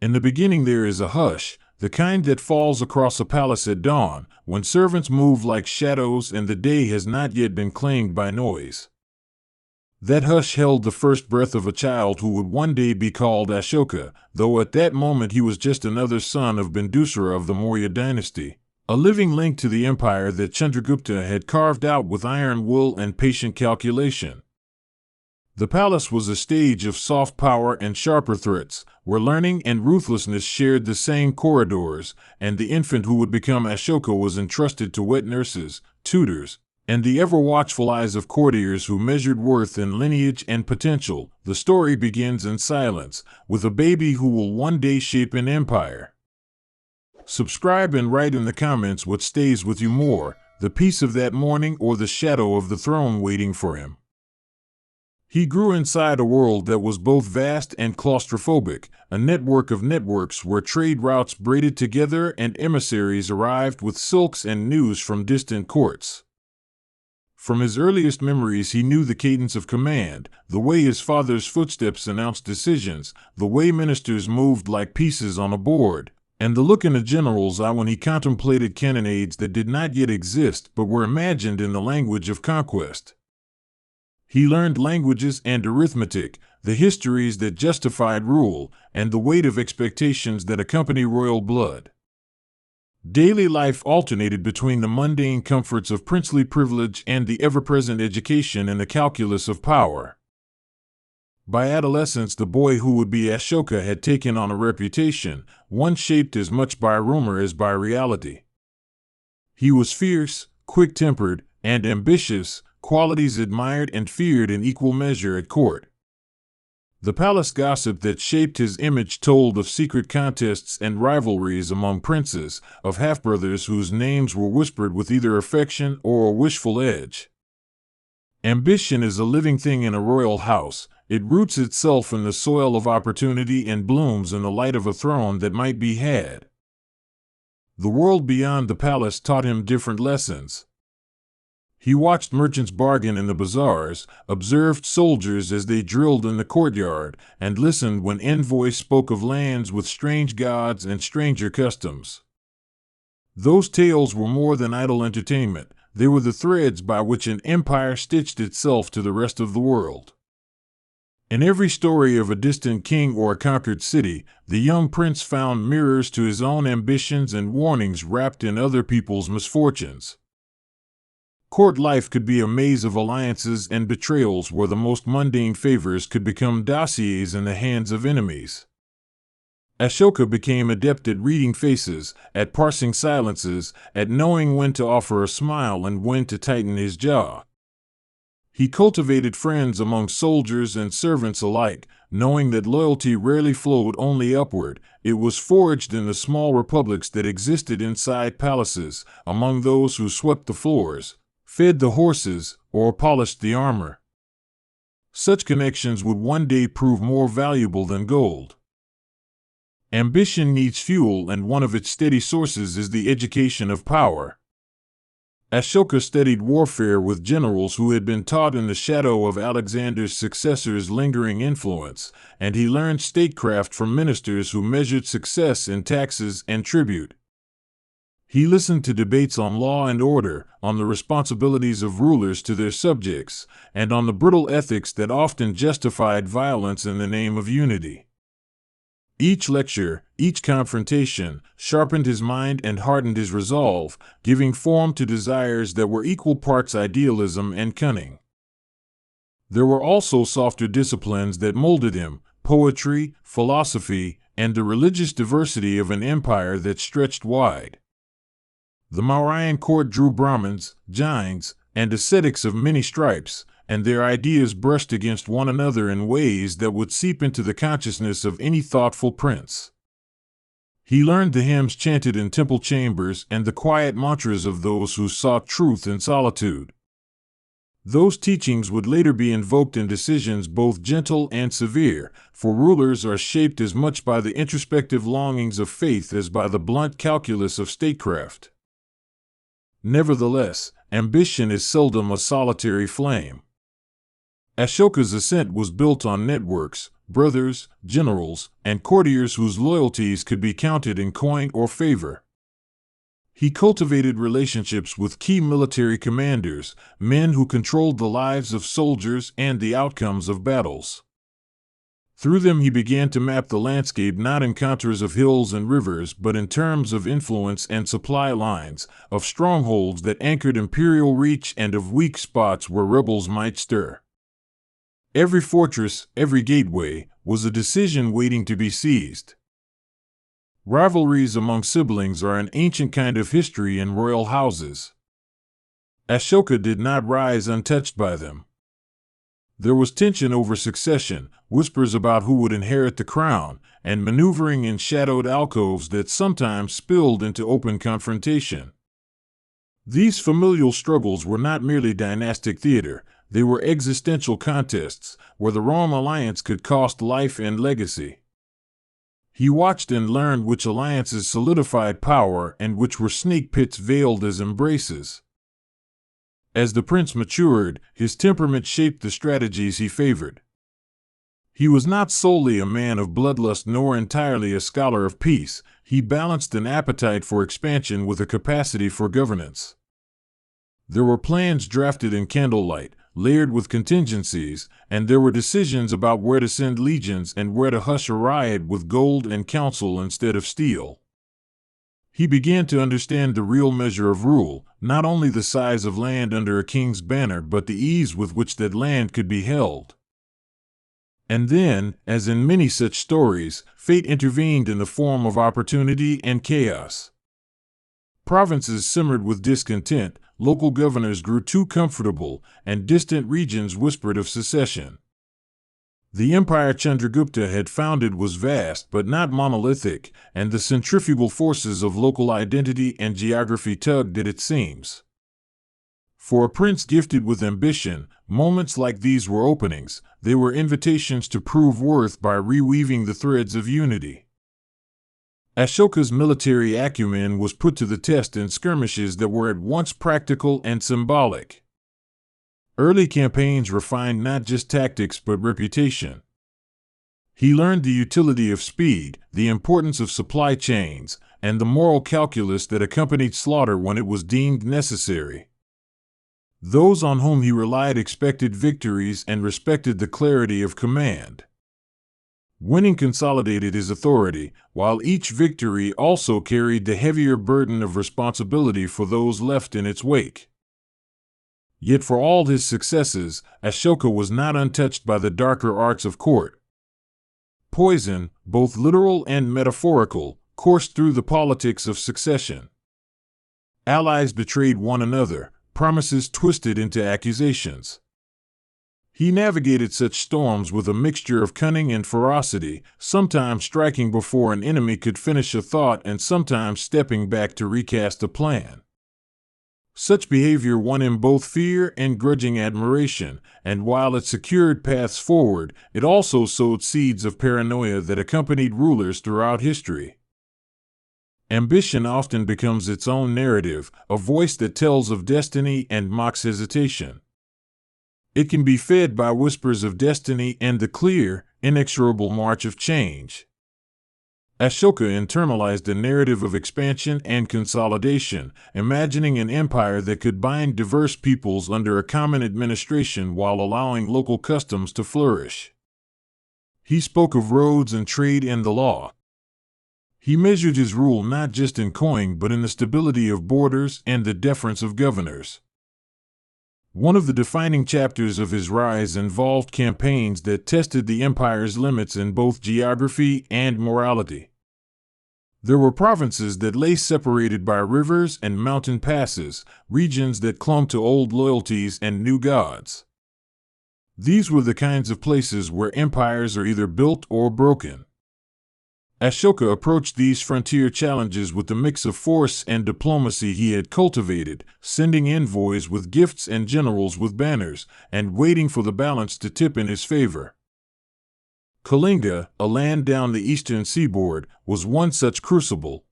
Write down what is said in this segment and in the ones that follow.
In the beginning there is a hush, the kind that falls across a palace at dawn, when servants move like shadows and the day has not yet been claimed by noise. That hush held the first breath of a child who would one day be called Ashoka, though at that moment he was just another son of Bindusara of the Maurya dynasty, a living link to the empire that Chandragupta had carved out with iron will and patient calculation. The palace was a stage of soft power and sharper threats, where learning and ruthlessness shared the same corridors, and the infant who would become Ashoka was entrusted to wet nurses, tutors, and the ever-watchful eyes of courtiers who measured worth in lineage and potential. The story begins in silence, with a baby who will one day shape an empire. Subscribe and write in the comments what stays with you more, the peace of that morning or the shadow of the throne waiting for him. He grew inside a world that was both vast and claustrophobic, a network of networks where trade routes braided together and emissaries arrived with silks and news from distant courts. From his earliest memories he knew the cadence of command, the way his father's footsteps announced decisions, the way ministers moved like pieces on a board, and the look in a general's eye when he contemplated cannonades that did not yet exist but were imagined in the language of conquest. He learned languages and arithmetic, the histories that justified rule, and the weight of expectations that accompany royal blood. Daily life alternated between the mundane comforts of princely privilege and the ever-present education and the calculus of power. By adolescence, the boy who would be Ashoka had taken on a reputation, one shaped as much by rumor as by reality. He was fierce, quick-tempered, and ambitious, qualities admired and feared in equal measure at court. The palace gossip that shaped his image told of secret contests and rivalries among princes, of half-brothers whose names were whispered with either affection or a wishful edge. Ambition is a living thing in a royal house. It roots itself in the soil of opportunity and blooms in the light of a throne that might be had. The world beyond the palace taught him different lessons. He watched merchants bargain in the bazaars, observed soldiers as they drilled in the courtyard, and listened when envoys spoke of lands with strange gods and stranger customs. Those tales were more than idle entertainment. They were the threads by which an empire stitched itself to the rest of the world. In every story of a distant king or a conquered city, the young prince found mirrors to his own ambitions and warnings wrapped in other people's misfortunes. Court life could be a maze of alliances and betrayals where the most mundane favors could become dossiers in the hands of enemies. Ashoka became adept at reading faces, at parsing silences, at knowing when to offer a smile and when to tighten his jaw. He cultivated friends among soldiers and servants alike, knowing that loyalty rarely flowed only upward. It was forged in the small republics that existed inside palaces, among those who swept the floors, fed the horses, or polished the armor. Such connections would one day prove more valuable than gold. Ambition needs fuel, and one of its steady sources is the education of power. Ashoka studied warfare with generals who had been taught in the shadow of Alexander's successor's lingering influence, and he learned statecraft from ministers who measured success in taxes and tribute. He listened to debates on law and order, on the responsibilities of rulers to their subjects, and on the brittle ethics that often justified violence in the name of unity. Each lecture, each confrontation, sharpened his mind and hardened his resolve, giving form to desires that were equal parts idealism and cunning. There were also softer disciplines that molded him: poetry, philosophy, and the religious diversity of an empire that stretched wide. The Mauryan court drew Brahmins, Jains, and ascetics of many stripes, and their ideas brushed against one another in ways that would seep into the consciousness of any thoughtful prince. He learned the hymns chanted in temple chambers and the quiet mantras of those who sought truth in solitude. Those teachings would later be invoked in decisions both gentle and severe, for rulers are shaped as much by the introspective longings of faith as by the blunt calculus of statecraft. Nevertheless, ambition is seldom a solitary flame. Ashoka's ascent was built on networks, brothers, generals, and courtiers whose loyalties could be counted in coin or favor. He cultivated relationships with key military commanders, men who controlled the lives of soldiers and the outcomes of battles. Through them he began to map the landscape not in contours of hills and rivers but in terms of influence and supply lines, of strongholds that anchored imperial reach and of weak spots where rebels might stir. Every fortress, every gateway, was a decision waiting to be seized. Rivalries among siblings are an ancient kind of history in royal houses. Ashoka did not rise untouched by them. There was tension over succession, whispers about who would inherit the crown, and maneuvering in shadowed alcoves that sometimes spilled into open confrontation. These familial struggles were not merely dynastic theater, they were existential contests, where the wrong alliance could cost life and legacy. He watched and learned which alliances solidified power and which were snake pits veiled as embraces. As the prince matured, his temperament shaped the strategies he favored. He was not solely a man of bloodlust nor entirely a scholar of peace. He balanced an appetite for expansion with a capacity for governance. There were plans drafted in candlelight, layered with contingencies, and there were decisions about where to send legions and where to hush a riot with gold and counsel instead of steel. He began to understand the real measure of rule, not only the size of land under a king's banner but the ease with which that land could be held. And then, as in many such stories, fate intervened in the form of opportunity and chaos. Provinces simmered with discontent, local governors grew too comfortable, and distant regions whispered of secession. The empire Chandragupta had founded was vast but not monolithic, and the centrifugal forces of local identity and geography tugged at its seams. For a prince gifted with ambition, moments like these were openings. They were invitations to prove worth by reweaving the threads of unity. Ashoka's military acumen was put to the test in skirmishes that were at once practical and symbolic. Early campaigns refined not just tactics but reputation. He learned the utility of speed, the importance of supply chains, and the moral calculus that accompanied slaughter when it was deemed necessary. Those on whom he relied expected victories and respected the clarity of command. Winning consolidated his authority, while each victory also carried the heavier burden of responsibility for those left in its wake. Yet for all his successes, Ashoka was not untouched by the darker arts of court. Poison, both literal and metaphorical, coursed through the politics of succession. Allies betrayed one another, promises twisted into accusations. He navigated such storms with a mixture of cunning and ferocity, sometimes striking before an enemy could finish a thought and sometimes stepping back to recast a plan. Such behavior won him both fear and grudging admiration, and while it secured paths forward, it also sowed seeds of paranoia that accompanied rulers throughout history. Ambition often becomes its own narrative, a voice that tells of destiny and mocks hesitation. It can be fed by whispers of destiny and the clear, inexorable march of change. Ashoka internalized a narrative of expansion and consolidation, imagining an empire that could bind diverse peoples under a common administration while allowing local customs to flourish. He spoke of roads and trade and the law. He measured his rule not just in coin but in the stability of borders and the deference of governors. One of the defining chapters of his rise involved campaigns that tested the empire's limits in both geography and morality. There were provinces that lay separated by rivers and mountain passes, regions that clung to old loyalties and new gods. These were the kinds of places where empires are either built or broken. Ashoka approached these frontier challenges with the mix of force and diplomacy he had cultivated, sending envoys with gifts and generals with banners, and waiting for the balance to tip in his favor. Kalinga, a land down the eastern seaboard, was one such crucible.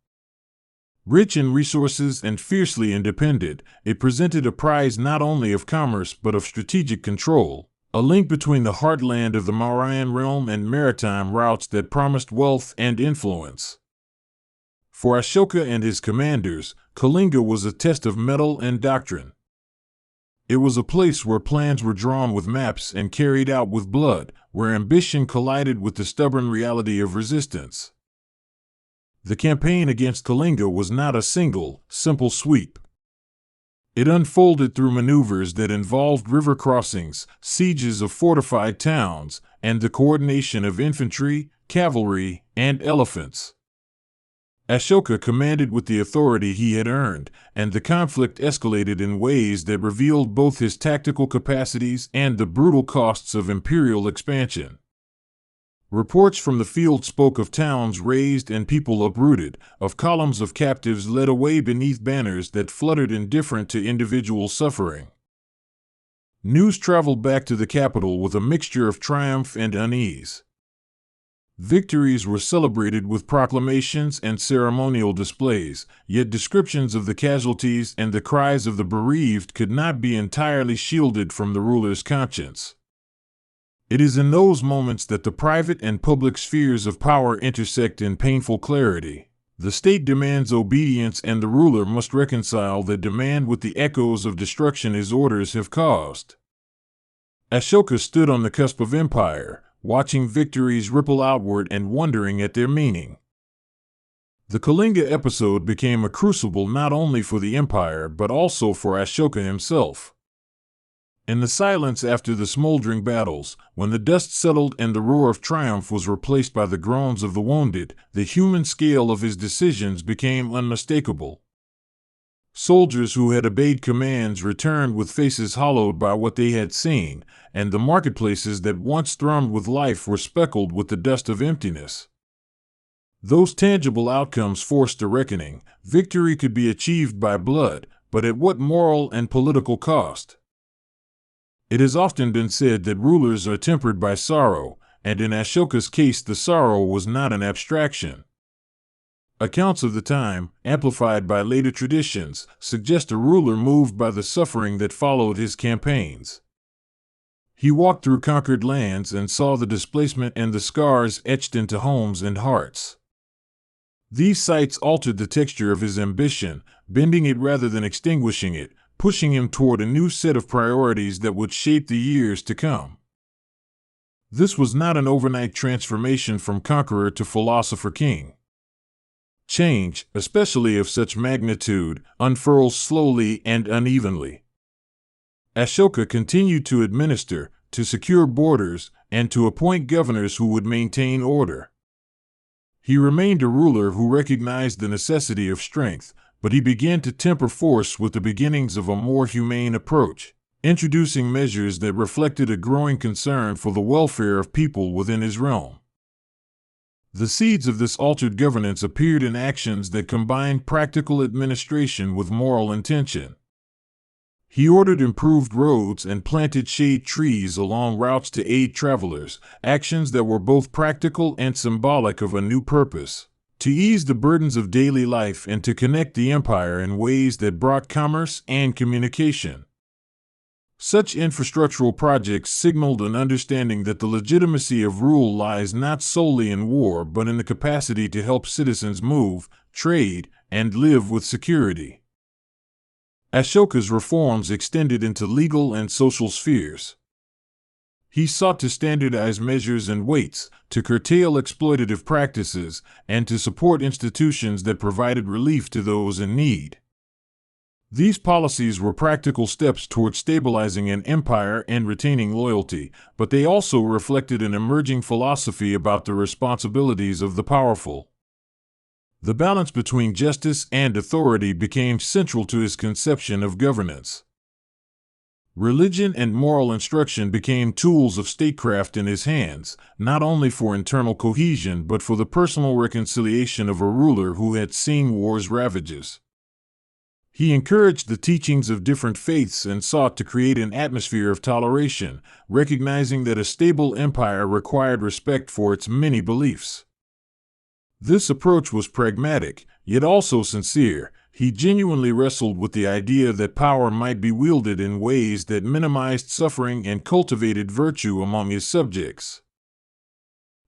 Rich in resources and fiercely independent, it presented a prize not only of commerce but of strategic control. a link between the heartland of the Mauryan realm and maritime routes that promised wealth and influence. For Ashoka and his commanders, Kalinga was a test of mettle and doctrine. It was a place where plans were drawn with maps and carried out with blood, where ambition collided with the stubborn reality of resistance. The campaign against Kalinga was not a single, simple sweep. It unfolded through maneuvers that involved river crossings, sieges of fortified towns, and the coordination of infantry, cavalry, and elephants. Ashoka commanded with the authority he had earned, and the conflict escalated in ways that revealed both his tactical capacities and the brutal costs of imperial expansion. Reports from the field spoke of towns razed and people uprooted, of columns of captives led away beneath banners that fluttered indifferent to individual suffering. News traveled back to the capital with a mixture of triumph and unease. Victories were celebrated with proclamations and ceremonial displays, yet descriptions of the casualties and the cries of the bereaved could not be entirely shielded from the ruler's conscience. It is in those moments that the private and public spheres of power intersect in painful clarity. The state demands obedience, and the ruler must reconcile that demand with the echoes of destruction his orders have caused. Ashoka stood on the cusp of empire, watching victories ripple outward and wondering at their meaning. The Kalinga episode became a crucible not only for the empire but also for Ashoka himself. In the silence after the smoldering battles, when the dust settled and the roar of triumph was replaced by the groans of the wounded, the human scale of his decisions became unmistakable. Soldiers who had obeyed commands returned with faces hollowed by what they had seen, and the marketplaces that once thrummed with life were speckled with the dust of emptiness. Those tangible outcomes forced a reckoning. Victory could be achieved by blood, but at what moral and political cost? It has often been said that rulers are tempered by sorrow, and in Ashoka's case the sorrow was not an abstraction. Accounts of the time, amplified by later traditions, suggest a ruler moved by the suffering that followed his campaigns. He walked through conquered lands and saw the displacement and the scars etched into homes and hearts. These sights altered the texture of his ambition, bending it rather than extinguishing it, pushing him toward a new set of priorities that would shape the years to come. This was not an overnight transformation from conqueror to philosopher-king. Change, especially of such magnitude, unfurls slowly and unevenly. Ashoka continued to administer, to secure borders, and to appoint governors who would maintain order. He remained a ruler who recognized the necessity of strength, but he began to temper force with the beginnings of a more humane approach, introducing measures that reflected a growing concern for the welfare of people within his realm. The seeds of this altered governance appeared in actions that combined practical administration with moral intention. He ordered improved roads and planted shade trees along routes to aid travelers, actions that were both practical and symbolic of a new purpose, to ease the burdens of daily life and to connect the empire in ways that brought commerce and communication. Such infrastructural projects signaled an understanding that the legitimacy of rule lies not solely in war but in the capacity to help citizens move, trade, and live with security. Ashoka's reforms extended into legal and social spheres. He sought to standardize measures and weights, to curtail exploitative practices, and to support institutions that provided relief to those in need. These policies were practical steps toward stabilizing an empire and retaining loyalty, but they also reflected an emerging philosophy about the responsibilities of the powerful. The balance between justice and authority became central to his conception of governance. Religion and moral instruction became tools of statecraft in his hands, not only for internal cohesion but for the personal reconciliation of a ruler who had seen war's ravages. He encouraged the teachings of different faiths and sought to create an atmosphere of toleration, recognizing that a stable empire required respect for its many beliefs. This approach was pragmatic, yet also sincere, He genuinely wrestled with the idea that power might be wielded in ways that minimized suffering and cultivated virtue among his subjects.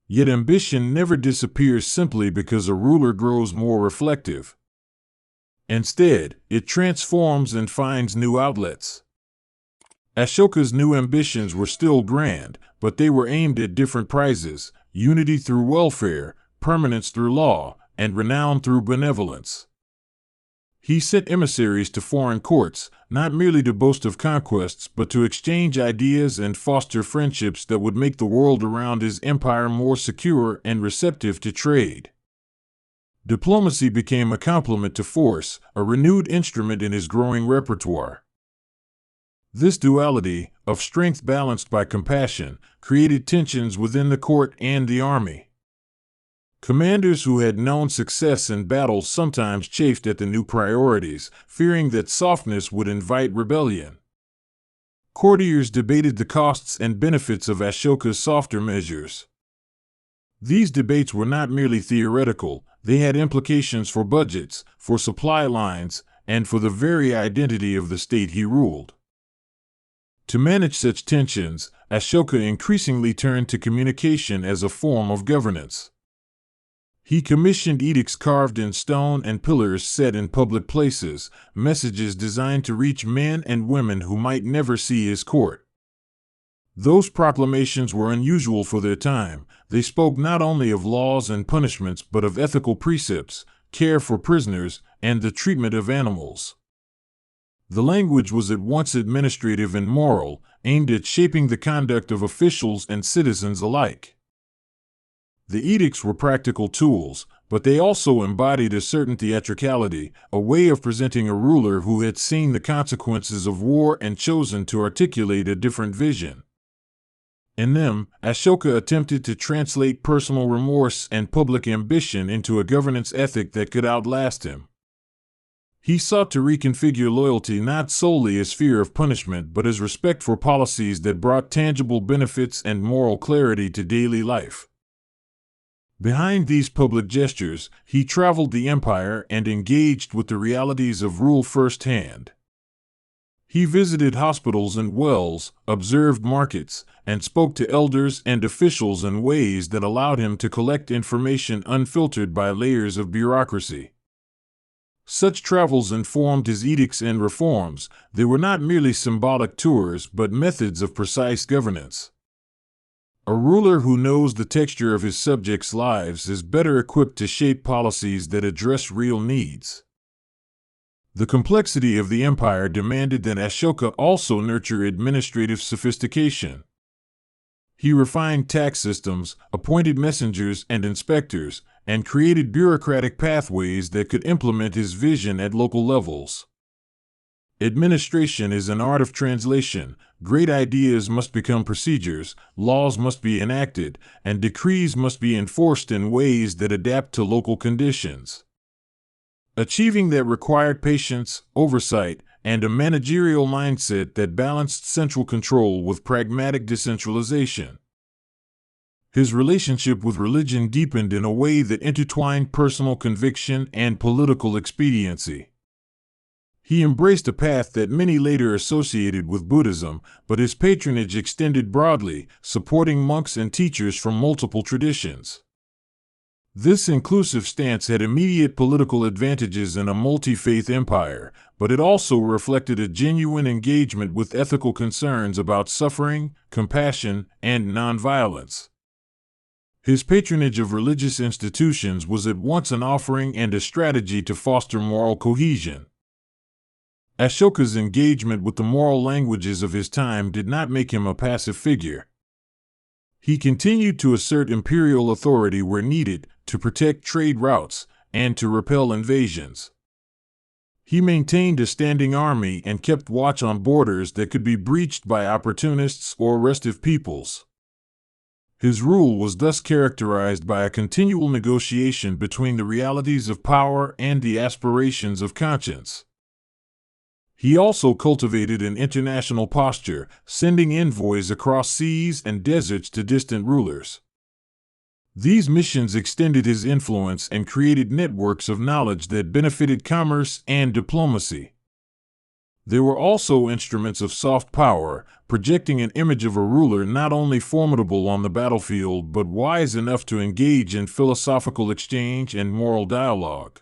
Yet ambition never disappears simply because a ruler grows more reflective. Instead, it transforms and finds new outlets. Ashoka's new ambitions were still grand, but they were aimed at different prizes: unity through welfare, permanence through law, and renown through benevolence. He sent emissaries to foreign courts, not merely to boast of conquests, but to exchange ideas and foster friendships that would make the world around his empire more secure and receptive to trade. Diplomacy became a complement to force, a renewed instrument in his growing repertoire. This duality, of strength balanced by compassion, created tensions within the court and the army. Commanders who had known success in battle sometimes chafed at the new priorities, fearing that softness would invite rebellion. Courtiers debated the costs and benefits of Ashoka's softer measures. These debates were not merely theoretical, they had implications for budgets, for supply lines, and for the very identity of the state he ruled. To manage such tensions, Ashoka increasingly turned to communication as a form of governance. He commissioned edicts carved in stone and pillars set in public places, messages designed to reach men and women who might never see his court. Those proclamations were unusual for their time. They spoke not only of laws and punishments but of ethical precepts, care for prisoners, and the treatment of animals. The language was at once administrative and moral, aimed at shaping the conduct of officials and citizens alike. The edicts were practical tools, but they also embodied a certain theatricality, a way of presenting a ruler who had seen the consequences of war and chosen to articulate a different vision. In them, Ashoka attempted to translate personal remorse and public ambition into a governance ethic that could outlast him. He sought to reconfigure loyalty not solely as fear of punishment but as respect for policies that brought tangible benefits and moral clarity to daily life. Behind these public gestures, he traveled the empire and engaged with the realities of rule firsthand. He visited hospitals and wells, observed markets, and spoke to elders and officials in ways that allowed him to collect information unfiltered by layers of bureaucracy. Such travels informed his edicts and reforms. They were not merely symbolic tours but methods of precise governance. A ruler who knows the texture of his subjects' lives is better equipped to shape policies that address real needs. The complexity of the empire demanded that Ashoka also nurture administrative sophistication. He refined tax systems, appointed messengers and inspectors, and created bureaucratic pathways that could implement his vision at local levels. Administration is an art of translation. Great ideas must become procedures, laws must be enacted, and decrees must be enforced in ways that adapt to local conditions. Achieving that required patience, oversight, and a managerial mindset that balanced central control with pragmatic decentralization. His relationship with religion deepened in a way that intertwined personal conviction and political expediency. He embraced a path that many later associated with Buddhism, but his patronage extended broadly, supporting monks and teachers from multiple traditions. This inclusive stance had immediate political advantages in a multi-faith empire, but it also reflected a genuine engagement with ethical concerns about suffering, compassion, and nonviolence. His patronage of religious institutions was at once an offering and a strategy to foster moral cohesion. Ashoka's engagement with the moral languages of his time did not make him a passive figure. He continued to assert imperial authority where needed, to protect trade routes, and to repel invasions. He maintained a standing army and kept watch on borders that could be breached by opportunists or restive peoples. His rule was thus characterized by a continual negotiation between the realities of power and the aspirations of conscience. He also cultivated an international posture, sending envoys across seas and deserts to distant rulers. These missions extended his influence and created networks of knowledge that benefited commerce and diplomacy. They were also instruments of soft power, projecting an image of a ruler not only formidable on the battlefield but wise enough to engage in philosophical exchange and moral dialogue.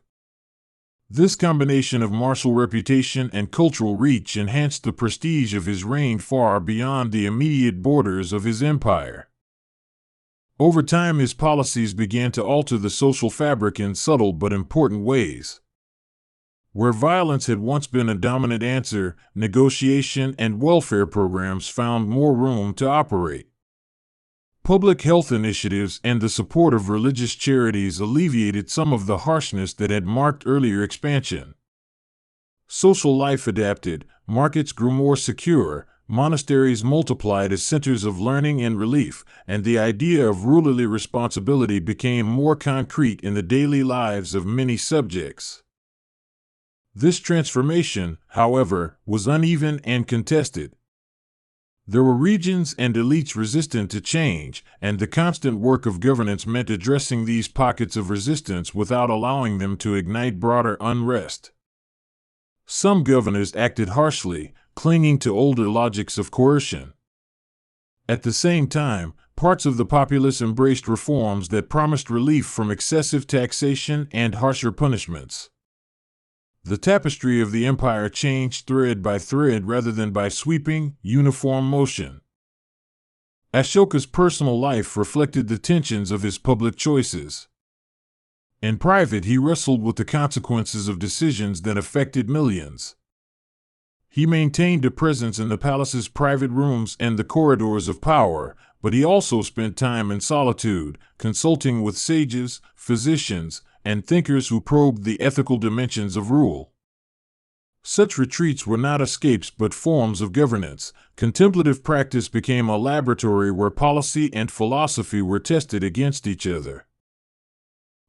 This combination of martial reputation and cultural reach enhanced the prestige of his reign far beyond the immediate borders of his empire. Over time, his policies began to alter the social fabric in subtle but important ways. Where violence had once been a dominant answer, negotiation and welfare programs found more room to operate. Public health initiatives and the support of religious charities alleviated some of the harshness that had marked earlier expansion. Social life adapted, markets grew more secure, monasteries multiplied as centers of learning and relief, and the idea of rulerly responsibility became more concrete in the daily lives of many subjects. This transformation, however, was uneven and contested. There were regions and elites resistant to change, and the constant work of governance meant addressing these pockets of resistance without allowing them to ignite broader unrest. Some governors acted harshly, clinging to older logics of coercion. At the same time, parts of the populace embraced reforms that promised relief from excessive taxation and harsher punishments. The tapestry of the empire changed thread by thread rather than by sweeping, uniform motion. Ashoka's personal life reflected the tensions of his public choices. In private, he wrestled with the consequences of decisions that affected millions. He maintained a presence in the palace's private rooms and the corridors of power, but he also spent time in solitude, consulting with sages, physicians, and thinkers who probed the ethical dimensions of rule. Such retreats were not escapes but forms of governance. Contemplative practice became a laboratory where policy and philosophy were tested against each other.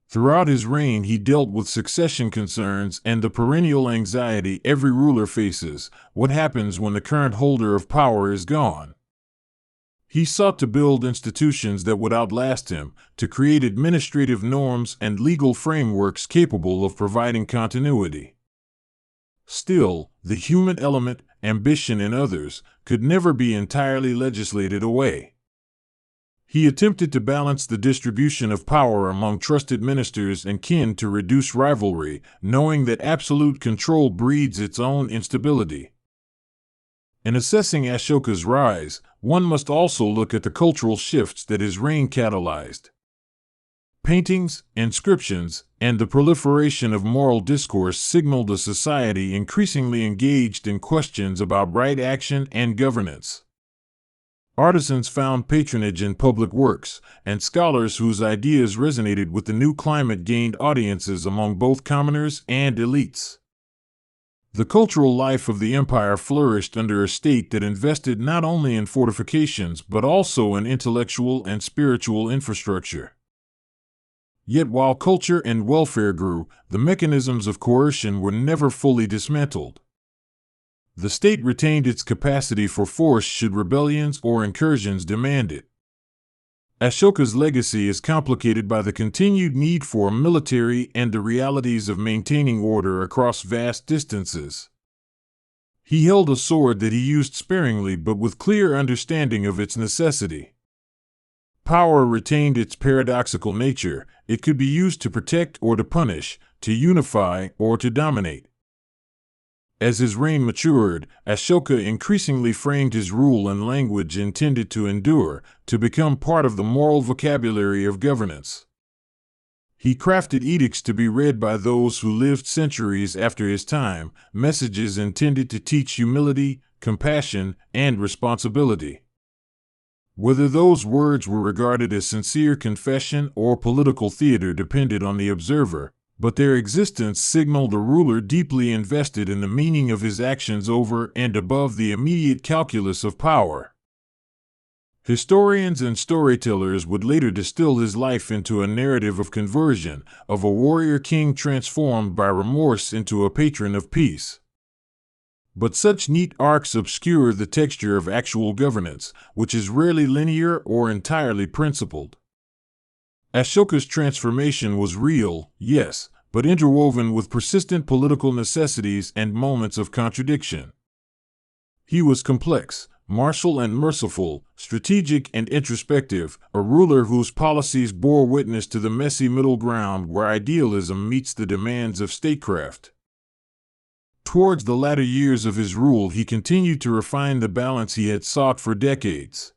Throughout his reign, he dealt with succession concerns and the perennial anxiety every ruler faces: what happens when the current holder of power is gone? He sought to build institutions that would outlast him, to create administrative norms and legal frameworks capable of providing continuity. Still, the human element, ambition in others, could never be entirely legislated away. He attempted to balance the distribution of power among trusted ministers and kin to reduce rivalry, knowing that absolute control breeds its own instability. In assessing Ashoka's rise, one must also look at the cultural shifts that his reign catalyzed. Paintings, inscriptions, and the proliferation of moral discourse signaled a society increasingly engaged in questions about right action and governance. Artisans found patronage in public works, and scholars whose ideas resonated with the new climate gained audiences among both commoners and elites. The cultural life of the empire flourished under a state that invested not only in fortifications but also in intellectual and spiritual infrastructure. Yet while culture and welfare grew, the mechanisms of coercion were never fully dismantled. The state retained its capacity for force should rebellions or incursions demand it. Ashoka's legacy is complicated by the continued need for a military and the realities of maintaining order across vast distances. He held a sword that he used sparingly but with clear understanding of its necessity. Power retained its paradoxical nature. It could be used to protect or to punish, to unify or to dominate. As his reign matured, Ashoka increasingly framed his rule in language intended to endure, to become part of the moral vocabulary of governance. He crafted edicts to be read by those who lived centuries after his time, messages intended to teach humility, compassion, and responsibility. Whether those words were regarded as sincere confession or political theater depended on the observer, but their existence signaled a ruler deeply invested in the meaning of his actions over and above the immediate calculus of power. Historians and storytellers would later distill his life into a narrative of conversion, of a warrior king transformed by remorse into a patron of peace. But such neat arcs obscure the texture of actual governance, which is rarely linear or entirely principled. Ashoka's transformation was real, yes, but interwoven with persistent political necessities and moments of contradiction. He was complex, martial and merciful, strategic and introspective, a ruler whose policies bore witness to the messy middle ground where idealism meets the demands of statecraft. Towards the latter years of his rule, he continued to refine the balance he had sought for decades.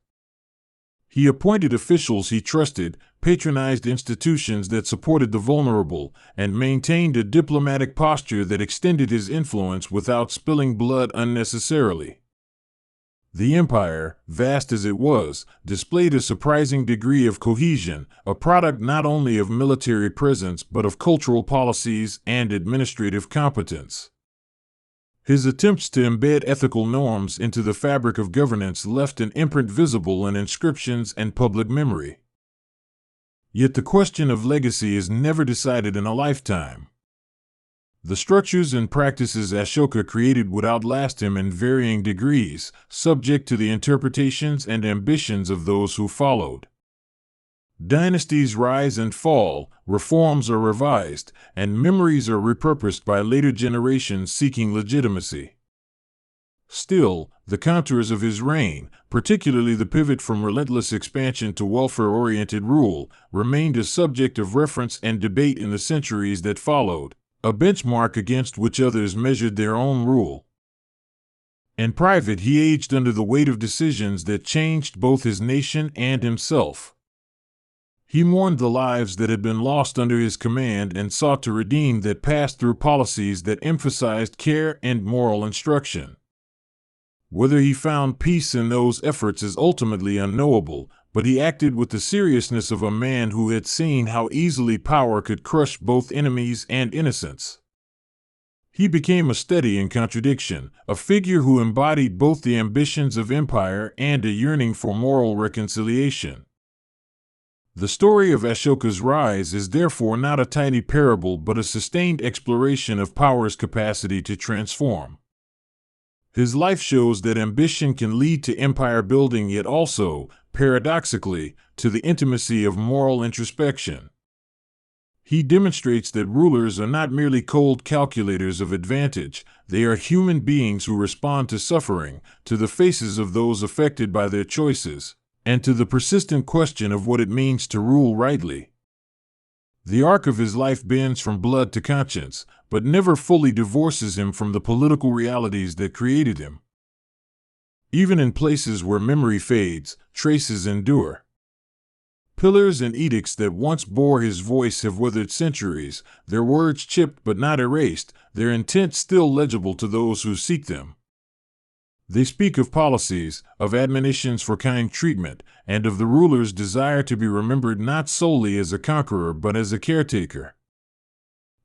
He appointed officials he trusted, patronized institutions that supported the vulnerable, and maintained a diplomatic posture that extended his influence without spilling blood unnecessarily. The empire, vast as it was, displayed a surprising degree of cohesion, a product not only of military presence but of cultural policies and administrative competence. His attempts to embed ethical norms into the fabric of governance left an imprint visible in inscriptions and public memory. Yet the question of legacy is never decided in a lifetime. The structures and practices Ashoka created would outlast him in varying degrees, subject to the interpretations and ambitions of those who followed. Dynasties rise and fall, reforms are revised, and memories are repurposed by later generations seeking legitimacy. Still, the contours of his reign, particularly the pivot from relentless expansion to welfare-oriented rule, remained a subject of reference and debate in the centuries that followed, a benchmark against which others measured their own rule. In private, he aged under the weight of decisions that changed both his nation and himself. He mourned the lives that had been lost under his command and sought to redeem that past through policies that emphasized care and moral instruction. Whether he found peace in those efforts is ultimately unknowable, but he acted with the seriousness of a man who had seen how easily power could crush both enemies and innocents. He became a study in contradiction, a figure who embodied both the ambitions of empire and a yearning for moral reconciliation. The story of Ashoka's rise is therefore not a tidy parable but a sustained exploration of power's capacity to transform. His life shows that ambition can lead to empire building, yet also, paradoxically, to the intimacy of moral introspection. He demonstrates that rulers are not merely cold calculators of advantage, they are human beings who respond to suffering, to the faces of those affected by their choices, and to the persistent question of what it means to rule rightly. The arc of his life bends from blood to conscience, but never fully divorces him from the political realities that created him. Even in places where memory fades, traces endure. Pillars and edicts that once bore his voice have withered centuries, their words chipped but not erased, their intent still legible to those who seek them. They speak of policies, of admonitions for kind treatment, and of the ruler's desire to be remembered not solely as a conqueror but as a caretaker.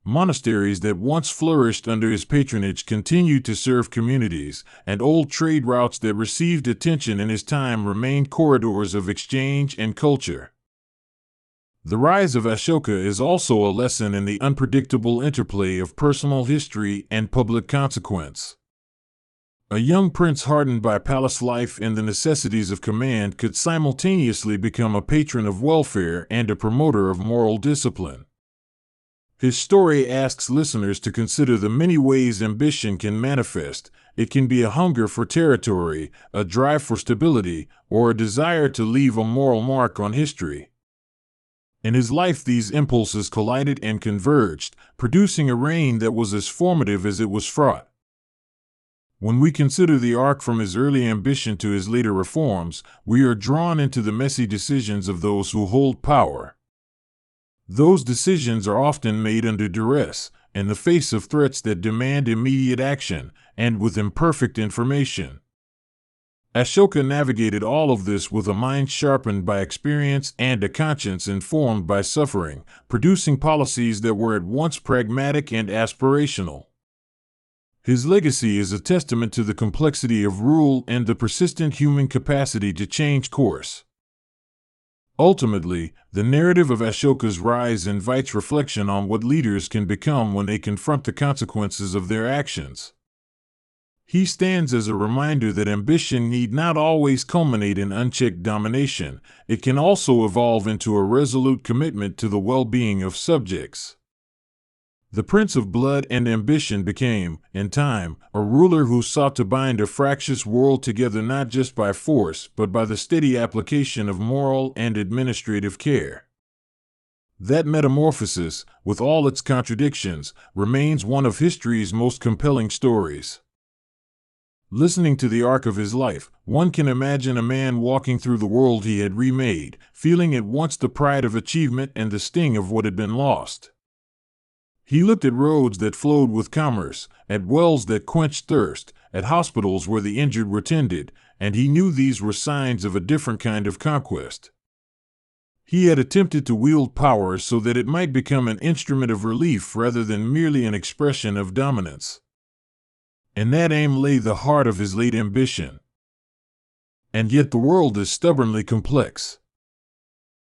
Monasteries that once flourished under his patronage continued to serve communities, and old trade routes that received attention in his time remained corridors of exchange and culture. The rise of Ashoka is also a lesson in the unpredictable interplay of personal history and public consequence. A young prince hardened by palace life and the necessities of command could simultaneously become a patron of welfare and a promoter of moral discipline. His story asks listeners to consider the many ways ambition can manifest. It can be a hunger for territory, a drive for stability, or a desire to leave a moral mark on history. In his life, these impulses collided and converged, producing a reign that was as formative as it was fraught. When we consider the arc from his early ambition to his later reforms, we are drawn into the messy decisions of those who hold power. Those decisions are often made under duress, in the face of threats that demand immediate action, and with imperfect information. Ashoka navigated all of this with a mind sharpened by experience and a conscience informed by suffering, producing policies that were at once pragmatic and aspirational. His legacy is a testament to the complexity of rule and the persistent human capacity to change course. Ultimately, the narrative of Ashoka's rise invites reflection on what leaders can become when they confront the consequences of their actions. He stands as a reminder that ambition need not always culminate in unchecked domination. It can also evolve into a resolute commitment to the well-being of subjects. The Prince of Blood and Ambition became, in time, a ruler who sought to bind a fractious world together not just by force, but by the steady application of moral and administrative care. That metamorphosis, with all its contradictions, remains one of history's most compelling stories. Listening to the arc of his life, one can imagine a man walking through the world he had remade, feeling at once the pride of achievement and the sting of what had been lost. He looked at roads that flowed with commerce, at wells that quenched thirst, at hospitals where the injured were tended, and he knew these were signs of a different kind of conquest. He had attempted to wield power so that it might become an instrument of relief rather than merely an expression of dominance. In that aim lay the heart of his late ambition. And yet the world is stubbornly complex.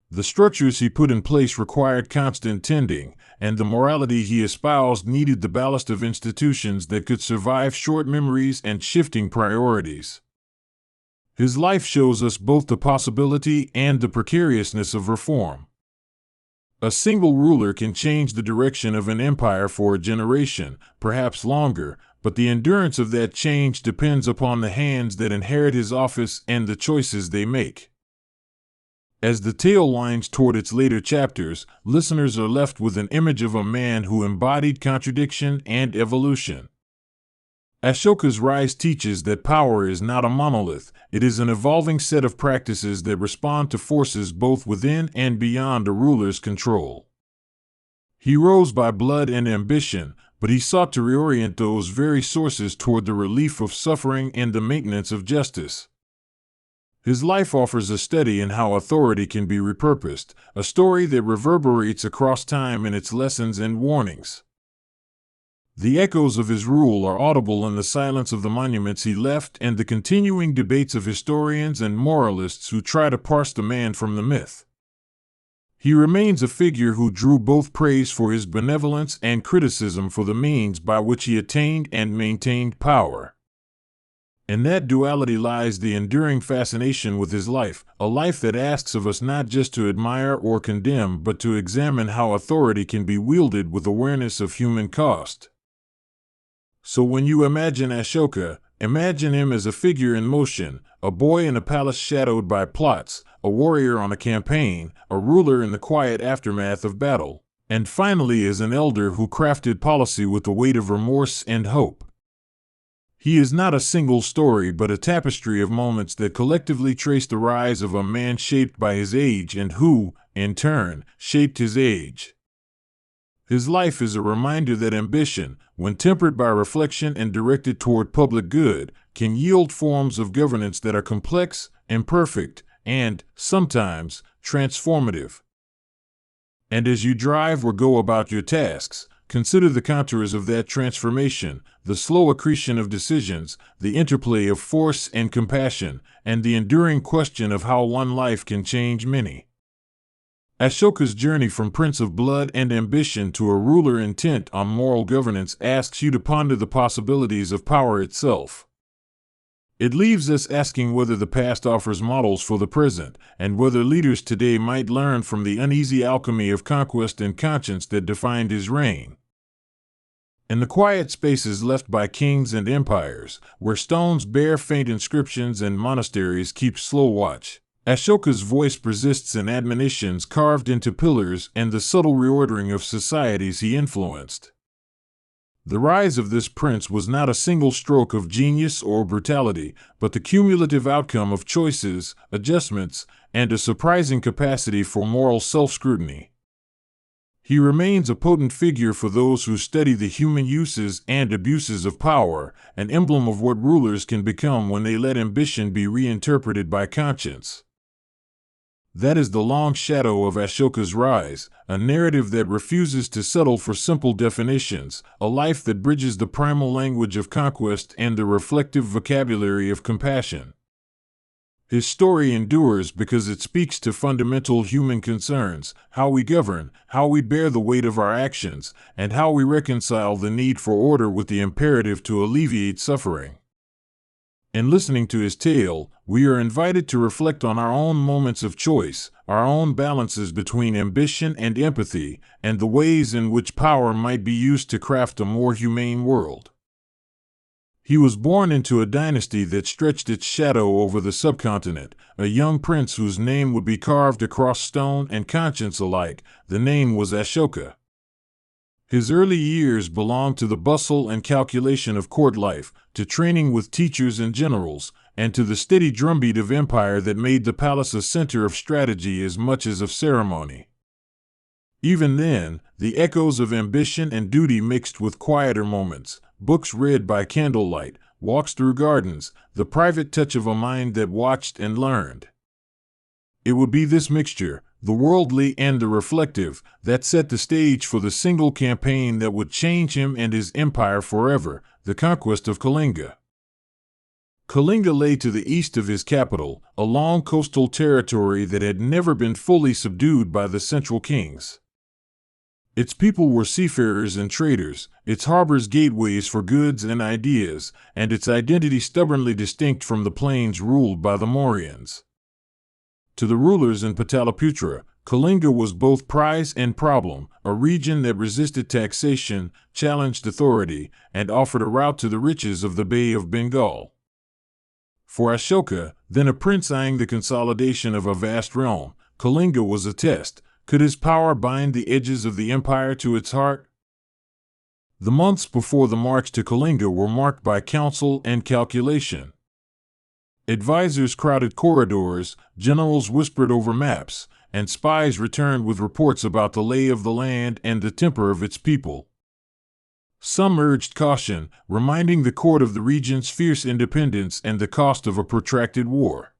The structures he put in place required constant tending, and the morality he espoused needed the ballast of institutions that could survive short memories and shifting priorities. His life shows us both the possibility and the precariousness of reform. A single ruler can change the direction of an empire for a generation, perhaps longer, but the endurance of that change depends upon the hands that inherit his office and the choices they make. As the tale winds toward its later chapters, listeners are left with an image of a man who embodied contradiction and evolution. Ashoka's rise teaches that power is not a monolith, it is an evolving set of practices that respond to forces both within and beyond a ruler's control. He rose by blood and ambition, but he sought to reorient those very sources toward the relief of suffering and the maintenance of justice. His life offers a study in how authority can be repurposed, a story that reverberates across time in its lessons and warnings. The echoes of his rule are audible in the silence of the monuments he left and the continuing debates of historians and moralists who try to parse the man from the myth. He remains a figure who drew both praise for his benevolence and criticism for the means by which he attained and maintained power. In that duality lies the enduring fascination with his life, a life that asks of us not just to admire or condemn but to examine how authority can be wielded with awareness of human cost. So when you imagine Ashoka, imagine him as a figure in motion, a boy in a palace shadowed by plots, a warrior on a campaign, a ruler in the quiet aftermath of battle, and finally as an elder who crafted policy with the weight of remorse and hope. He is not a single story but a tapestry of moments that collectively trace the rise of a man shaped by his age and who, in turn, shaped his age. His life is a reminder that ambition, when tempered by reflection and directed toward public good, can yield forms of governance that are complex, imperfect, and, sometimes, transformative. And as you drive or go about your tasks, consider the contours of that transformation, the slow accretion of decisions, the interplay of force and compassion, and the enduring question of how one life can change many. Ashoka's journey from Prince of Blood and Ambition to a ruler intent on moral governance asks you to ponder the possibilities of power itself. It leaves us asking whether the past offers models for the present, and whether leaders today might learn from the uneasy alchemy of conquest and conscience that defined his reign. In the quiet spaces left by kings and empires, where stones bear faint inscriptions and monasteries keep slow watch, Ashoka's voice persists in admonitions carved into pillars and the subtle reordering of societies he influenced. The rise of this prince was not a single stroke of genius or brutality, but the cumulative outcome of choices, adjustments, and a surprising capacity for moral self-scrutiny. He remains a potent figure for those who study the human uses and abuses of power, an emblem of what rulers can become when they let ambition be reinterpreted by conscience. That is the long shadow of Ashoka's rise, a narrative that refuses to settle for simple definitions, a life that bridges the primal language of conquest and the reflective vocabulary of compassion. His story endures because it speaks to fundamental human concerns, how we govern, how we bear the weight of our actions, and how we reconcile the need for order with the imperative to alleviate suffering. In listening to his tale, we are invited to reflect on our own moments of choice, our own balances between ambition and empathy, and the ways in which power might be used to craft a more humane world. He was born into a dynasty that stretched its shadow over the subcontinent, a young prince whose name would be carved across stone and conscience alike. The name was Ashoka. His early years belonged to the bustle and calculation of court life, to training with teachers and generals, and to the steady drumbeat of empire that made the palace a center of strategy as much as of ceremony. Even then, the echoes of ambition and duty mixed with quieter moments, books read by candlelight, walks through gardens, the private touch of a mind that watched and learned. It would be this mixture, the worldly and the reflective, that set the stage for the single campaign that would change him and his empire forever, the conquest of Kalinga. Kalinga lay to the east of his capital, a long coastal territory that had never been fully subdued by the central kings. Its people were seafarers and traders, its harbors gateways for goods and ideas, and its identity stubbornly distinct from the plains ruled by the Mauryans. To the rulers in Pataliputra, Kalinga was both prize and problem, a region that resisted taxation, challenged authority, and offered a route to the riches of the Bay of Bengal. For Ashoka, then a prince eyeing the consolidation of a vast realm, Kalinga was a test. Could his power bind the edges of the empire to its heart? The months before the march to Kalinga were marked by counsel and calculation. Advisors crowded corridors, generals whispered over maps, and spies returned with reports about the lay of the land and the temper of its people. Some urged caution, reminding the court of the region's fierce independence and the cost of a protracted war.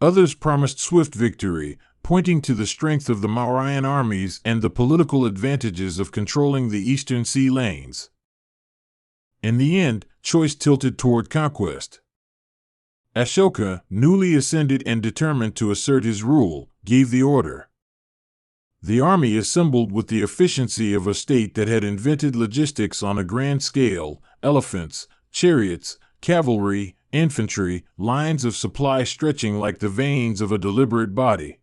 Others promised swift victory, pointing to the strength of the Mauryan armies and the political advantages of controlling the eastern sea lanes. In the end, choice tilted toward conquest. Ashoka, newly ascended and determined to assert his rule, gave the order. The army assembled with the efficiency of a state that had invented logistics on a grand scale: elephants, chariots, cavalry, infantry, lines of supply stretching like the veins of a deliberate body.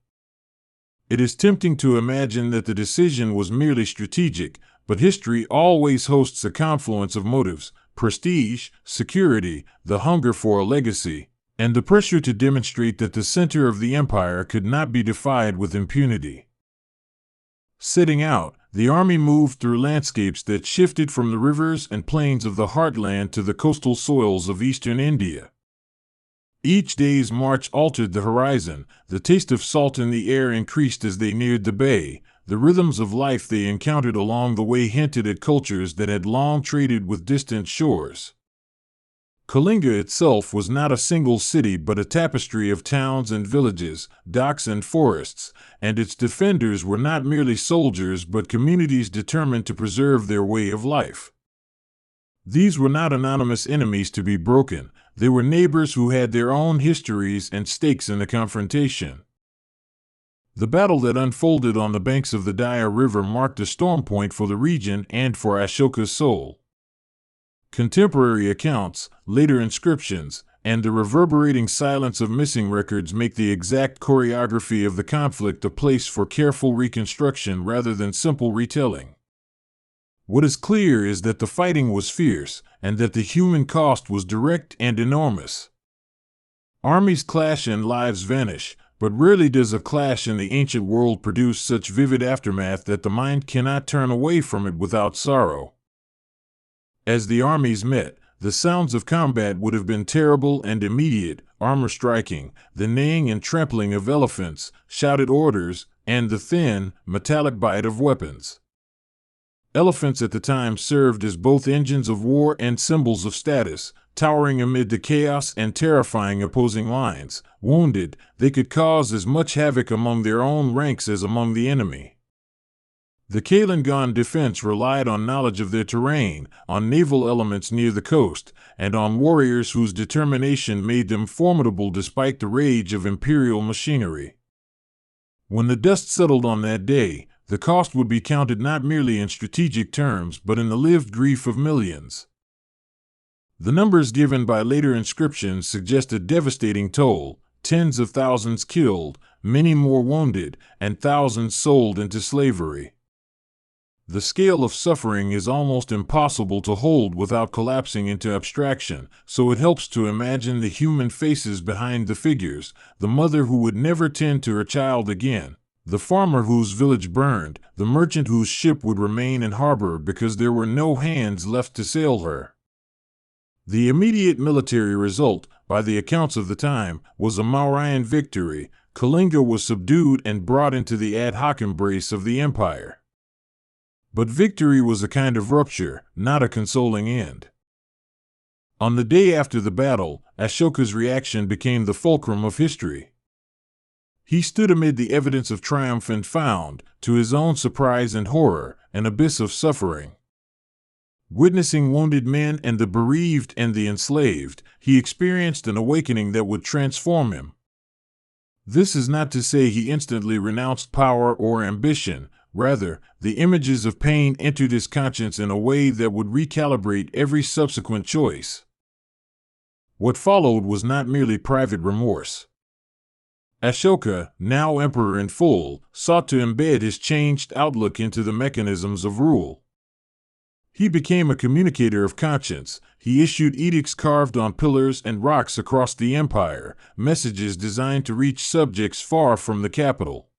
It is tempting to imagine that the decision was merely strategic, but history always hosts a confluence of motives: prestige, security, the hunger for a legacy, and the pressure to demonstrate that the center of the empire could not be defied with impunity. Setting out, the army moved through landscapes that shifted from the rivers and plains of the heartland to the coastal soils of eastern India. Each day's march altered the horizon, the taste of salt in the air increased as they neared the bay, the rhythms of life they encountered along the way hinted at cultures that had long traded with distant shores. Kalinga itself was not a single city but a tapestry of towns and villages, docks and forests, and its defenders were not merely soldiers but communities determined to preserve their way of life. These were not anonymous enemies to be broken, they were neighbors who had their own histories and stakes in the confrontation. The battle that unfolded on the banks of the Daya River marked a storm point for the region and for Ashoka's soul. Contemporary accounts, later inscriptions, and the reverberating silence of missing records make the exact choreography of the conflict a place for careful reconstruction rather than simple retelling. What is clear is that the fighting was fierce, and that the human cost was direct and enormous. Armies clash and lives vanish, but rarely does a clash in the ancient world produce such vivid aftermath that the mind cannot turn away from it without sorrow. As the armies met, the sounds of combat would have been terrible and immediate: armor striking, the neighing and trampling of elephants, shouted orders, and the thin, metallic bite of weapons. Elephants at the time served as both engines of war and symbols of status, towering amid the chaos and terrifying opposing lines. Wounded, they could cause as much havoc among their own ranks as among the enemy. The Kalingan defense relied on knowledge of their terrain, on naval elements near the coast, and on warriors whose determination made them formidable despite the rage of imperial machinery. When the dust settled on that day, the cost would be counted not merely in strategic terms but in the lived grief of millions. The numbers given by later inscriptions suggest a devastating toll: tens of thousands killed, many more wounded, and thousands sold into slavery. The scale of suffering is almost impossible to hold without collapsing into abstraction, so it helps to imagine the human faces behind the figures: the mother who would never tend to her child again, the farmer whose village burned, the merchant whose ship would remain in harbor because there were no hands left to sail her. The immediate military result, by the accounts of the time, was a Mauryan victory. Kalinga was subdued and brought into the ad hoc embrace of the empire. But victory was a kind of rupture, not a consoling end. On the day after the battle, Ashoka's reaction became the fulcrum of history. He stood amid the evidence of triumph and found, to his own surprise and horror, an abyss of suffering. Witnessing wounded men and the bereaved and the enslaved, he experienced an awakening that would transform him. This is not to say he instantly renounced power or ambition. Rather, the images of pain entered his conscience in a way that would recalibrate every subsequent choice. What followed was not merely private remorse. Ashoka, now emperor in full, sought to embed his changed outlook into the mechanisms of rule. He became a communicator of conscience. He issued edicts carved on pillars and rocks across the empire, messages designed to reach subjects far from the capital.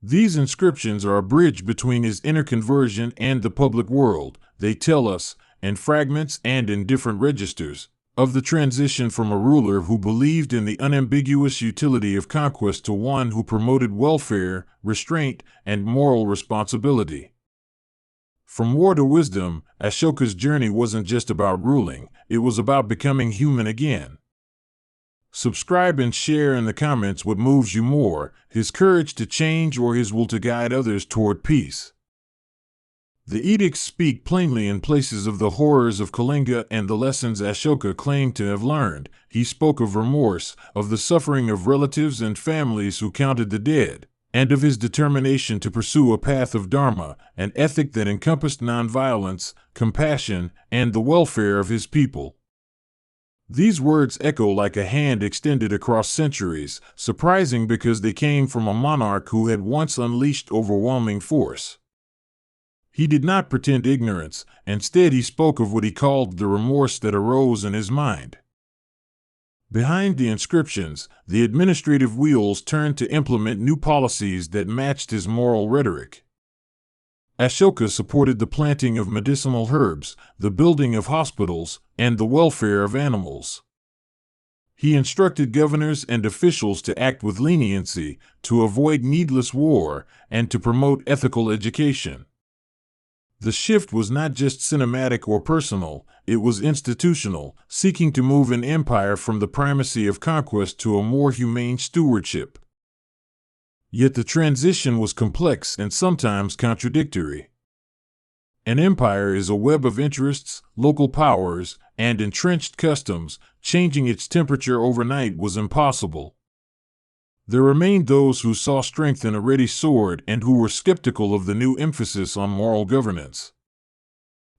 These inscriptions are a bridge between his inner conversion and the public world. They tell us, in fragments and in different registers, of the transition from a ruler who believed in the unambiguous utility of conquest to one who promoted welfare, restraint, and moral responsibility. From war to wisdom, Ashoka's journey wasn't just about ruling, it was about becoming human again. Subscribe and share in the comments what moves you more, his courage to change or his will to guide others toward peace. The edicts speak plainly in places of the horrors of Kalinga and the lessons Ashoka claimed to have learned. He spoke of remorse, of the suffering of relatives and families who counted the dead, and of his determination to pursue a path of dharma, an ethic that encompassed nonviolence, compassion, and the welfare of his people. These words echo like a hand extended across centuries, surprising because they came from a monarch who had once unleashed overwhelming force. He did not pretend ignorance, instead he spoke of what he called the remorse that arose in his mind. Behind the inscriptions, the administrative wheels turned to implement new policies that matched his moral rhetoric. Ashoka supported the planting of medicinal herbs, the building of hospitals, and the welfare of animals. He instructed governors and officials to act with leniency, to avoid needless war, and to promote ethical education. The shift was not just cinematic or personal, it was institutional, seeking to move an empire from the primacy of conquest to a more humane stewardship. Yet the transition was complex and sometimes contradictory. An empire is a web of interests, local powers, and entrenched customs. Changing its temperature overnight was impossible. There remained those who saw strength in a ready sword and who were skeptical of the new emphasis on moral governance.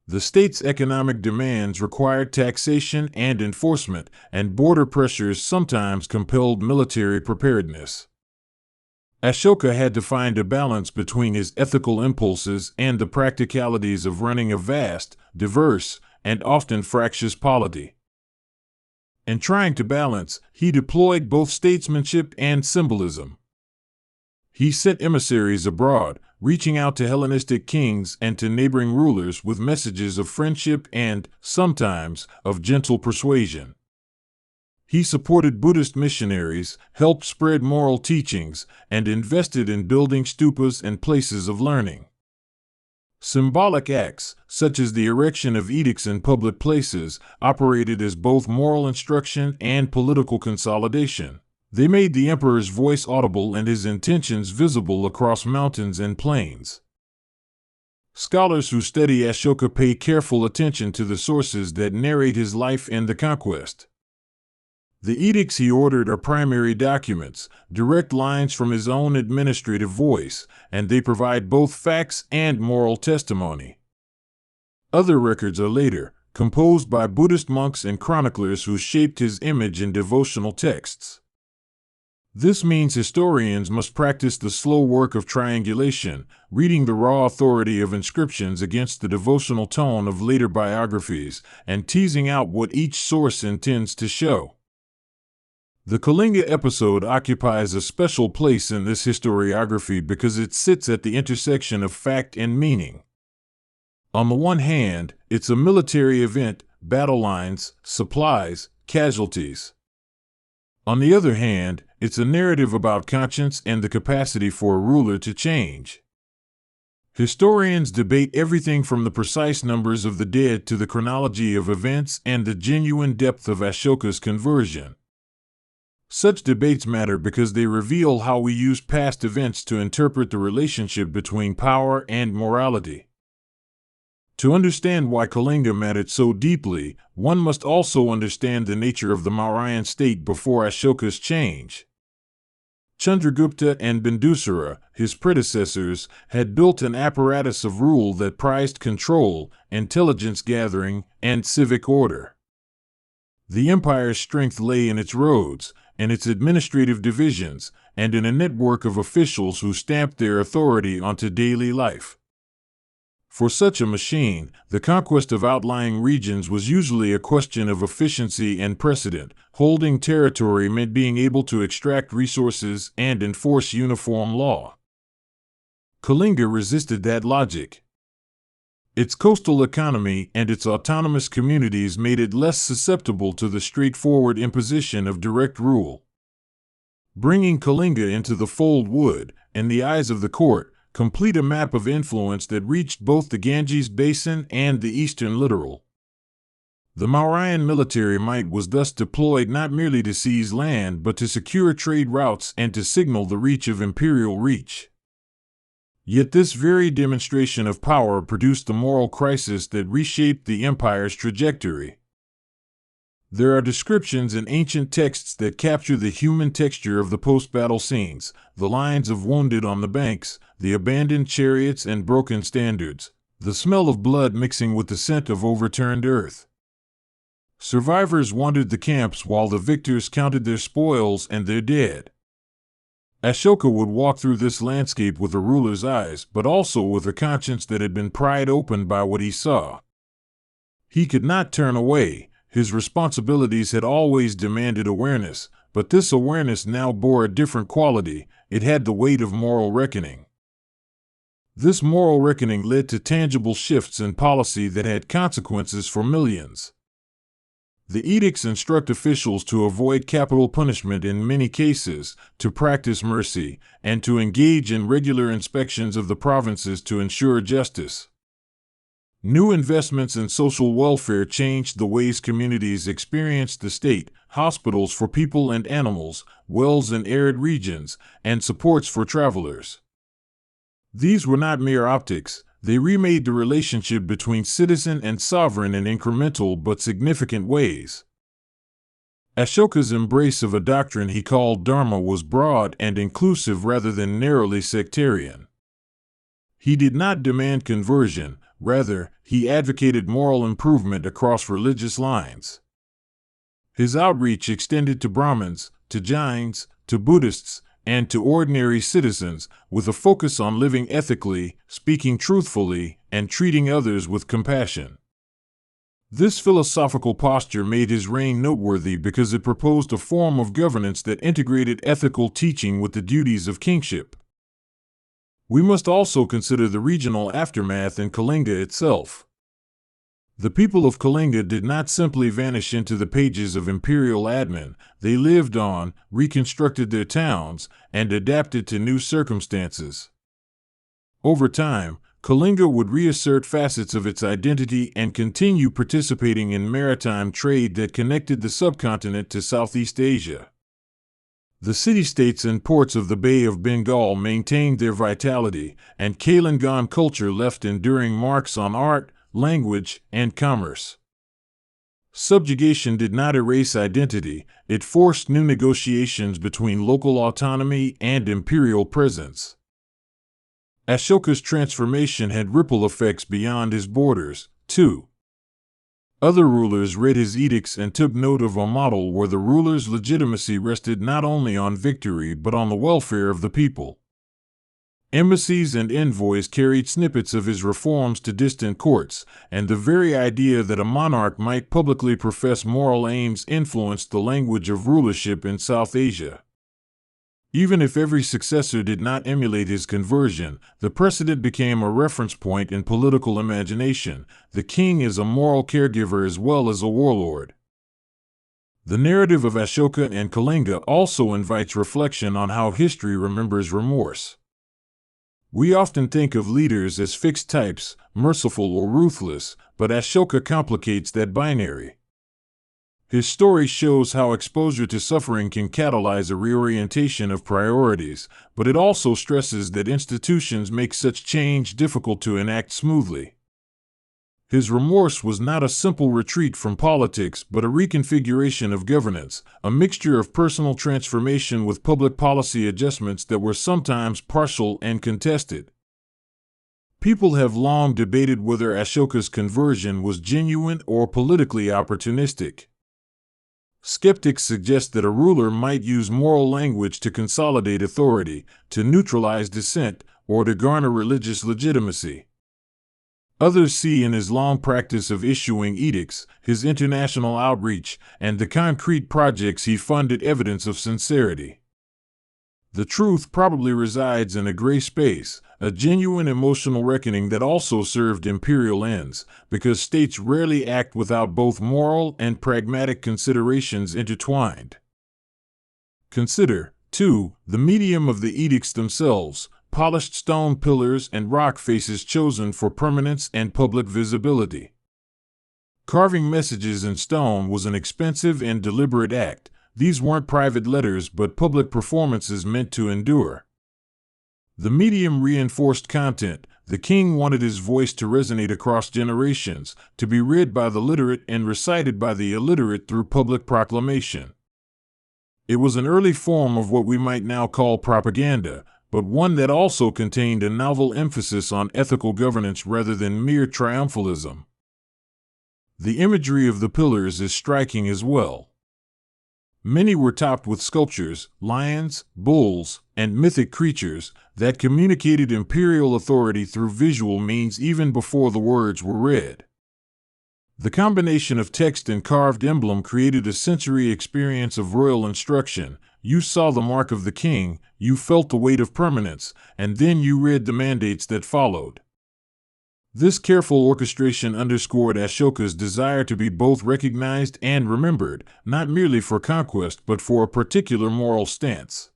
The state's economic demands required taxation and enforcement, and border pressures sometimes compelled military preparedness. Ashoka had to find a balance between his ethical impulses and the practicalities of running a vast, diverse, and often fractious polity. In trying to balance, he deployed both statesmanship and symbolism. He sent emissaries abroad, reaching out to Hellenistic kings and to neighboring rulers with messages of friendship and, sometimes, of gentle persuasion. He supported Buddhist missionaries, helped spread moral teachings, and invested in building stupas and places of learning. Symbolic acts, such as the erection of edicts in public places, operated as both moral instruction and political consolidation. They made the emperor's voice audible and his intentions visible across mountains and plains. Scholars who study Ashoka pay careful attention to the sources that narrate his life and the conquest. The edicts he ordered are primary documents, direct lines from his own administrative voice, and they provide both facts and moral testimony. Other records are later, composed by Buddhist monks and chroniclers who shaped his image in devotional texts. This means historians must practice the slow work of triangulation, reading the raw authority of inscriptions against the devotional tone of later biographies, and teasing out what each source intends to show. The Kalinga episode occupies a special place in this historiography because it sits at the intersection of fact and meaning. On the one hand, it's a military event, battle lines, supplies, casualties. On the other hand, it's a narrative about conscience and the capacity for a ruler to change. Historians debate everything from the precise numbers of the dead to the chronology of events and the genuine depth of Ashoka's conversion. Such debates matter because they reveal how we use past events to interpret the relationship between power and morality. To understand why Kalinga mattered so deeply, one must also understand the nature of the Mauryan state before Ashoka's change. Chandragupta and Bindusara, his predecessors, had built an apparatus of rule that prized control, intelligence gathering, and civic order. The empire's strength lay in its roads, in its administrative divisions, and in a network of officials who stamped their authority onto daily life. For such a machine, the conquest of outlying regions was usually a question of efficiency and precedent. Holding territory meant being able to extract resources and enforce uniform law. Kalinga resisted that logic. Its coastal economy and its autonomous communities made it less susceptible to the straightforward imposition of direct rule. Bringing Kalinga into the fold would, in the eyes of the court, complete a map of influence that reached both the Ganges basin and the eastern littoral. The Mauryan military might was thus deployed not merely to seize land but to secure trade routes and to signal the reach of imperial reach. Yet this very demonstration of power produced the moral crisis that reshaped the empire's trajectory. There are descriptions in ancient texts that capture the human texture of the post-battle scenes, the lines of wounded on the banks, the abandoned chariots and broken standards, the smell of blood mixing with the scent of overturned earth. Survivors wandered the camps while the victors counted their spoils and their dead. Ashoka would walk through this landscape with a ruler's eyes, but also with a conscience that had been pried open by what he saw. He could not turn away. His responsibilities had always demanded awareness, but this awareness now bore a different quality. It had the weight of moral reckoning. This moral reckoning led to tangible shifts in policy that had consequences for millions. The edicts instruct officials to avoid capital punishment in many cases, to practice mercy, and to engage in regular inspections of the provinces to ensure justice. New investments in social welfare changed the ways communities experienced the state, hospitals for people and animals, wells in arid regions, and supports for travelers. These were not mere optics. They remade the relationship between citizen and sovereign in incremental but significant ways. Ashoka's embrace of a doctrine he called Dharma was broad and inclusive rather than narrowly sectarian. He did not demand conversion, rather, he advocated moral improvement across religious lines. His outreach extended to Brahmins, to Jains, to Buddhists, and to ordinary citizens, with a focus on living ethically, speaking truthfully, and treating others with compassion. This philosophical posture made his reign noteworthy because it proposed a form of governance that integrated ethical teaching with the duties of kingship. We must also consider the regional aftermath in Kalinga itself. The people of Kalinga did not simply vanish into the pages of imperial admin. They lived on, reconstructed their towns, and adapted to new circumstances. Over time, Kalinga would reassert facets of its identity and continue participating in maritime trade that connected the subcontinent to Southeast Asia. The city-states and ports of the Bay of Bengal maintained their vitality, and Kalingan culture left enduring marks on art, language, and commerce. Subjugation did not erase identity, it forced new negotiations between local autonomy and imperial presence. Ashoka's transformation had ripple effects beyond his borders, too. Other rulers read his edicts and took note of a model where the ruler's legitimacy rested not only on victory but on the welfare of the people. Embassies and envoys carried snippets of his reforms to distant courts, and the very idea that a monarch might publicly profess moral aims influenced the language of rulership in South Asia. Even if every successor did not emulate his conversion, the precedent became a reference point in political imagination. The king is a moral caregiver as well as a warlord. The narrative of Ashoka and Kalinga also invites reflection on how history remembers remorse. We often think of leaders as fixed types, merciful or ruthless, but Ashoka complicates that binary. His story shows how exposure to suffering can catalyze a reorientation of priorities, but it also stresses that institutions make such change difficult to enact smoothly. His remorse was not a simple retreat from politics but a reconfiguration of governance, a mixture of personal transformation with public policy adjustments that were sometimes partial and contested. People have long debated whether Ashoka's conversion was genuine or politically opportunistic. Skeptics suggest that a ruler might use moral language to consolidate authority, to neutralize dissent, or to garner religious legitimacy. Others see in his long practice of issuing edicts, his international outreach, and the concrete projects he funded evidence of sincerity. The truth probably resides in a gray space, a genuine emotional reckoning that also served imperial ends, because states rarely act without both moral and pragmatic considerations intertwined. Consider, too, the medium of the edicts themselves, polished stone pillars and rock faces chosen for permanence and public visibility. Carving messages in stone was an expensive and deliberate act. These weren't private letters but public performances meant to endure. The medium reinforced content. The king wanted his voice to resonate across generations, to be read by the literate and recited by the illiterate through public proclamation. It was an early form of what we might now call propaganda, but one that also contained a novel emphasis on ethical governance rather than mere triumphalism. The imagery of the pillars is striking as well. Many were topped with sculptures, lions, bulls, and mythic creatures that communicated imperial authority through visual means even before the words were read. The combination of text and carved emblem created a sensory experience of royal instruction. You saw the mark of the king, you felt the weight of permanence, and then you read the mandates that followed. This careful orchestration underscored Ashoka's desire to be both recognized and remembered, not merely for conquest but for a particular moral stance.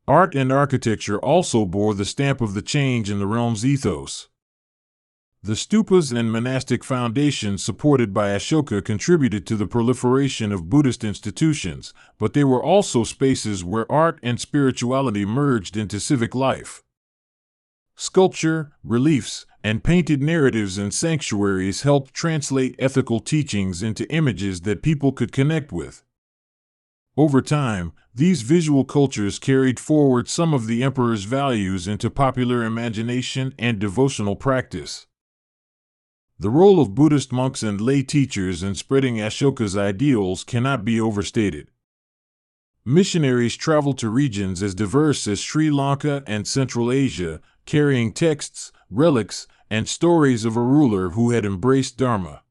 Art and architecture also bore the stamp of the change in the realm's ethos. The stupas and monastic foundations supported by Ashoka contributed to the proliferation of Buddhist institutions, but they were also spaces where art and spirituality merged into civic life. Sculpture, reliefs, and painted narratives in sanctuaries helped translate ethical teachings into images that people could connect with. Over time, these visual cultures carried forward some of the emperor's values into popular imagination and devotional practice. The role of Buddhist monks and lay teachers in spreading Ashoka's ideals cannot be overstated. Missionaries traveled to regions as diverse as Sri Lanka and Central Asia, carrying texts, relics, and stories of a ruler who had embraced Dharma.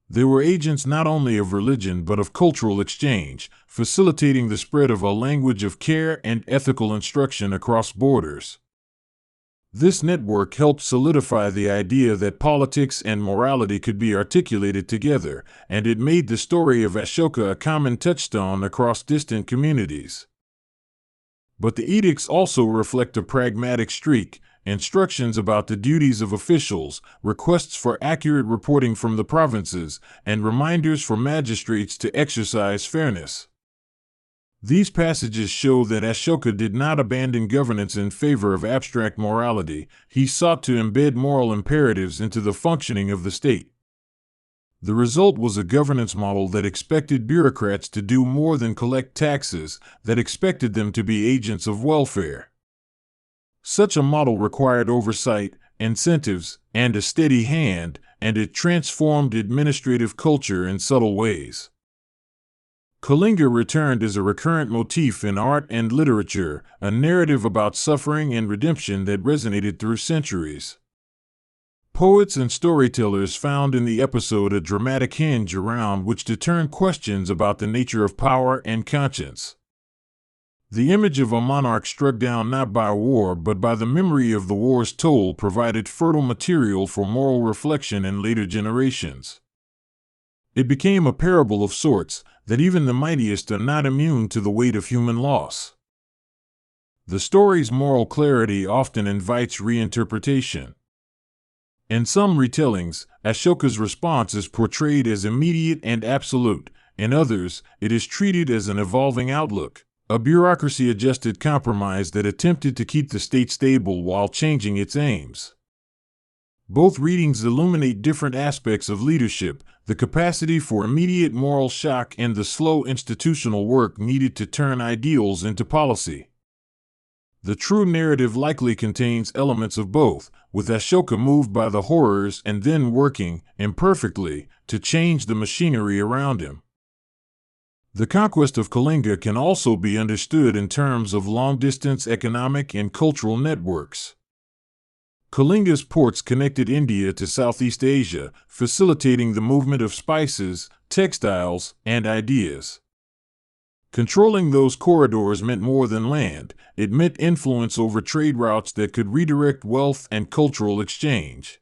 They were agents not only of religion but of cultural exchange, facilitating the spread of a language of care and ethical instruction across borders. This network helped solidify the idea that politics and morality could be articulated together, and it made the story of Ashoka a common touchstone across distant communities. But the edicts also reflect a pragmatic streak: instructions about the duties of officials, requests for accurate reporting from the provinces, and reminders for magistrates to exercise fairness. These passages show that Ashoka did not abandon governance in favor of abstract morality. He sought to embed moral imperatives into the functioning of the state. The result was a governance model that expected bureaucrats to do more than collect taxes, that expected them to be agents of welfare. Such a model required oversight, incentives, and a steady hand, and it transformed administrative culture in subtle ways. Kalinga returned as a recurrent motif in art and literature, a narrative about suffering and redemption that resonated through centuries. Poets and storytellers found in the episode a dramatic hinge around which to turn questions about the nature of power and conscience. The image of a monarch struck down not by war but by the memory of the war's toll provided fertile material for moral reflection in later generations. It became a parable of sorts, that even the mightiest are not immune to the weight of human loss. The story's moral clarity often invites reinterpretation. In some retellings, Ashoka's response is portrayed as immediate and absolute. In others, it is treated as an evolving outlook, a bureaucracy-adjusted compromise that attempted to keep the state stable while changing its aims. Both readings illuminate different aspects of leadership, the capacity for immediate moral shock and the slow institutional work needed to turn ideals into policy. The true narrative likely contains elements of both, with Ashoka moved by the horrors and then working, imperfectly, to change the machinery around him. The conquest of Kalinga can also be understood in terms of long-distance economic and cultural networks. Kalinga's ports connected India to Southeast Asia, facilitating the movement of spices, textiles, and ideas. Controlling those corridors meant more than land. It meant influence over trade routes that could redirect wealth and cultural exchange.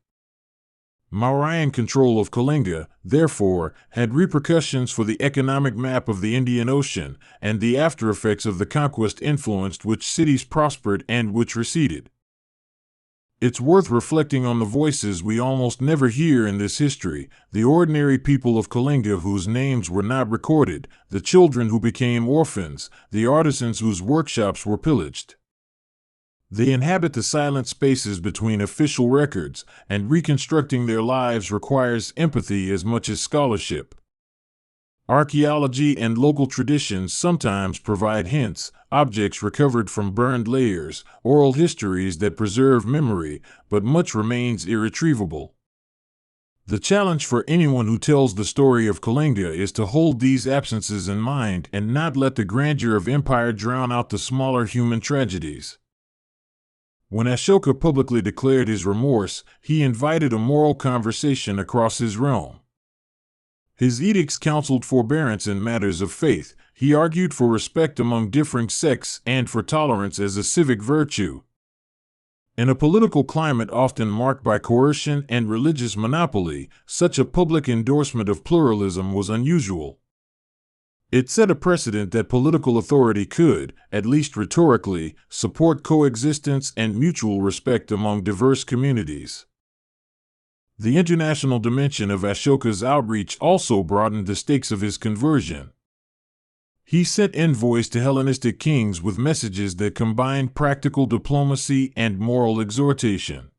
Mauryan control of Kalinga, therefore, had repercussions for the economic map of the Indian Ocean, and the aftereffects of the conquest influenced which cities prospered and which receded. It's worth reflecting on the voices we almost never hear in this history, the ordinary people of Kalinga whose names were not recorded, the children who became orphans, the artisans whose workshops were pillaged. They inhabit the silent spaces between official records, and reconstructing their lives requires empathy as much as scholarship. Archaeology and local traditions sometimes provide hints, objects recovered from burned layers, oral histories that preserve memory, but much remains irretrievable. The challenge for anyone who tells the story of Kalinga is to hold these absences in mind and not let the grandeur of empire drown out the smaller human tragedies. When Ashoka publicly declared his remorse, he invited a moral conversation across his realm. His edicts counseled forbearance in matters of faith. He argued for respect among differing sects and for tolerance as a civic virtue. In a political climate often marked by coercion and religious monopoly, such a public endorsement of pluralism was unusual. It set a precedent that political authority could, at least rhetorically, support coexistence and mutual respect among diverse communities. The international dimension of Ashoka's outreach also broadened the stakes of his conversion. He sent envoys to Hellenistic kings with messages that combined practical diplomacy and moral exhortation.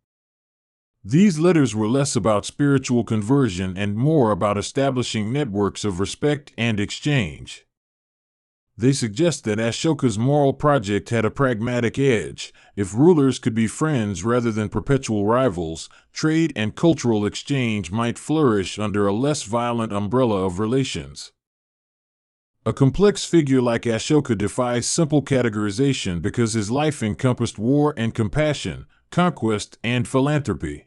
These letters were less about spiritual conversion and more about establishing networks of respect and exchange. They suggest that Ashoka's moral project had a pragmatic edge. If rulers could be friends rather than perpetual rivals, trade and cultural exchange might flourish under a less violent umbrella of relations. A complex figure like Ashoka defies simple categorization because his life encompassed war and compassion, conquest and philanthropy.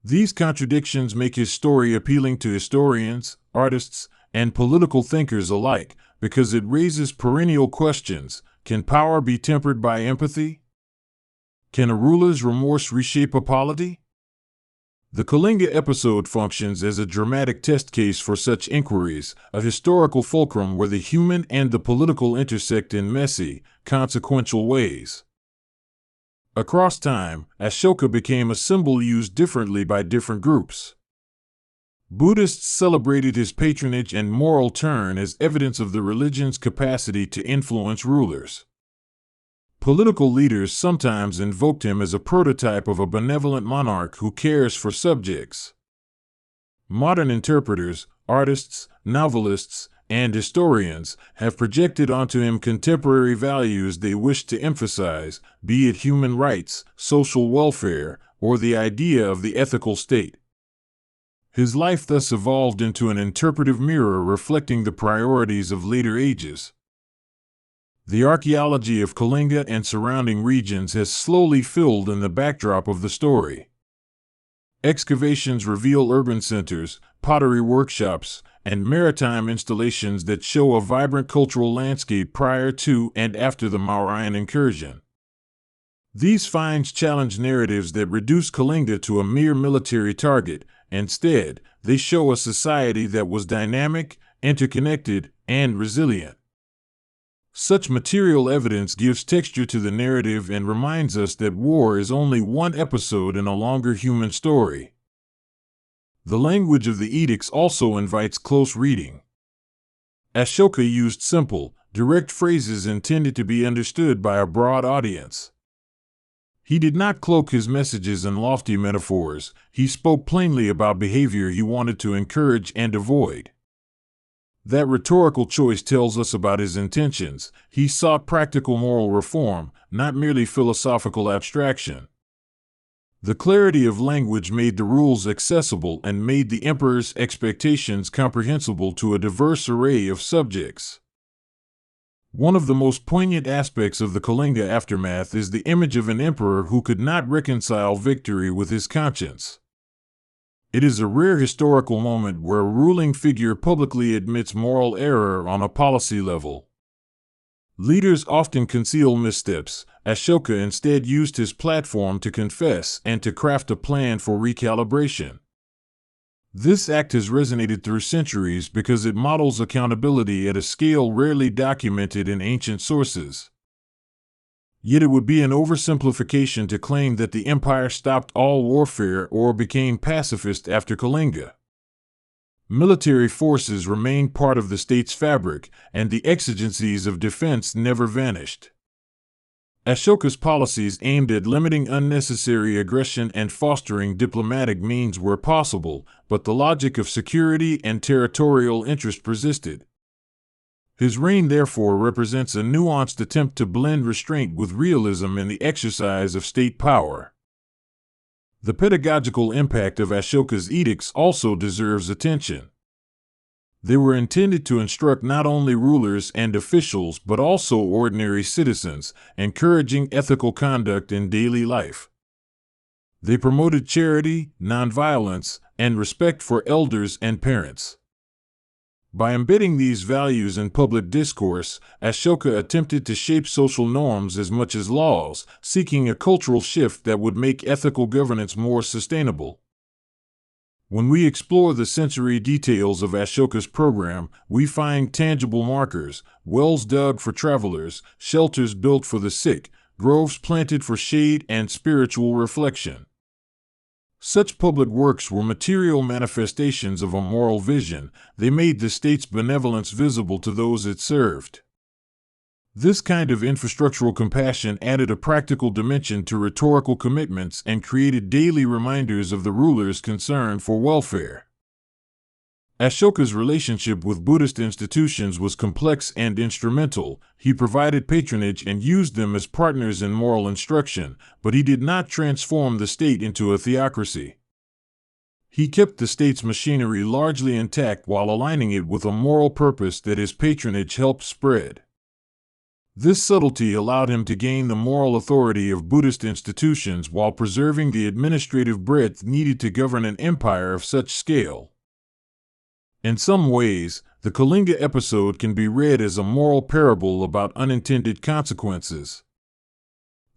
These contradictions make his story appealing to historians, artists, and political thinkers alike, because it raises perennial questions. Can power be tempered by empathy? Can a ruler's remorse reshape a polity? The Kalinga episode functions as a dramatic test case for such inquiries, a historical fulcrum where the human and the political intersect in messy, consequential ways. Across time, Ashoka became a symbol used differently by different groups. Buddhists celebrated his patronage and moral turn as evidence of the religion's capacity to influence rulers. Political leaders sometimes invoked him as a prototype of a benevolent monarch who cares for subjects. Modern interpreters, artists, novelists, and historians have projected onto him contemporary values they wish to emphasize, be it human rights, social welfare, or the idea of the ethical state. His life thus evolved into an interpretive mirror reflecting the priorities of later ages. The archaeology of Kalinga and surrounding regions has slowly filled in the backdrop of the story. Excavations reveal urban centers, pottery workshops, and maritime installations that show a vibrant cultural landscape prior to and after the Mauryan incursion. These finds challenge narratives that reduce Kalinga to a mere military target. Instead, they show a society that was dynamic, interconnected, and resilient. Such material evidence gives texture to the narrative and reminds us that war is only one episode in a longer human story. The language of the edicts also invites close reading. Ashoka used simple, direct phrases intended to be understood by a broad audience. He did not cloak his messages in lofty metaphors. He spoke plainly about behavior he wanted to encourage and avoid. That rhetorical choice tells us about his intentions. He sought practical moral reform, not merely philosophical abstraction. The clarity of language made the rules accessible and made the emperor's expectations comprehensible to a diverse array of subjects. One of the most poignant aspects of the Kalinga aftermath is the image of an emperor who could not reconcile victory with his conscience. It is a rare historical moment where a ruling figure publicly admits moral error on a policy level. Leaders often conceal missteps. Ashoka instead used his platform to confess and to craft a plan for recalibration. This act has resonated through centuries because it models accountability at a scale rarely documented in ancient sources. Yet it would be an oversimplification to claim that the empire stopped all warfare or became pacifist after Kalinga. Military forces remained part of the state's fabric, and the exigencies of defense never vanished. Ashoka's policies aimed at limiting unnecessary aggression and fostering diplomatic means where possible, but the logic of security and territorial interest persisted. His reign therefore represents a nuanced attempt to blend restraint with realism in the exercise of state power. The pedagogical impact of Ashoka's edicts also deserves attention. They were intended to instruct not only rulers and officials but also ordinary citizens, encouraging ethical conduct in daily life. They promoted charity, nonviolence, and respect for elders and parents. By embedding these values in public discourse, Ashoka attempted to shape social norms as much as laws, seeking a cultural shift that would make ethical governance more sustainable. When we explore the sensory details of Ashoka's program, we find tangible markers: wells dug for travelers, shelters built for the sick, groves planted for shade and spiritual reflection. Such public works were material manifestations of a moral vision. They made the state's benevolence visible to those it served. This kind of infrastructural compassion added a practical dimension to rhetorical commitments and created daily reminders of the ruler's concern for welfare. Ashoka's relationship with Buddhist institutions was complex and instrumental. He provided patronage and used them as partners in moral instruction, but he did not transform the state into a theocracy. He kept the state's machinery largely intact while aligning it with a moral purpose that his patronage helped spread. This subtlety allowed him to gain the moral authority of Buddhist institutions while preserving the administrative breadth needed to govern an empire of such scale. In some ways, the Kalinga episode can be read as a moral parable about unintended consequences.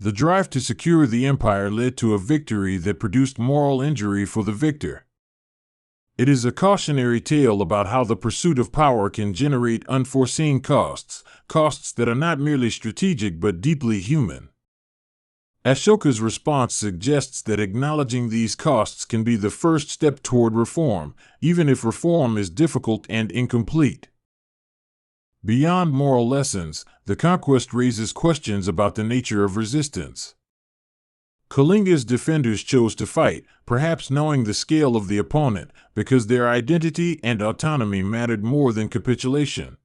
The drive to secure the empire led to a victory that produced moral injury for the victor. It is a cautionary tale about how the pursuit of power can generate unforeseen costs that are not merely strategic but deeply human. Ashoka's response suggests that acknowledging these costs can be the first step toward reform, even if reform is difficult and incomplete. Beyond moral lessons, the conquest raises questions about the nature of resistance. Kalinga's defenders chose to fight, perhaps knowing the scale of the opponent, because their identity and autonomy mattered more than capitulation.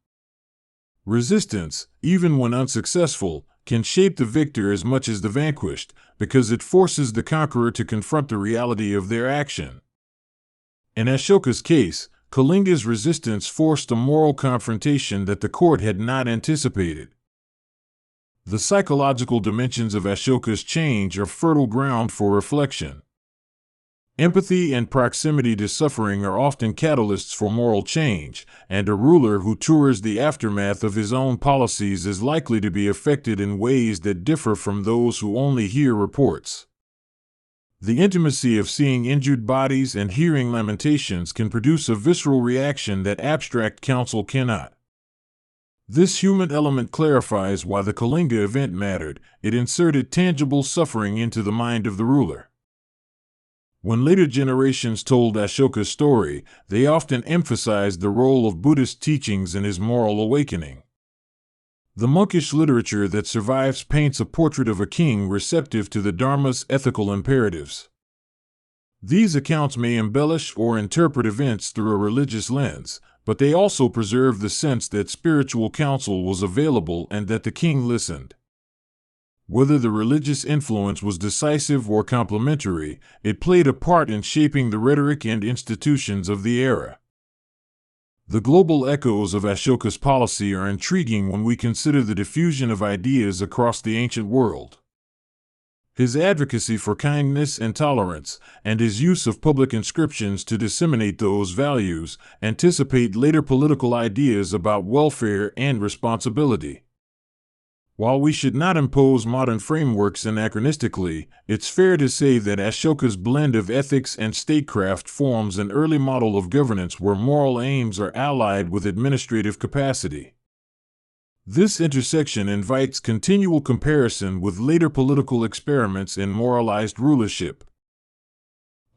Resistance, even when unsuccessful, can shape the victor as much as the vanquished, because it forces the conqueror to confront the reality of their action. In Ashoka's case, Kalinga's resistance forced a moral confrontation that the court had not anticipated. The psychological dimensions of Ashoka's change are fertile ground for reflection. Empathy and proximity to suffering are often catalysts for moral change, and a ruler who tours the aftermath of his own policies is likely to be affected in ways that differ from those who only hear reports. The intimacy of seeing injured bodies and hearing lamentations can produce a visceral reaction that abstract counsel cannot. This human element clarifies why the Kalinga event mattered. It inserted tangible suffering into the mind of the ruler. When later generations told Ashoka's story, they often emphasized the role of Buddhist teachings in his moral awakening. The monkish literature that survives paints a portrait of a king receptive to the Dharma's ethical imperatives. These accounts may embellish or interpret events through a religious lens, but they also preserve the sense that spiritual counsel was available and that the king listened. Whether the religious influence was decisive or complementary, it played a part in shaping the rhetoric and institutions of the era. The global echoes of Ashoka's policy are intriguing when we consider the diffusion of ideas across the ancient world. His advocacy for kindness and tolerance, and his use of public inscriptions to disseminate those values, anticipate later political ideas about welfare and responsibility. While we should not impose modern frameworks anachronistically, it's fair to say that Ashoka's blend of ethics and statecraft forms an early model of governance where moral aims are allied with administrative capacity. This intersection invites continual comparison with later political experiments in moralized rulership.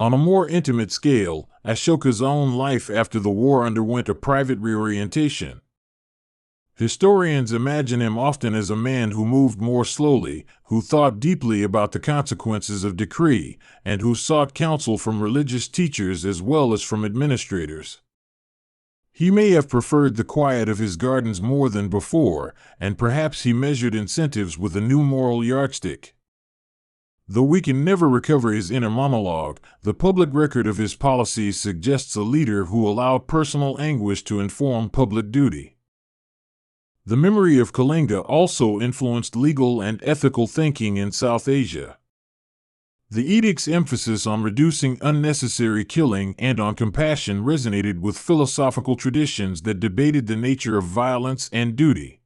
On a more intimate scale, Ashoka's own life after the war underwent a private reorientation. Historians imagine him often as a man who moved more slowly, who thought deeply about the consequences of decree, and who sought counsel from religious teachers as well as from administrators. He may have preferred the quiet of his gardens more than before, and perhaps he measured incentives with a new moral yardstick. Though we can never recover his inner monologue, the public record of his policies suggests a leader who allowed personal anguish to inform public duty. The memory of Kalinga also influenced legal and ethical thinking in South Asia. The edict's emphasis on reducing unnecessary killing and on compassion resonated with philosophical traditions that debated the nature of violence and duty.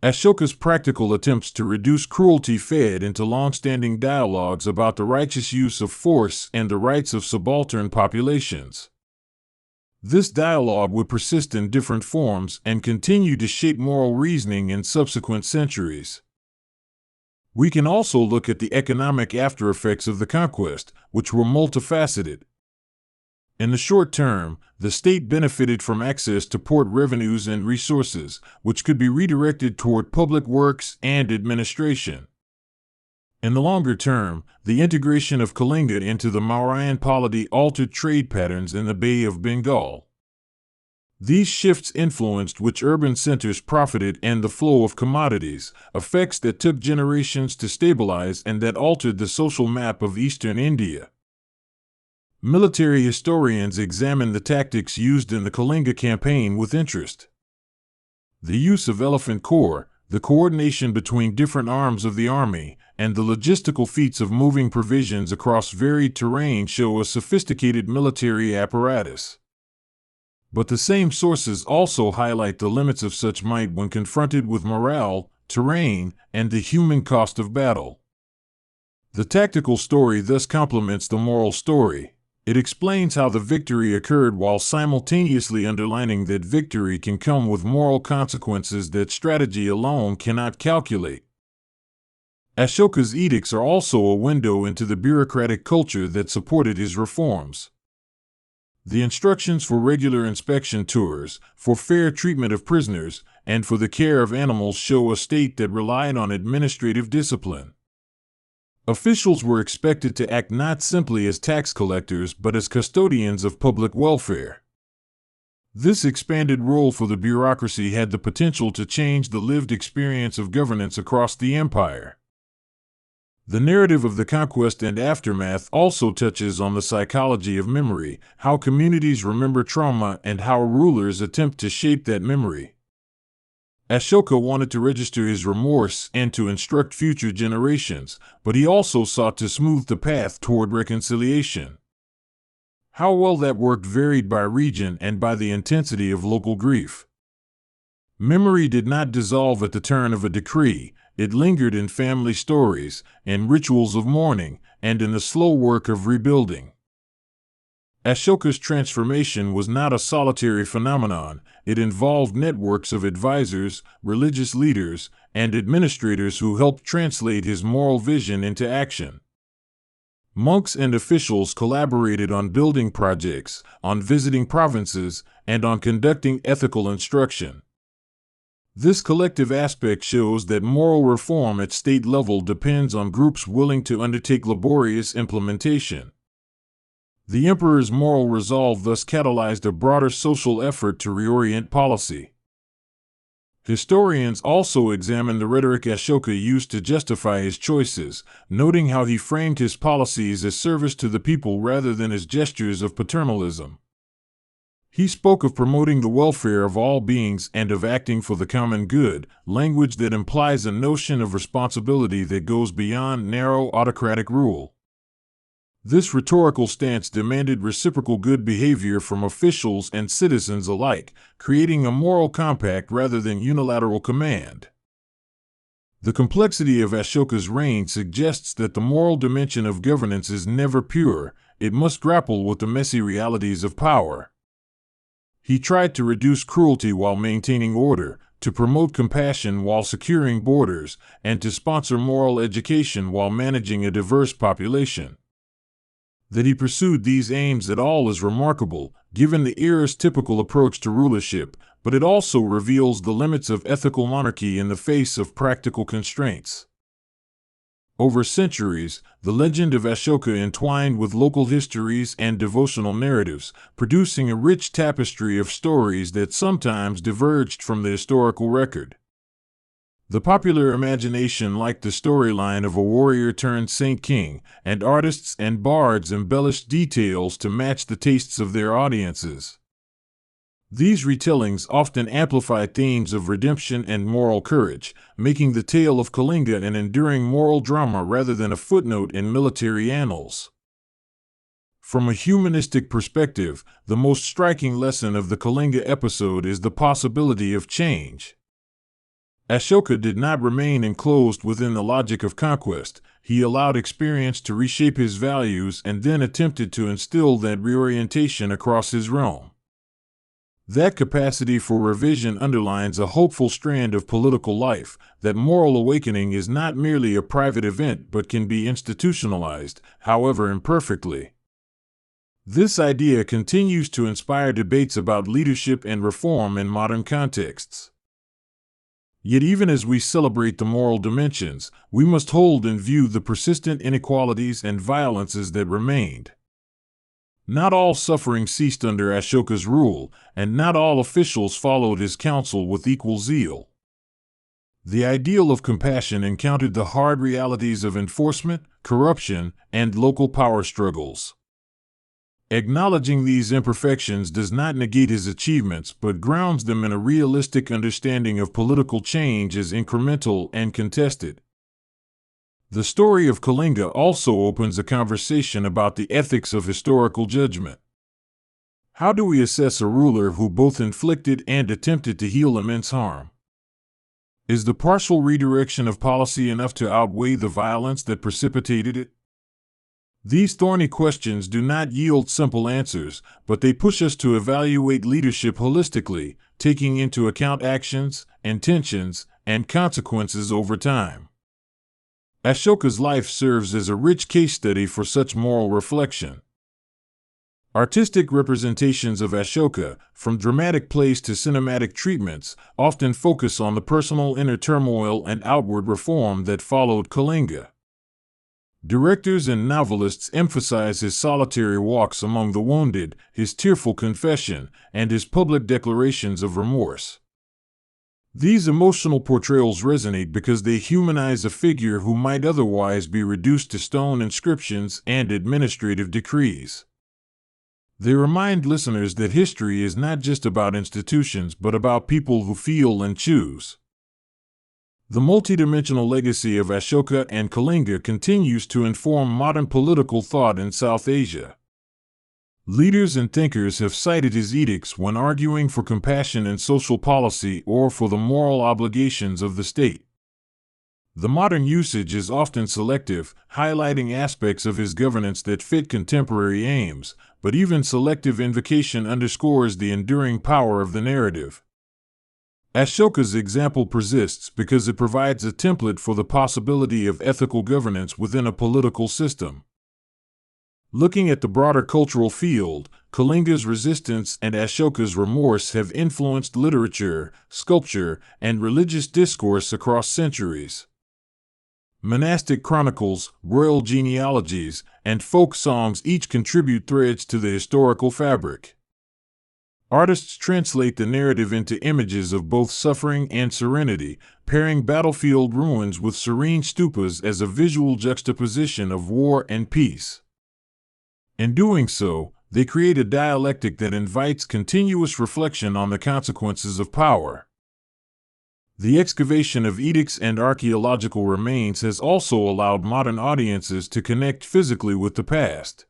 Ashoka's practical attempts to reduce cruelty fed into long-standing dialogues about the righteous use of force and the rights of subaltern populations. This dialogue would persist in different forms and continue to shape moral reasoning in subsequent centuries. We can also look at the economic aftereffects of the conquest, which were multifaceted. In the short term, the state benefited from access to port revenues and resources, which could be redirected toward public works and administration. In the longer term, the integration of Kalinga into the Mauryan polity altered trade patterns in the Bay of Bengal. These shifts influenced which urban centers profited and the flow of commodities, effects that took generations to stabilize and that altered the social map of eastern India. Military historians examine the tactics used in the Kalinga campaign with interest. The use of elephant corps, the coordination between different arms of the army, and the logistical feats of moving provisions across varied terrain show a sophisticated military apparatus. But the same sources also highlight the limits of such might when confronted with morale, terrain, and the human cost of battle. The tactical story thus complements the moral story. It explains how the victory occurred while simultaneously underlining that victory can come with moral consequences that strategy alone cannot calculate. Ashoka's edicts are also a window into the bureaucratic culture that supported his reforms. The instructions for regular inspection tours, for fair treatment of prisoners, and for the care of animals show a state that relied on administrative discipline. Officials were expected to act not simply as tax collectors but as custodians of public welfare. This expanded role for the bureaucracy had the potential to change the lived experience of governance across the empire. The narrative of the conquest and aftermath also touches on the psychology of memory, how communities remember trauma, and how rulers attempt to shape that memory. Ashoka wanted to register his remorse and to instruct future generations, but he also sought to smooth the path toward reconciliation. How well that worked varied by region and by the intensity of local grief. Memory did not dissolve at the turn of a decree. It lingered in family stories, in rituals of mourning, and in the slow work of rebuilding. Ashoka's transformation was not a solitary phenomenon. It involved networks of advisors, religious leaders, and administrators who helped translate his moral vision into action. Monks and officials collaborated on building projects, on visiting provinces, and on conducting ethical instruction. This collective aspect shows that moral reform at state level depends on groups willing to undertake laborious implementation. The emperor's moral resolve thus catalyzed a broader social effort to reorient policy. Historians also examine the rhetoric Ashoka used to justify his choices, noting how he framed his policies as service to the people rather than as gestures of paternalism. He spoke of promoting the welfare of all beings and of acting for the common good, language that implies a notion of responsibility that goes beyond narrow autocratic rule. This rhetorical stance demanded reciprocal good behavior from officials and citizens alike, creating a moral compact rather than unilateral command. The complexity of Ashoka's reign suggests that the moral dimension of governance is never pure. It must grapple with the messy realities of power. He tried to reduce cruelty while maintaining order, to promote compassion while securing borders, and to sponsor moral education while managing a diverse population. That he pursued these aims at all is remarkable, given the era's typical approach to rulership, but it also reveals the limits of ethical monarchy in the face of practical constraints. Over centuries, the legend of Ashoka entwined with local histories and devotional narratives, producing a rich tapestry of stories that sometimes diverged from the historical record. The popular imagination liked the storyline of a warrior-turned-saint king, and artists and bards embellished details to match the tastes of their audiences. These retellings often amplify themes of redemption and moral courage, making the tale of Kalinga an enduring moral drama rather than a footnote in military annals. From a humanistic perspective, the most striking lesson of the Kalinga episode is the possibility of change. Ashoka did not remain enclosed within the logic of conquest. He allowed experience to reshape his values and then attempted to instill that reorientation across his realm. That capacity for revision underlines a hopeful strand of political life, that moral awakening is not merely a private event but can be institutionalized, however imperfectly. This idea continues to inspire debates about leadership and reform in modern contexts. Yet even as we celebrate the moral dimensions, we must hold in view the persistent inequalities and violences that remained. Not all suffering ceased under Ashoka's rule, and not all officials followed his counsel with equal zeal. The ideal of compassion encountered the hard realities of enforcement, corruption, and local power struggles. Acknowledging these imperfections does not negate his achievements but grounds them in a realistic understanding of political change as incremental and contested. The story of Kalinga also opens a conversation about the ethics of historical judgment. How do we assess a ruler who both inflicted and attempted to heal immense harm? Is the partial redirection of policy enough to outweigh the violence that precipitated it? These thorny questions do not yield simple answers, but they push us to evaluate leadership holistically, taking into account actions, intentions, and consequences over time. Ashoka's life serves as a rich case study for such moral reflection. Artistic representations of Ashoka, from dramatic plays to cinematic treatments, often focus on the personal inner turmoil and outward reform that followed Kalinga. Directors and novelists emphasize his solitary walks among the wounded, his tearful confession, and his public declarations of remorse. These emotional portrayals resonate because they humanize a figure who might otherwise be reduced to stone inscriptions and administrative decrees. They remind listeners that history is not just about institutions but about people who feel and choose. The multidimensional legacy of Ashoka and Kalinga continues to inform modern political thought in South Asia. Leaders and thinkers have cited his edicts when arguing for compassion in social policy or for the moral obligations of the state. The modern usage is often selective, highlighting aspects of his governance that fit contemporary aims, but even selective invocation underscores the enduring power of the narrative. Ashoka's example persists because it provides a template for the possibility of ethical governance within a political system. Looking at the broader cultural field, Kalinga's resistance and Ashoka's remorse have influenced literature, sculpture, and religious discourse across centuries. Monastic chronicles, royal genealogies, and folk songs each contribute threads to the historical fabric. Artists translate the narrative into images of both suffering and serenity, pairing battlefield ruins with serene stupas as a visual juxtaposition of war and peace. In doing so, they create a dialectic that invites continuous reflection on the consequences of power. The excavation of edicts and archaeological remains has also allowed modern audiences to connect physically with the past.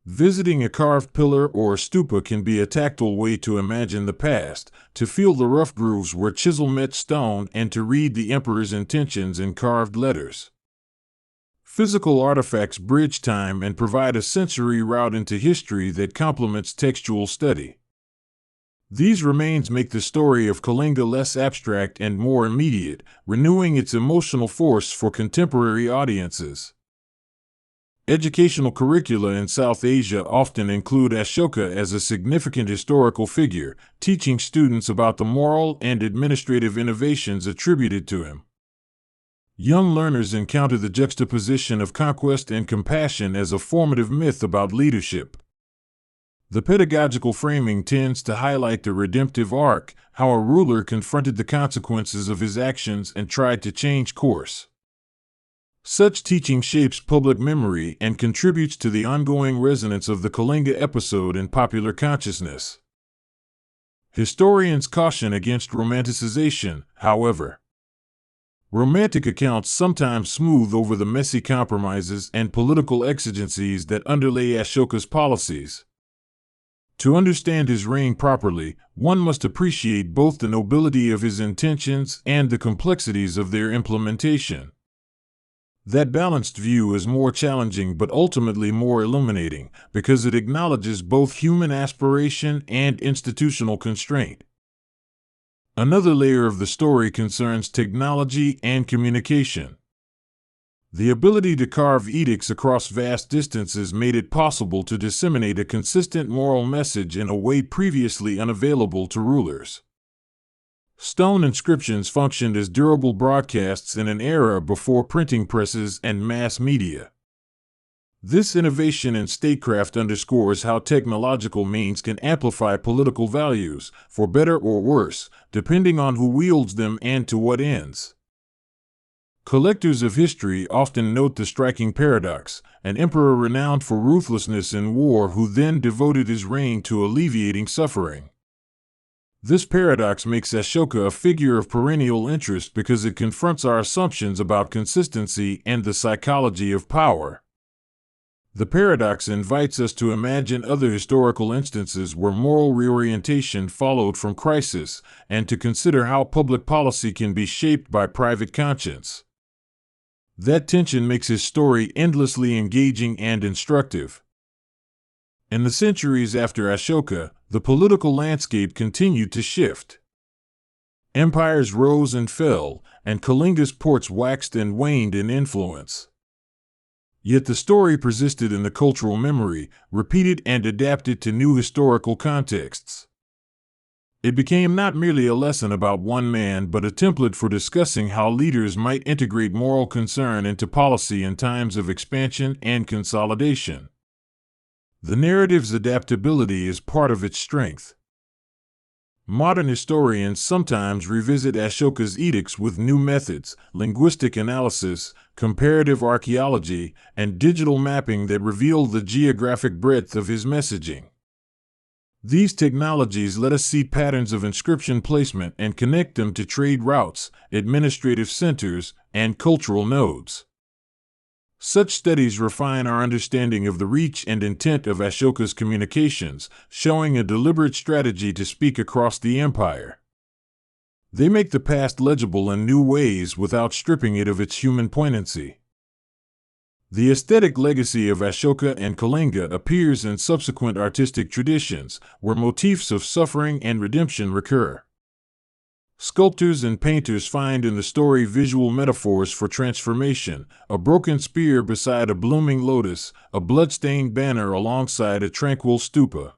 Visiting a carved pillar or a stupa can be a tactile way to imagine the past, to feel the rough grooves where chisel met stone, and to read the emperor's intentions in carved letters. Physical artifacts bridge time and provide a sensory route into history that complements textual study. These remains make the story of Kalinga less abstract and more immediate, renewing its emotional force for contemporary audiences. Educational curricula in South Asia often include Ashoka as a significant historical figure, teaching students about the moral and administrative innovations attributed to him. Young learners encounter the juxtaposition of conquest and compassion as a formative myth about leadership. The pedagogical framing tends to highlight the redemptive arc, how a ruler confronted the consequences of his actions and tried to change course. Such teaching shapes public memory and contributes to the ongoing resonance of the Kalinga episode in popular consciousness. Historians caution against romanticization, however. Romantic accounts sometimes smooth over the messy compromises and political exigencies that underlay Ashoka's policies. To understand his reign properly, one must appreciate both the nobility of his intentions and the complexities of their implementation. That balanced view is more challenging but ultimately more illuminating, because it acknowledges both human aspiration and institutional constraint. Another layer of the story concerns technology and communication. The ability to carve edicts across vast distances made it possible to disseminate a consistent moral message in a way previously unavailable to rulers. Stone inscriptions functioned as durable broadcasts in an era before printing presses and mass media. This innovation in statecraft underscores how technological means can amplify political values, for better or worse, depending on who wields them and to what ends. Collectors of history often note the striking paradox: an emperor renowned for ruthlessness in war who then devoted his reign to alleviating suffering. This paradox makes Ashoka a figure of perennial interest because it confronts our assumptions about consistency and the psychology of power. The paradox invites us to imagine other historical instances where moral reorientation followed from crisis, and to consider how public policy can be shaped by private conscience. That tension makes his story endlessly engaging and instructive. In the centuries after Ashoka, the political landscape continued to shift. Empires rose and fell, and Kalinga's ports waxed and waned in influence. Yet the story persisted in the cultural memory, repeated and adapted to new historical contexts. It became not merely a lesson about one man but a template for discussing how leaders might integrate moral concern into policy in times of expansion and consolidation. The narrative's adaptability is part of its strength. Modern historians sometimes revisit Ashoka's edicts with new methods, linguistic analysis, comparative archaeology, and digital mapping that reveal the geographic breadth of his messaging. These technologies let us see patterns of inscription placement and connect them to trade routes, administrative centers, and cultural nodes. Such studies refine our understanding of the reach and intent of Ashoka's communications, showing a deliberate strategy to speak across the empire. They make the past legible in new ways without stripping it of its human poignancy. The aesthetic legacy of Ashoka and Kalinga appears in subsequent artistic traditions, where motifs of suffering and redemption recur. Sculptors and painters find in the story visual metaphors for transformation: a broken spear beside a blooming lotus, a blood-stained banner alongside a tranquil stupa.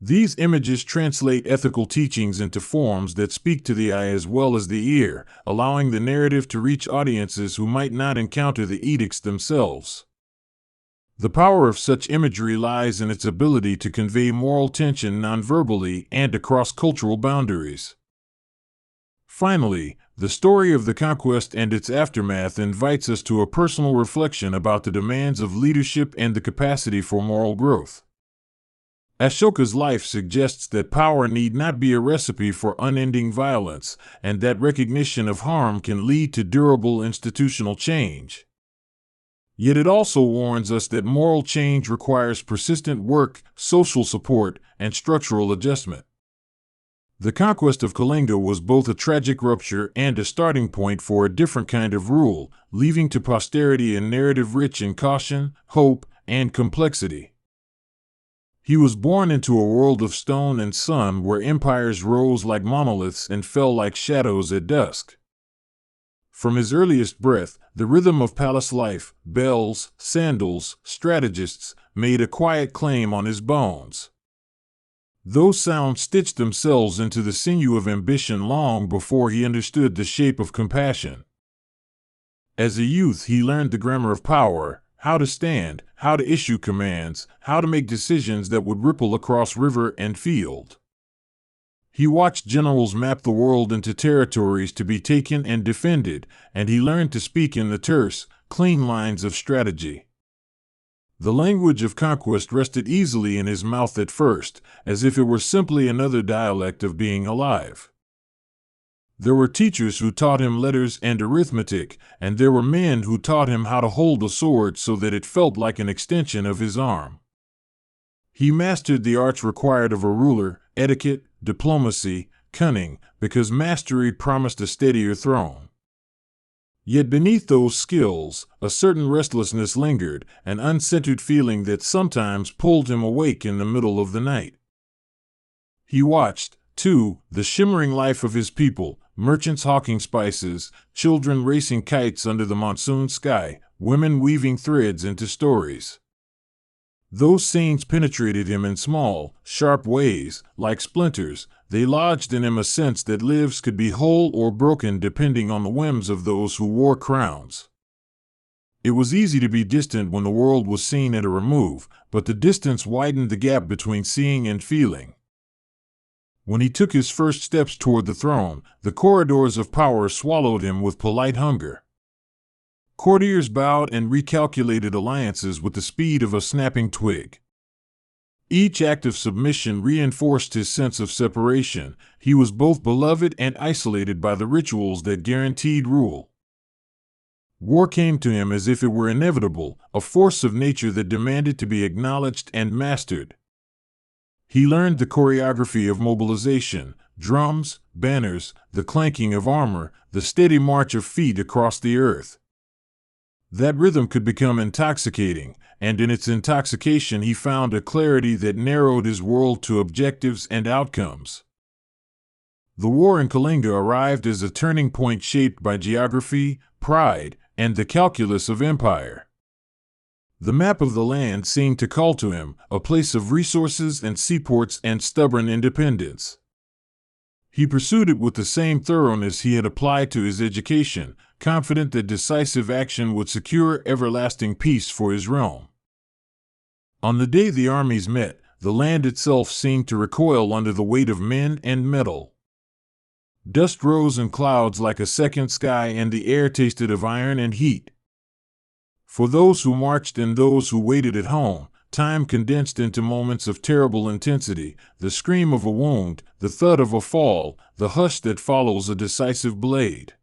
These images translate ethical teachings into forms that speak to the eye as well as the ear, allowing the narrative to reach audiences who might not encounter the edicts themselves. The power of such imagery lies in its ability to convey moral tension nonverbally and across cultural boundaries. Finally, the story of the conquest and its aftermath invites us to a personal reflection about the demands of leadership and the capacity for moral growth. Ashoka's life suggests that power need not be a recipe for unending violence, and that recognition of harm can lead to durable institutional change. Yet it also warns us that moral change requires persistent work, social support, and structural adjustment. The conquest of Kalinga was both a tragic rupture and a starting point for a different kind of rule, leaving to posterity a narrative rich in caution, hope, and complexity. He was born into a world of stone and sun where empires rose like monoliths and fell like shadows at dusk. From his earliest breath, the rhythm of palace life, bells, sandals, strategists, made a quiet claim on his bones. Those sounds stitched themselves into the sinew of ambition long before he understood the shape of compassion. As a youth, he learned the grammar of power: how to stand, how to issue commands, how to make decisions that would ripple across river and field. He watched generals map the world into territories to be taken and defended, and he learned to speak in the terse, clean lines of strategy. The language of conquest rested easily in his mouth at first, as if it were simply another dialect of being alive. There were teachers who taught him letters and arithmetic, and there were men who taught him how to hold a sword so that it felt like an extension of his arm. He mastered the arts required of a ruler: etiquette, diplomacy, cunning, because mastery promised a steadier throne. Yet beneath those skills, a certain restlessness lingered, an uncentered feeling that sometimes pulled him awake in the middle of the night. He watched, too, the shimmering life of his people: merchants hawking spices, children racing kites under the monsoon sky, women weaving threads into stories. Those scenes penetrated him in small, sharp ways, like splinters. They lodged in him a sense that lives could be whole or broken depending on the whims of those who wore crowns. It was easy to be distant when the world was seen at a remove, but the distance widened the gap between seeing and feeling. When he took his first steps toward the throne, the corridors of power swallowed him with polite hunger. Courtiers bowed and recalculated alliances with the speed of a snapping twig. Each act of submission reinforced his sense of separation. He was both beloved and isolated by the rituals that guaranteed rule. War came to him as if it were inevitable, a force of nature that demanded to be acknowledged and mastered. He learned the choreography of mobilization: drums, banners, the clanking of armor, the steady march of feet across the earth. That rhythm could become intoxicating, and in its intoxication he found a clarity that narrowed his world to objectives and outcomes. The war in Kalinga arrived as a turning point shaped by geography, pride, and the calculus of empire. The map of the land seemed to call to him, a place of resources and seaports and stubborn independence. He pursued it with the same thoroughness he had applied to his education, confident that decisive action would secure everlasting peace for his realm. On the day the armies met, the land itself seemed to recoil under the weight of men and metal. Dust rose in clouds like a second sky, and the air tasted of iron and heat. For those who marched and those who waited at home, time condensed into moments of terrible intensity: the scream of a wound, the thud of a fall, the hush that follows a decisive blade.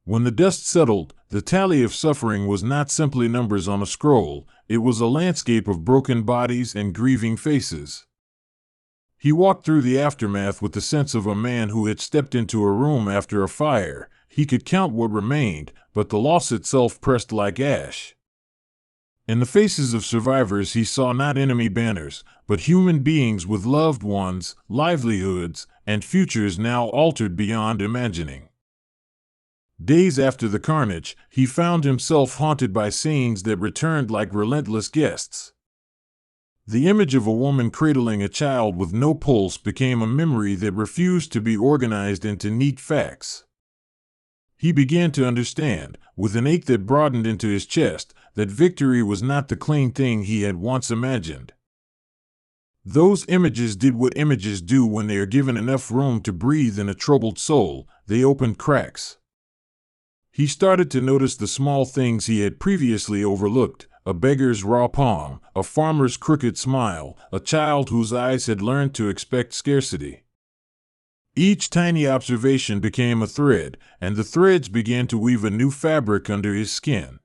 When the dust settled, the tally of suffering was not simply numbers on a scroll, it was a landscape of broken bodies and grieving faces. He walked through the aftermath with the sense of a man who had stepped into a room after a fire. He could count what remained, but the loss itself pressed like ash. In the faces of survivors he saw not enemy banners, but human beings with loved ones, livelihoods, and futures now altered beyond imagining. Days after the carnage, he found himself haunted by scenes that returned like relentless guests. The image of a woman cradling a child with no pulse became a memory that refused to be organized into neat facts. He began to understand, with an ache that broadened into his chest, that victory was not the clean thing he had once imagined. Those images did what images do when they are given enough room to breathe in a troubled soul: they opened cracks. He started to notice the small things he had previously overlooked: a beggar's raw palm, a farmer's crooked smile, a child whose eyes had learned to expect scarcity. Each tiny observation became a thread, and the threads began to weave a new fabric under his skin.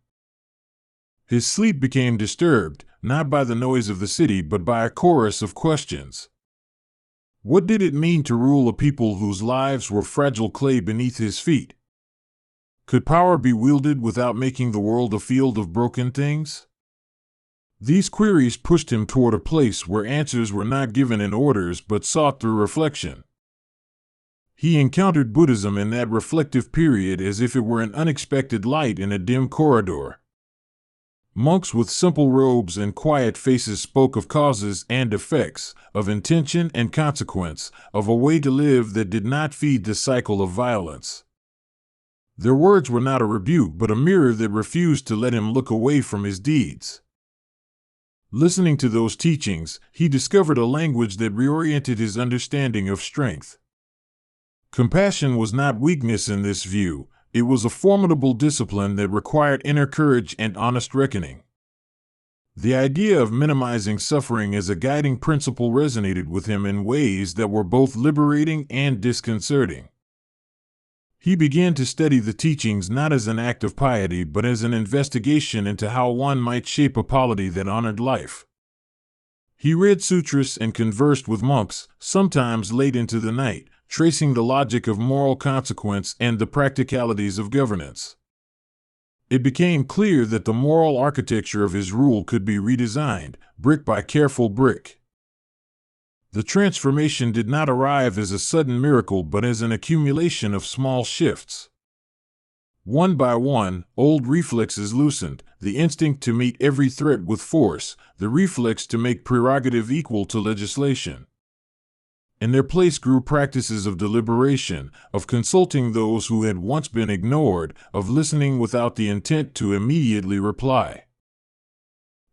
His sleep became disturbed, not by the noise of the city but by a chorus of questions. What did it mean to rule a people whose lives were fragile clay beneath his feet? Could power be wielded without making the world a field of broken things? These queries pushed him toward a place where answers were not given in orders but sought through reflection. He encountered Buddhism in that reflective period as if it were an unexpected light in a dim corridor. Monks with simple robes and quiet faces spoke of causes and effects, of intention and consequence, of a way to live that did not feed the cycle of violence. Their words were not a rebuke but a mirror that refused to let him look away from his deeds. Listening to those teachings, he discovered a language that reoriented his understanding of strength. Compassion was not weakness in this view, it was a formidable discipline that required inner courage and honest reckoning. The idea of minimizing suffering as a guiding principle resonated with him in ways that were both liberating and disconcerting. He began to study the teachings not as an act of piety but as an investigation into how one might shape a polity that honored life. He read sutras and conversed with monks, sometimes late into the night, tracing the logic of moral consequence and the practicalities of governance. It became clear that the moral architecture of his rule could be redesigned, brick by careful brick. The transformation did not arrive as a sudden miracle but as an accumulation of small shifts. One by one, old reflexes loosened: the instinct to meet every threat with force, the reflex to make prerogative equal to legislation. In their place grew practices of deliberation, of consulting those who had once been ignored, of listening without the intent to immediately reply.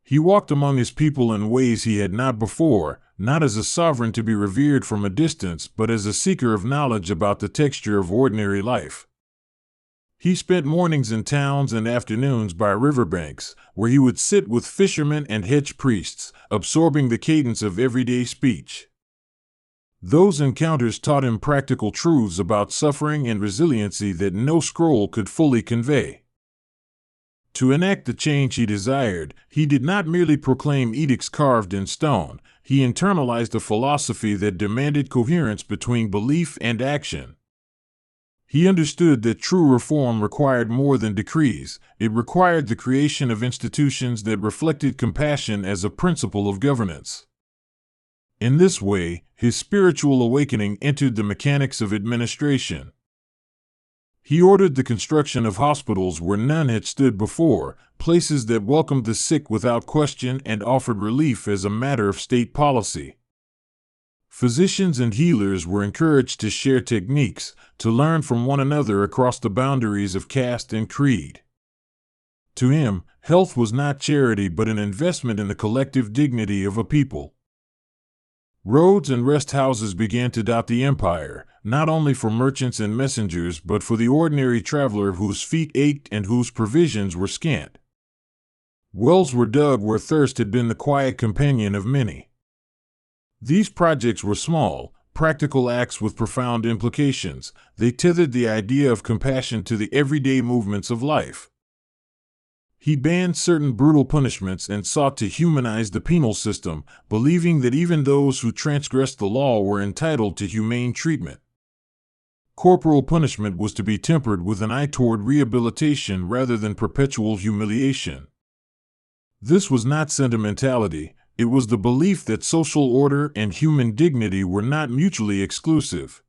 He walked among his people in ways he had not before, not as a sovereign to be revered from a distance, but as a seeker of knowledge about the texture of ordinary life. He spent mornings in towns and afternoons by riverbanks, where he would sit with fishermen and hedge priests, absorbing the cadence of everyday speech. Those encounters taught him practical truths about suffering and resiliency that no scroll could fully convey. To enact the change he desired, he did not merely proclaim edicts carved in stone, he internalized a philosophy that demanded coherence between belief and action. He understood that true reform required more than decrees, it required the creation of institutions that reflected compassion as a principle of governance. In this way, his spiritual awakening entered the mechanics of administration. He ordered the construction of hospitals where none had stood before, places that welcomed the sick without question and offered relief as a matter of state policy. Physicians and healers were encouraged to share techniques, to learn from one another across the boundaries of caste and creed. To him, health was not charity but an investment in the collective dignity of a people. Roads and rest houses began to dot the empire, not only for merchants and messengers but for the ordinary traveler whose feet ached and whose provisions were scant. Wells were dug where thirst had been the quiet companion of many. These projects were small, practical acts with profound implications. They tethered the idea of compassion to the everyday movements of life. He banned certain brutal punishments and sought to humanize the penal system, believing that even those who transgressed the law were entitled to humane treatment. Corporal punishment was to be tempered with an eye toward rehabilitation rather than perpetual humiliation. This was not sentimentality, it was the belief that social order and human dignity were not mutually exclusive.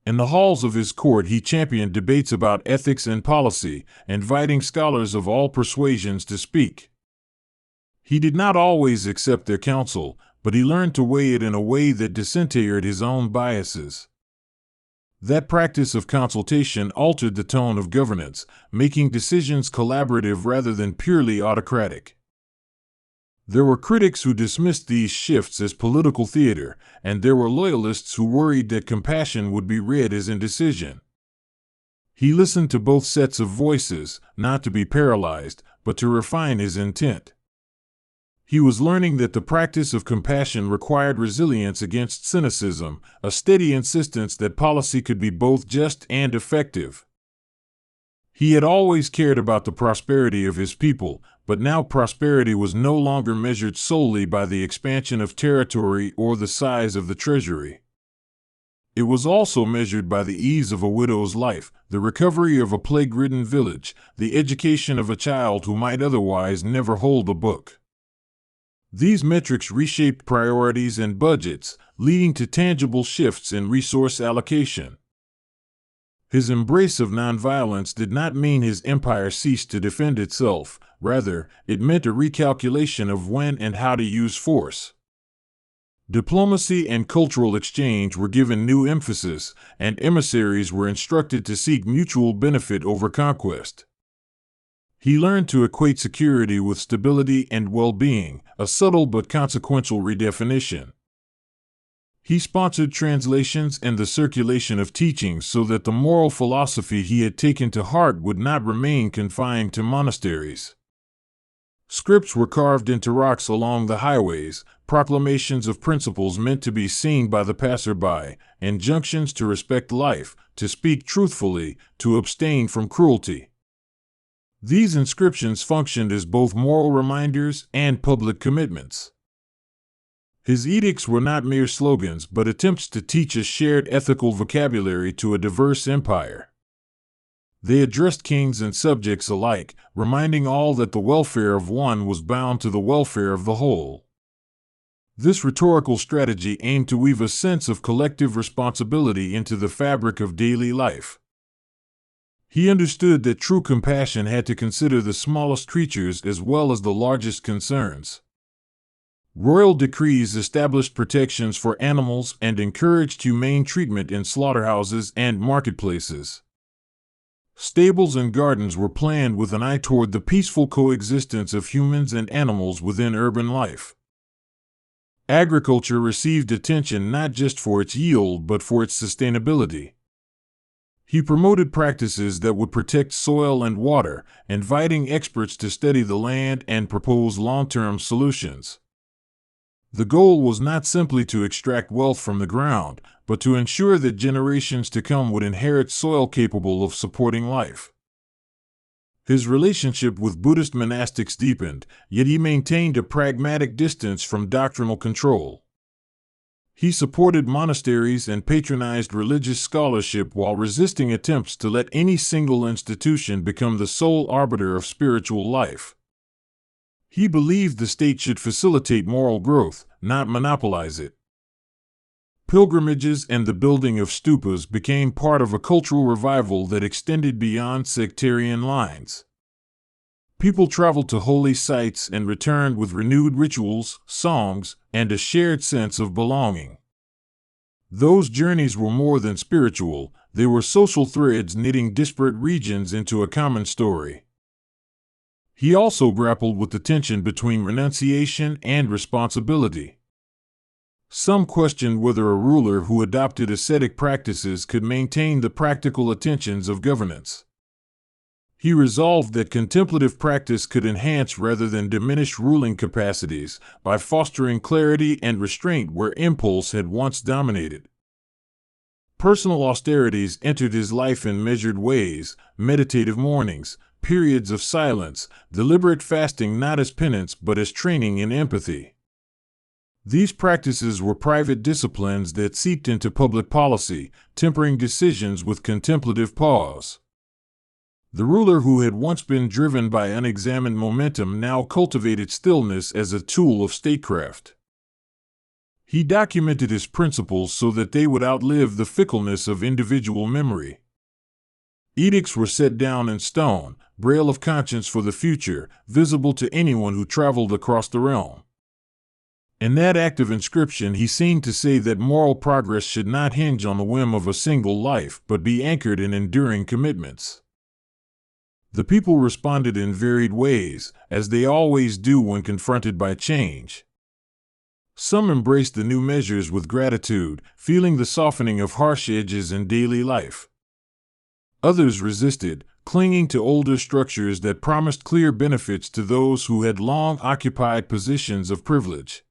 In the halls of his court he championed debates about ethics and policy, inviting scholars of all persuasions to speak. He did not always accept their counsel, but he learned to weigh it in a way that disinterred his own biases. That practice of consultation altered the tone of governance, making decisions collaborative rather than purely autocratic. There were critics who dismissed these shifts as political theater, and there were loyalists who worried that compassion would be read as indecision. He listened to both sets of voices, not to be paralyzed, but to refine his intent. He was learning that the practice of compassion required resilience against cynicism, a steady insistence that policy could be both just and effective. He had always cared about the prosperity of his people, but now prosperity was no longer measured solely by the expansion of territory or the size of the treasury. It was also measured by the ease of a widow's life, the recovery of a plague-ridden village, the education of a child who might otherwise never hold a book. These metrics reshaped priorities and budgets, leading to tangible shifts in resource allocation. His embrace of nonviolence did not mean his empire ceased to defend itself. Rather, it meant a recalculation of when and how to use force. Diplomacy and cultural exchange were given new emphasis, and emissaries were instructed to seek mutual benefit over conquest. He learned to equate security with stability and well-being, a subtle but consequential redefinition. He sponsored translations and the circulation of teachings so that the moral philosophy he had taken to heart would not remain confined to monasteries. Scripts were carved into rocks along the highways, proclamations of principles meant to be seen by the passerby, injunctions to respect life, to speak truthfully, to abstain from cruelty. These inscriptions functioned as both moral reminders and public commitments. His edicts were not mere slogans but attempts to teach a shared ethical vocabulary to a diverse empire. They addressed kings and subjects alike, reminding all that the welfare of one was bound to the welfare of the whole. This rhetorical strategy aimed to weave a sense of collective responsibility into the fabric of daily life. He understood that true compassion had to consider the smallest creatures as well as the largest concerns. Royal decrees established protections for animals and encouraged humane treatment in slaughterhouses and marketplaces. Stables and gardens were planned with an eye toward the peaceful coexistence of humans and animals within urban life. Agriculture received attention not just for its yield but for its sustainability. He promoted practices that would protect soil and water, inviting experts to study the land and propose long-term solutions. The goal was not simply to extract wealth from the ground, but to ensure that generations to come would inherit soil capable of supporting life. His relationship with Buddhist monastics deepened, yet he maintained a pragmatic distance from doctrinal control. He supported monasteries and patronized religious scholarship while resisting attempts to let any single institution become the sole arbiter of spiritual life. He believed the state should facilitate moral growth, not monopolize it. Pilgrimages and the building of stupas became part of a cultural revival that extended beyond sectarian lines. People traveled to holy sites and returned with renewed rituals, songs, and a shared sense of belonging. Those journeys were more than spiritual, they were social threads knitting disparate regions into a common story. He also grappled with the tension between renunciation and responsibility. Some questioned whether a ruler who adopted ascetic practices could maintain the practical attentions of governance. He resolved that contemplative practice could enhance rather than diminish ruling capacities by fostering clarity and restraint where impulse had once dominated. Personal austerities entered his life in measured ways: meditative mornings, periods of silence, deliberate fasting not as penance but as training in empathy. These practices were private disciplines that seeped into public policy, tempering decisions with contemplative pause. The ruler who had once been driven by unexamined momentum now cultivated stillness as a tool of statecraft. He documented his principles so that they would outlive the fickleness of individual memory. Edicts were set down in stone, braille of conscience for the future, visible to anyone who traveled across the realm. In that act of inscription, he seemed to say that moral progress should not hinge on the whim of a single life, but be anchored in enduring commitments. The people responded in varied ways, as they always do when confronted by change. Some embraced the new measures with gratitude, feeling the softening of harsh edges in daily life. Others resisted, clinging to older structures that promised clear benefits to those who had long occupied positions of privilege.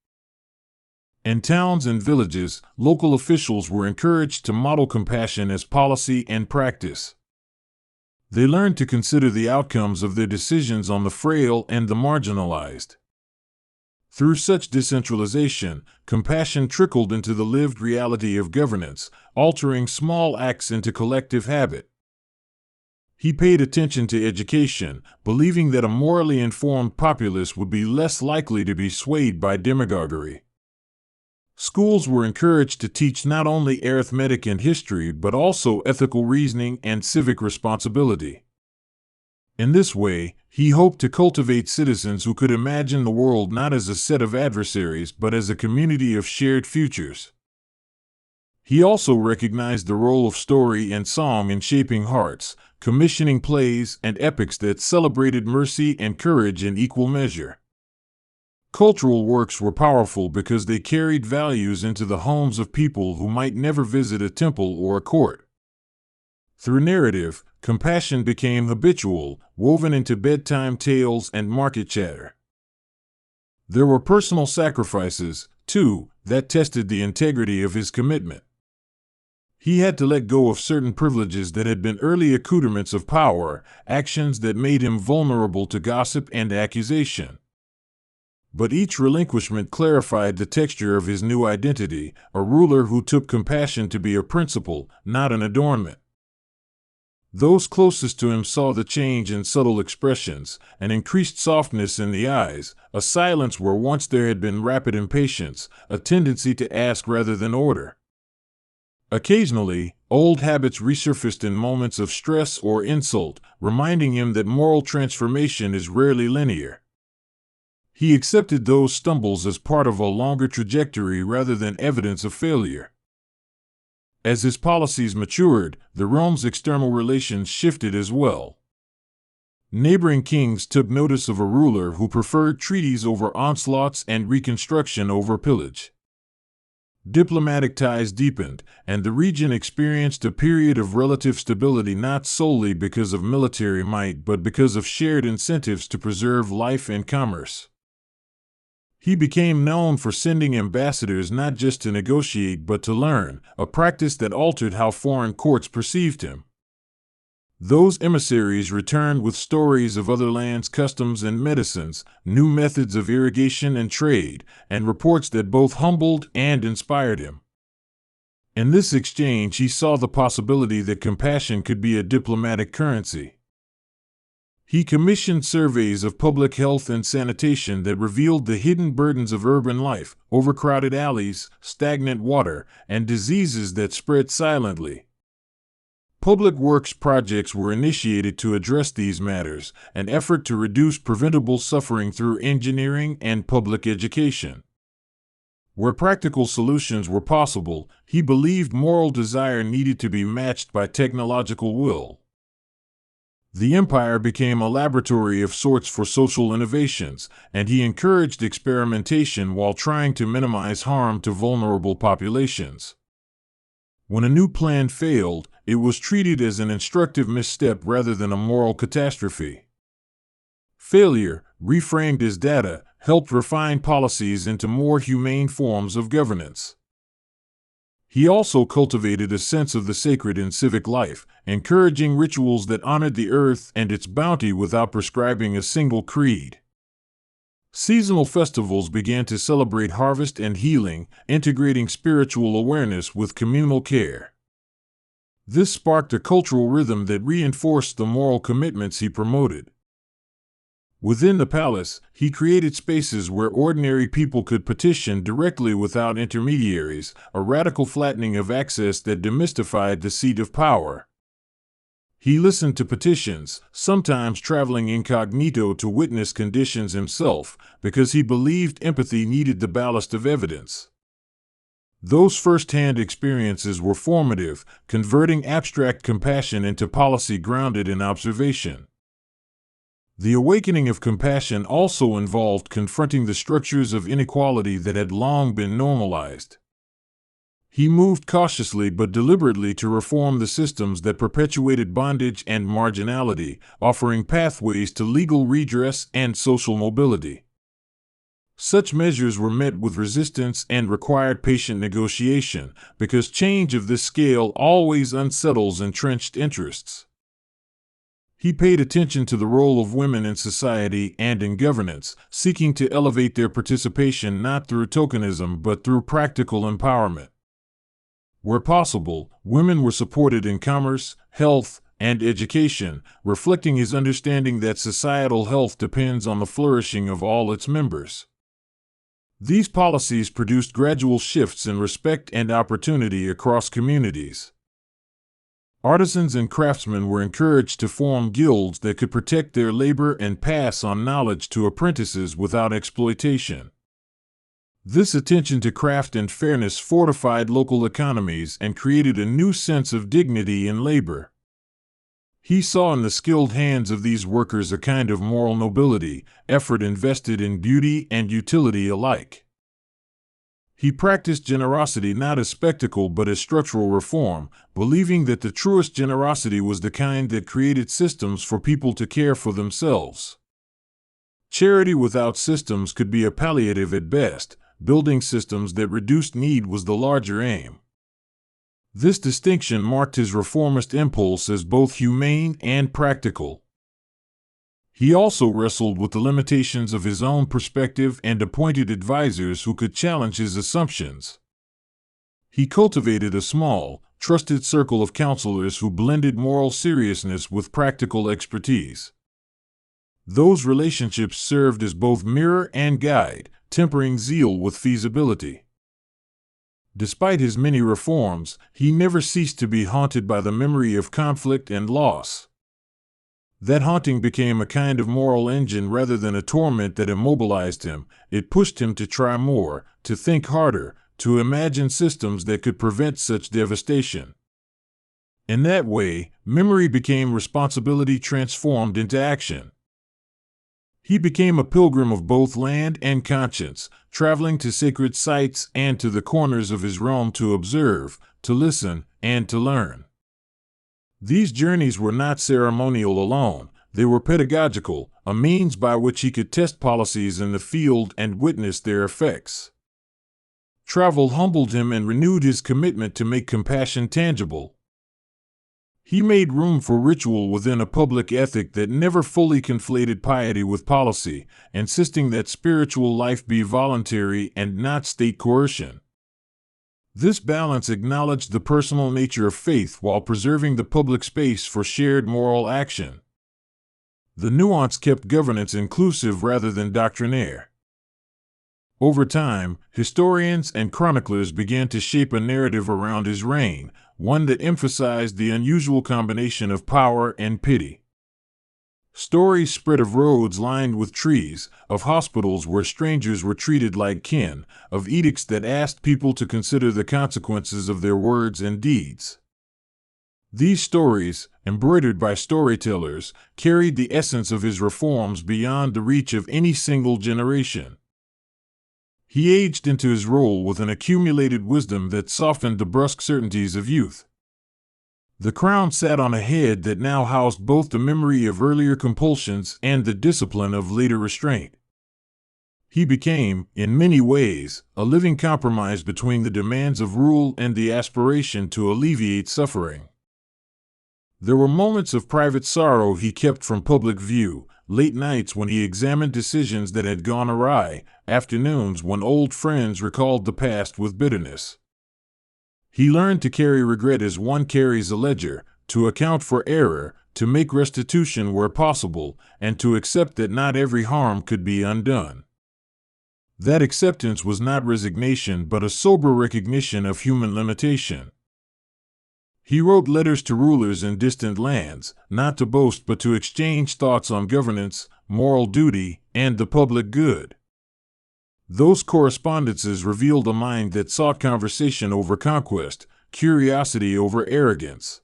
In towns and villages, local officials were encouraged to model compassion as policy and practice. They learned to consider the outcomes of their decisions on the frail and the marginalized. Through such decentralization, compassion trickled into the lived reality of governance, altering small acts into collective habit. He paid attention to education, believing that a morally informed populace would be less likely to be swayed by demagoguery. Schools were encouraged to teach not only arithmetic and history but also ethical reasoning and civic responsibility. In this way, he hoped to cultivate citizens who could imagine the world not as a set of adversaries but as a community of shared futures. He also recognized the role of story and song in shaping hearts, commissioning plays and epics that celebrated mercy and courage in equal measure. Cultural works were powerful because they carried values into the homes of people who might never visit a temple or a court. Through narrative, compassion became habitual, woven into bedtime tales and market chatter. There were personal sacrifices, too, that tested the integrity of his commitment. He had to let go of certain privileges that had been early accoutrements of power, actions that made him vulnerable to gossip and accusation. But each relinquishment clarified the texture of his new identity, a ruler who took compassion to be a principle, not an adornment. Those closest to him saw the change in subtle expressions, an increased softness in the eyes, a silence where once there had been rapid impatience, a tendency to ask rather than order. Occasionally, old habits resurfaced in moments of stress or insult, reminding him that moral transformation is rarely linear. He accepted those stumbles as part of a longer trajectory rather than evidence of failure. As his policies matured, the realm's external relations shifted as well. Neighboring kings took notice of a ruler who preferred treaties over onslaughts and reconstruction over pillage. Diplomatic ties deepened, and the region experienced a period of relative stability not solely because of military might but because of shared incentives to preserve life and commerce. He became known for sending ambassadors not just to negotiate but to learn, a practice that altered how foreign courts perceived him. Those emissaries returned with stories of other lands' customs and medicines, new methods of irrigation and trade, and reports that both humbled and inspired him. In this exchange, he saw the possibility that compassion could be a diplomatic currency. He commissioned surveys of public health and sanitation that revealed the hidden burdens of urban life, overcrowded alleys, stagnant water, and diseases that spread silently. Public works projects were initiated to address these matters, an effort to reduce preventable suffering through engineering and public education. Where practical solutions were possible, he believed moral desire needed to be matched by technological will. The empire became a laboratory of sorts for social innovations, and he encouraged experimentation while trying to minimize harm to vulnerable populations. When a new plan failed, it was treated as an instructive misstep rather than a moral catastrophe. Failure, reframed as data, helped refine policies into more humane forms of governance. He also cultivated a sense of the sacred in civic life, encouraging rituals that honored the earth and its bounty without prescribing a single creed. Seasonal festivals began to celebrate harvest and healing, integrating spiritual awareness with communal care. This sparked a cultural rhythm that reinforced the moral commitments he promoted. Within the palace, he created spaces where ordinary people could petition directly without intermediaries, a radical flattening of access that demystified the seat of power. He listened to petitions, sometimes traveling incognito to witness conditions himself, because he believed empathy needed the ballast of evidence. Those first-hand experiences were formative, converting abstract compassion into policy grounded in observation. The awakening of compassion also involved confronting the structures of inequality that had long been normalized. He moved cautiously but deliberately to reform the systems that perpetuated bondage and marginality, offering pathways to legal redress and social mobility. Such measures were met with resistance and required patient negotiation, because change of this scale always unsettles entrenched interests. He paid attention to the role of women in society and in governance, seeking to elevate their participation not through tokenism but through practical empowerment. Where possible, women were supported in commerce, health, and education, reflecting his understanding that societal health depends on the flourishing of all its members. These policies produced gradual shifts in respect and opportunity across communities. Artisans and craftsmen were encouraged to form guilds that could protect their labor and pass on knowledge to apprentices without exploitation. This attention to craft and fairness fortified local economies and created a new sense of dignity in labor. He saw in the skilled hands of these workers a kind of moral nobility, effort invested in beauty and utility alike. He practiced generosity not as spectacle but as structural reform, believing that the truest generosity was the kind that created systems for people to care for themselves. Charity without systems could be a palliative at best. Building systems that reduced need was the larger aim. This distinction marked his reformist impulse as both humane and practical. He also wrestled with the limitations of his own perspective and appointed advisors who could challenge his assumptions. He cultivated a small, trusted circle of counselors who blended moral seriousness with practical expertise. Those relationships served as both mirror and guide, tempering zeal with feasibility. Despite his many reforms, he never ceased to be haunted by the memory of conflict and loss. That haunting became a kind of moral engine rather than a torment that immobilized him. It pushed him to try more, to think harder, to imagine systems that could prevent such devastation. In that way, memory became responsibility transformed into action. He became a pilgrim of both land and conscience, traveling to sacred sites and to the corners of his realm to observe, to listen, and to learn. These journeys were not ceremonial alone, they were pedagogical, a means by which he could test policies in the field and witness their effects. Travel humbled him and renewed his commitment to make compassion tangible. He made room for ritual within a public ethic that never fully conflated piety with policy, insisting that spiritual life be voluntary and not state coercion. This balance acknowledged the personal nature of faith while preserving the public space for shared moral action. The nuance kept governance inclusive rather than doctrinaire. Over time, historians and chroniclers began to shape a narrative around his reign, one that emphasized the unusual combination of power and pity. Stories spread of roads lined with trees, of hospitals where strangers were treated like kin, of edicts that asked people to consider the consequences of their words and deeds. These stories, embroidered by storytellers, carried the essence of his reforms beyond the reach of any single generation. He aged into his role with an accumulated wisdom that softened the brusque certainties of youth. The crown sat on a head that now housed both the memory of earlier compulsions and the discipline of later restraint. He became, in many ways, a living compromise between the demands of rule and the aspiration to alleviate suffering. There were moments of private sorrow he kept from public view, late nights when he examined decisions that had gone awry, afternoons when old friends recalled the past with bitterness. He learned to carry regret as one carries a ledger, to account for error, to make restitution where possible, and to accept that not every harm could be undone. That acceptance was not resignation but a sober recognition of human limitation. He wrote letters to rulers in distant lands, not to boast but to exchange thoughts on governance, moral duty, and the public good. Those correspondences revealed a mind that sought conversation over conquest, curiosity over arrogance.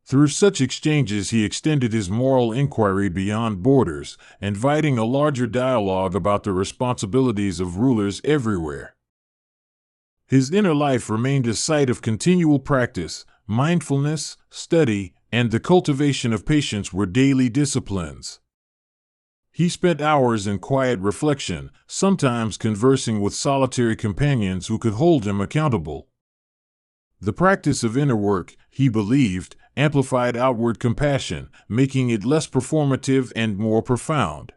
Through such exchanges he extended his moral inquiry beyond borders, inviting a larger dialogue about the responsibilities of rulers everywhere. His inner life remained a site of continual practice, mindfulness, study, and the cultivation of patience were daily disciplines. He spent hours in quiet reflection, sometimes conversing with solitary companions who could hold him accountable. The practice of inner work, he believed, amplified outward compassion, making it less performative and more profound.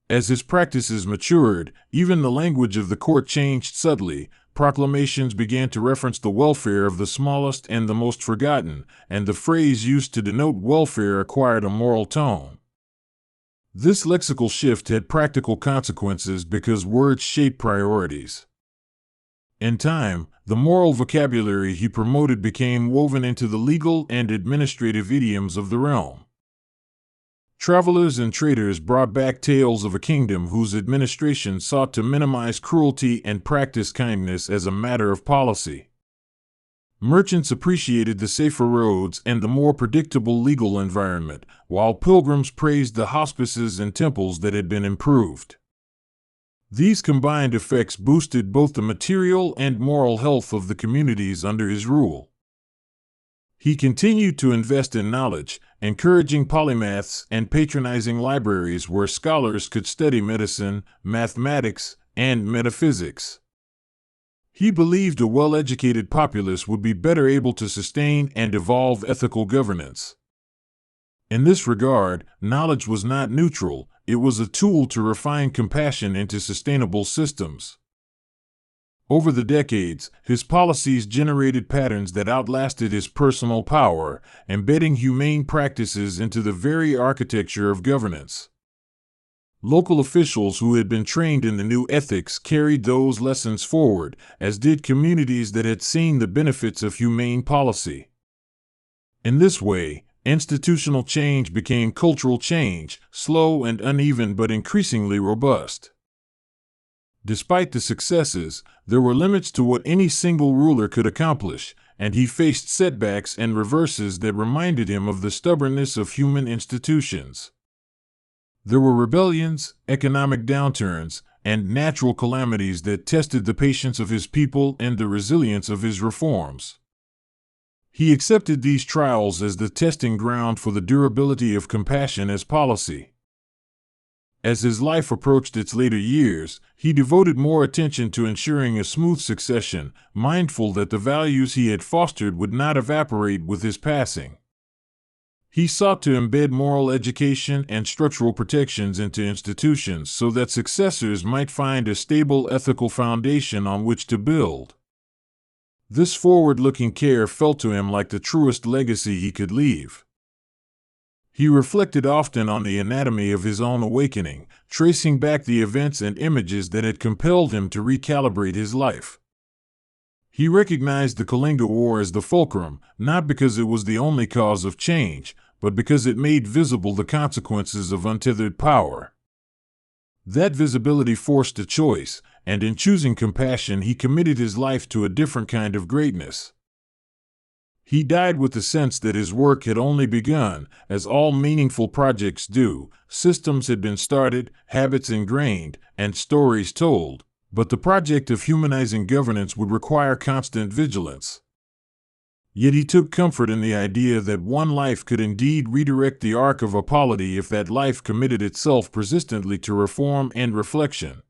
As his practices matured, even the language of the court changed subtly. Proclamations began to reference the welfare of the smallest and the most forgotten, and the phrase used to denote welfare acquired a moral tone. This lexical shift had practical consequences because words shape priorities. In time, the moral vocabulary he promoted became woven into the legal and administrative idioms of the realm. Travelers and traders brought back tales of a kingdom whose administration sought to minimize cruelty and practice kindness as a matter of policy. Merchants appreciated the safer roads and the more predictable legal environment, while pilgrims praised the hospices and temples that had been improved. These combined effects boosted both the material and moral health of the communities under his rule. He continued to invest in knowledge, encouraging polymaths and patronizing libraries where scholars could study medicine, mathematics, and metaphysics. He believed a well-educated populace would be better able to sustain and evolve ethical governance. In this regard, knowledge was not neutral, it was a tool to refine compassion into sustainable systems. Over the decades, his policies generated patterns that outlasted his personal power, embedding humane practices into the very architecture of governance. Local officials who had been trained in the new ethics carried those lessons forward, as did communities that had seen the benefits of humane policy. In this way, institutional change became cultural change, slow and uneven but increasingly robust. Despite the successes, there were limits to what any single ruler could accomplish, and he faced setbacks and reverses that reminded him of the stubbornness of human institutions. There were rebellions, economic downturns, and natural calamities that tested the patience of his people and the resilience of his reforms. He accepted these trials as the testing ground for the durability of compassion as policy. As his life approached its later years, he devoted more attention to ensuring a smooth succession, mindful that the values he had fostered would not evaporate with his passing. He sought to embed moral education and structural protections into institutions so that successors might find a stable ethical foundation on which to build. This forward-looking care felt to him like the truest legacy he could leave. He reflected often on the anatomy of his own awakening, tracing back the events and images that had compelled him to recalibrate his life. He recognized the Kalinga War as the fulcrum, not because it was the only cause of change, but because it made visible the consequences of untethered power. That visibility forced a choice, and in choosing compassion he committed his life to a different kind of greatness. He died with the sense that his work had only begun, as all meaningful projects do. Systems had been started, habits ingrained, and stories told, but the project of humanizing governance would require constant vigilance. Yet he took comfort in the idea that one life could indeed redirect the arc of a polity if that life committed itself persistently to reform and reflection.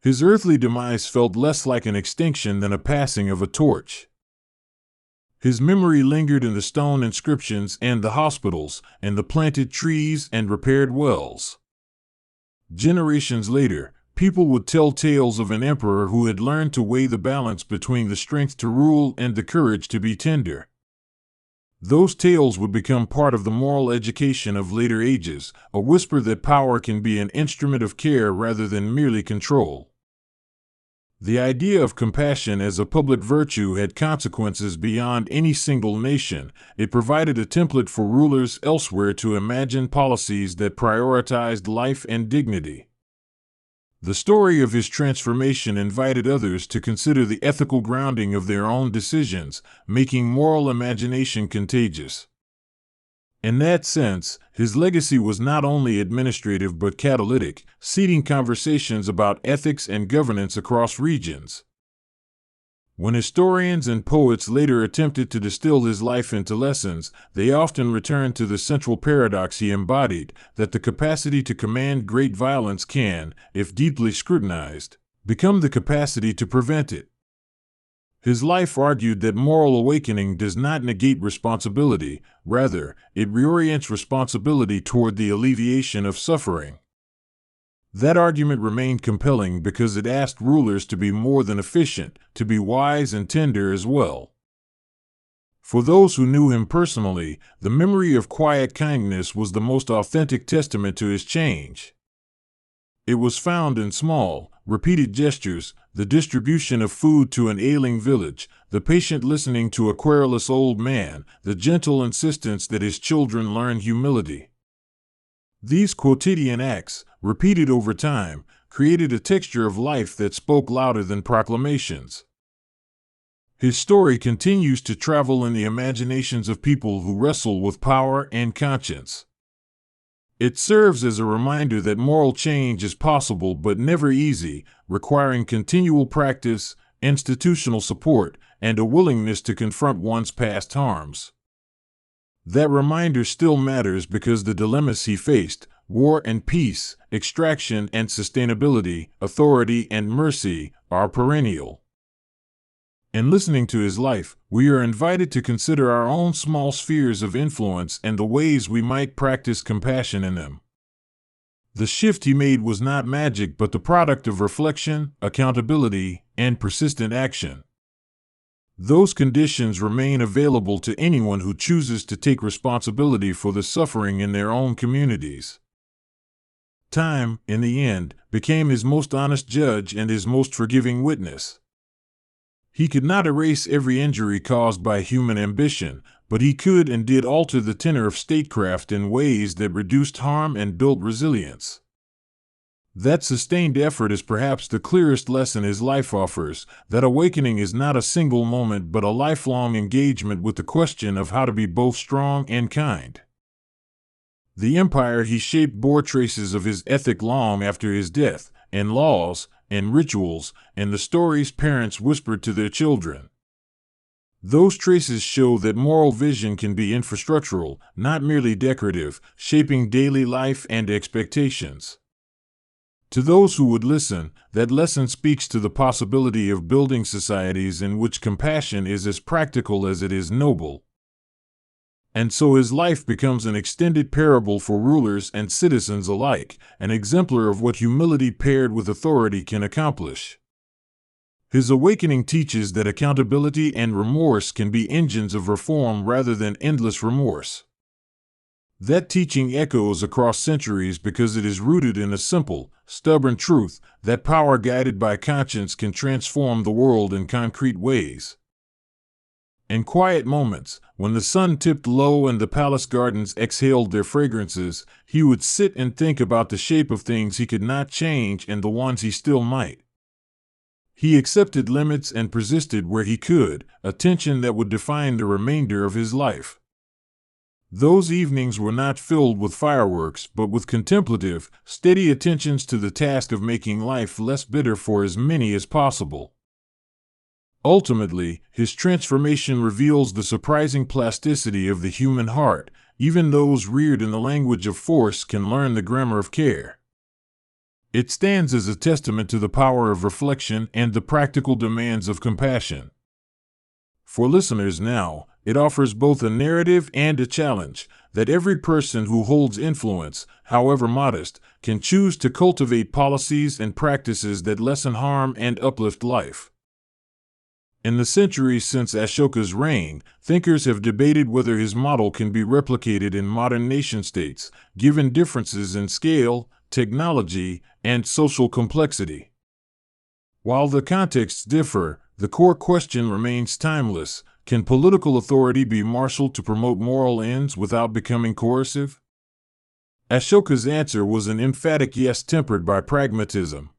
His earthly demise felt less like an extinction than a passing of a torch. His memory lingered in the stone inscriptions and the hospitals, and the planted trees and repaired wells. Generations later, people would tell tales of an emperor who had learned to weigh the balance between the strength to rule and the courage to be tender. Those tales would become part of the moral education of later ages, a whisper that power can be an instrument of care rather than merely control. The idea of compassion as a public virtue had consequences beyond any single nation. It provided a template for rulers elsewhere to imagine policies that prioritized life and dignity. The story of his transformation invited others to consider the ethical grounding of their own decisions, making moral imagination contagious. In that sense, his legacy was not only administrative but catalytic, seeding conversations about ethics and governance across regions. When historians and poets later attempted to distill his life into lessons, they often returned to the central paradox he embodied, that the capacity to command great violence can, if deeply scrutinized, become the capacity to prevent it. His life argued that moral awakening does not negate responsibility, rather, it reorients responsibility toward the alleviation of suffering. That argument remained compelling because it asked rulers to be more than efficient, to be wise and tender as well. For those who knew him personally, the memory of quiet kindness was the most authentic testament to his change. It was found in small, repeated gestures, the distribution of food to an ailing village, the patient listening to a querulous old man, the gentle insistence that his children learn humility. These quotidian acts, repeated over time, created a texture of life that spoke louder than proclamations. His story continues to travel in the imaginations of people who wrestle with power and conscience. It serves as a reminder that moral change is possible but never easy, requiring continual practice, institutional support, and a willingness to confront one's past harms. That reminder still matters because the dilemmas he faced, war and peace, extraction and sustainability, authority and mercy, are perennial. In listening to his life, we are invited to consider our own small spheres of influence and the ways we might practice compassion in them. The shift he made was not magic but the product of reflection, accountability, and persistent action. Those conditions remain available to anyone who chooses to take responsibility for the suffering in their own communities. Time, in the end, became his most honest judge and his most forgiving witness. He could not erase every injury caused by human ambition, but he could and did alter the tenor of statecraft in ways that reduced harm and built resilience. That sustained effort is perhaps the clearest lesson his life offers, that awakening is not a single moment but a lifelong engagement with the question of how to be both strong and kind. The empire he shaped bore traces of his ethic long after his death, and laws, and rituals, and the stories parents whispered to their children. Those traces show that moral vision can be infrastructural, not merely decorative, shaping daily life and expectations. To those who would listen, that lesson speaks to the possibility of building societies in which compassion is as practical as it is noble. And so his life becomes an extended parable for rulers and citizens alike, an exemplar of what humility paired with authority can accomplish. His awakening teaches that accountability and remorse can be engines of reform rather than endless remorse. That teaching echoes across centuries because it is rooted in a simple, stubborn truth that power guided by conscience can transform the world in concrete ways. In quiet moments, when the sun tipped low and the palace gardens exhaled their fragrances, he would sit and think about the shape of things he could not change and the ones he still might. He accepted limits and persisted where he could, a tension that would define the remainder of his life. Those evenings were not filled with fireworks, but with contemplative, steady attentions to the task of making life less bitter for as many as possible. Ultimately, his transformation reveals the surprising plasticity of the human heart. Even those reared in the language of force can learn the grammar of care. It stands as a testament to the power of reflection and the practical demands of compassion. For listeners now, it offers both a narrative and a challenge that every person who holds influence, however modest, can choose to cultivate policies and practices that lessen harm and uplift life. In the centuries since Ashoka's reign, thinkers have debated whether his model can be replicated in modern nation-states, given differences in scale, technology, and social complexity. While the contexts differ, the core question remains timeless. Can political authority be marshaled to promote moral ends without becoming coercive? Ashoka's answer was an emphatic yes tempered by pragmatism.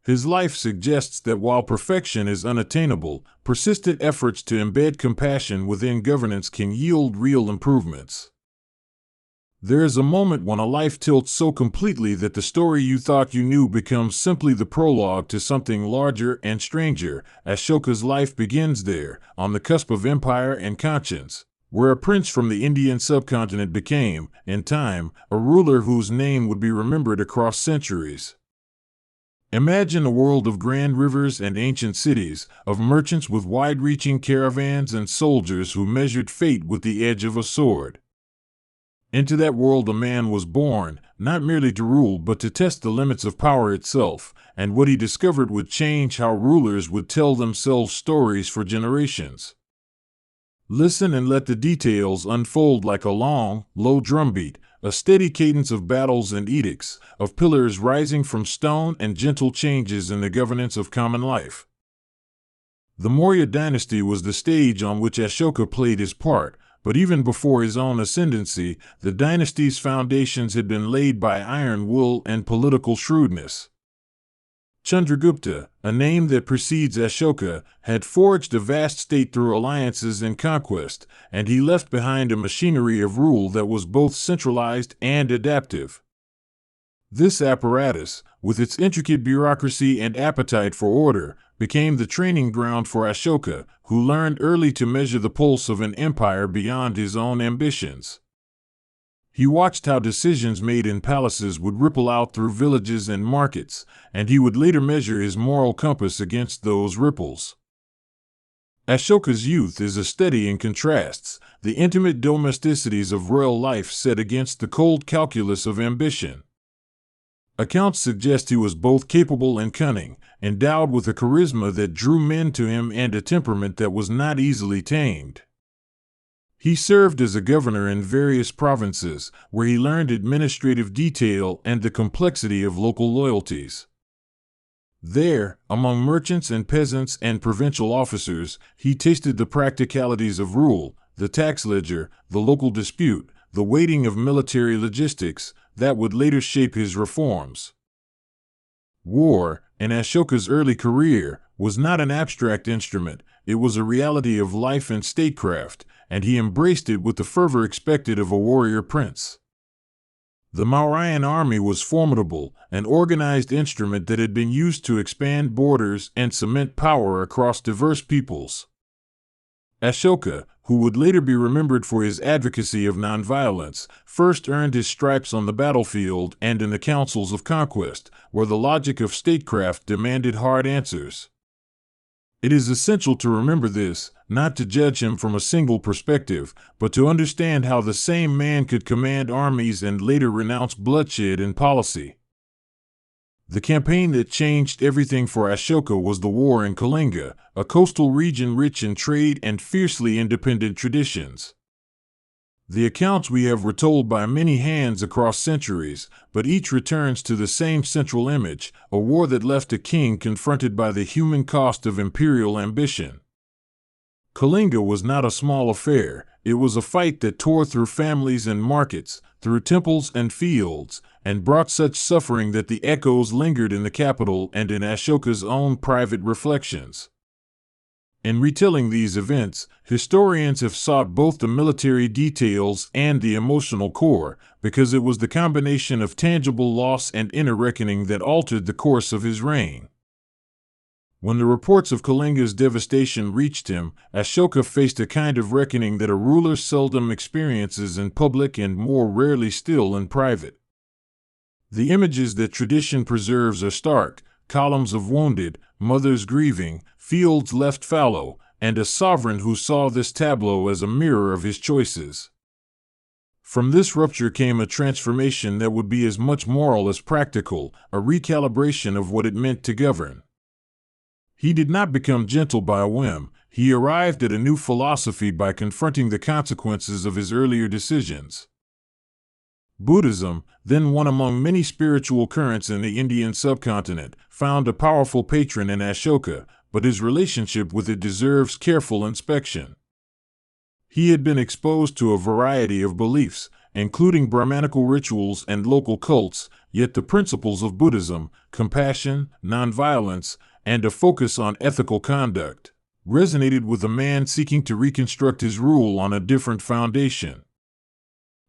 His life suggests that while perfection is unattainable, persistent efforts to embed compassion within governance can yield real improvements. There is a moment when a life tilts so completely that the story you thought you knew becomes simply the prologue to something larger and stranger. Ashoka's life begins there, on the cusp of empire and conscience, where a prince from the Indian subcontinent became, in time, a ruler whose name would be remembered across centuries. Imagine a world of grand rivers and ancient cities, of merchants with wide-reaching caravans and soldiers who measured fate with the edge of a sword. Into that world a man was born, not merely to rule but to test the limits of power itself, and what he discovered would change how rulers would tell themselves stories for generations. Listen and let the details unfold like a long, low drumbeat, a steady cadence of battles and edicts, of pillars rising from stone and gentle changes in the governance of common life. The Maurya dynasty was the stage on which Ashoka played his part, but even before his own ascendancy, the dynasty's foundations had been laid by iron will and political shrewdness. Chandragupta, a name that precedes Ashoka, had forged a vast state through alliances and conquest, and he left behind a machinery of rule that was both centralized and adaptive. This apparatus, with its intricate bureaucracy and appetite for order, became the training ground for Ashoka, who learned early to measure the pulse of an empire beyond his own ambitions. He watched how decisions made in palaces would ripple out through villages and markets, and he would later measure his moral compass against those ripples. Ashoka's youth is a study in contrasts, the intimate domesticities of royal life set against the cold calculus of ambition. Accounts suggest he was both capable and cunning, endowed with a charisma that drew men to him and a temperament that was not easily tamed. He served as a governor in various provinces, where he learned administrative detail and the complexity of local loyalties. There, among merchants and peasants and provincial officers, he tasted the practicalities of rule, the tax ledger, the local dispute, the weighting of military logistics, that would later shape his reforms. War, in Ashoka's early career, was not an abstract instrument, it was a reality of life and statecraft, and he embraced it with the fervor expected of a warrior prince. The Mauryan army was formidable, an organized instrument that had been used to expand borders and cement power across diverse peoples. Ashoka, who would later be remembered for his advocacy of nonviolence, first earned his stripes on the battlefield and in the councils of conquest, where the logic of statecraft demanded hard answers. It is essential to remember this, not to judge him from a single perspective, but to understand how the same man could command armies and later renounce bloodshed in policy. The campaign that changed everything for Ashoka was the war in Kalinga, a coastal region rich in trade and fiercely independent traditions. The accounts we have were told by many hands across centuries, but each returns to the same central image, a war that left a king confronted by the human cost of imperial ambition. Kalinga was not a small affair. It was a fight that tore through families and markets, through temples and fields, and brought such suffering that the echoes lingered in the capital and in Ashoka's own private reflections. In retelling these events, historians have sought both the military details and the emotional core, because it was the combination of tangible loss and inner reckoning that altered the course of his reign. When the reports of Kalinga's devastation reached him, Ashoka faced a kind of reckoning that a ruler seldom experiences in public and more rarely still in private. The images that tradition preserves are stark: columns of wounded, mothers grieving, fields left fallow, and a sovereign who saw this tableau as a mirror of his choices. From this rupture came a transformation that would be as much moral as practical, a recalibration of what it meant to govern. He did not become gentle by a whim. He arrived at a new philosophy by confronting the consequences of his earlier decisions. Buddhism, then one among many spiritual currents in the Indian subcontinent, found a powerful patron in Ashoka, but his relationship with it deserves careful inspection. He had been exposed to a variety of beliefs, including Brahmanical rituals and local cults, yet the principles of Buddhism, compassion, nonviolence, and a focus on ethical conduct, resonated with a man seeking to reconstruct his rule on a different foundation.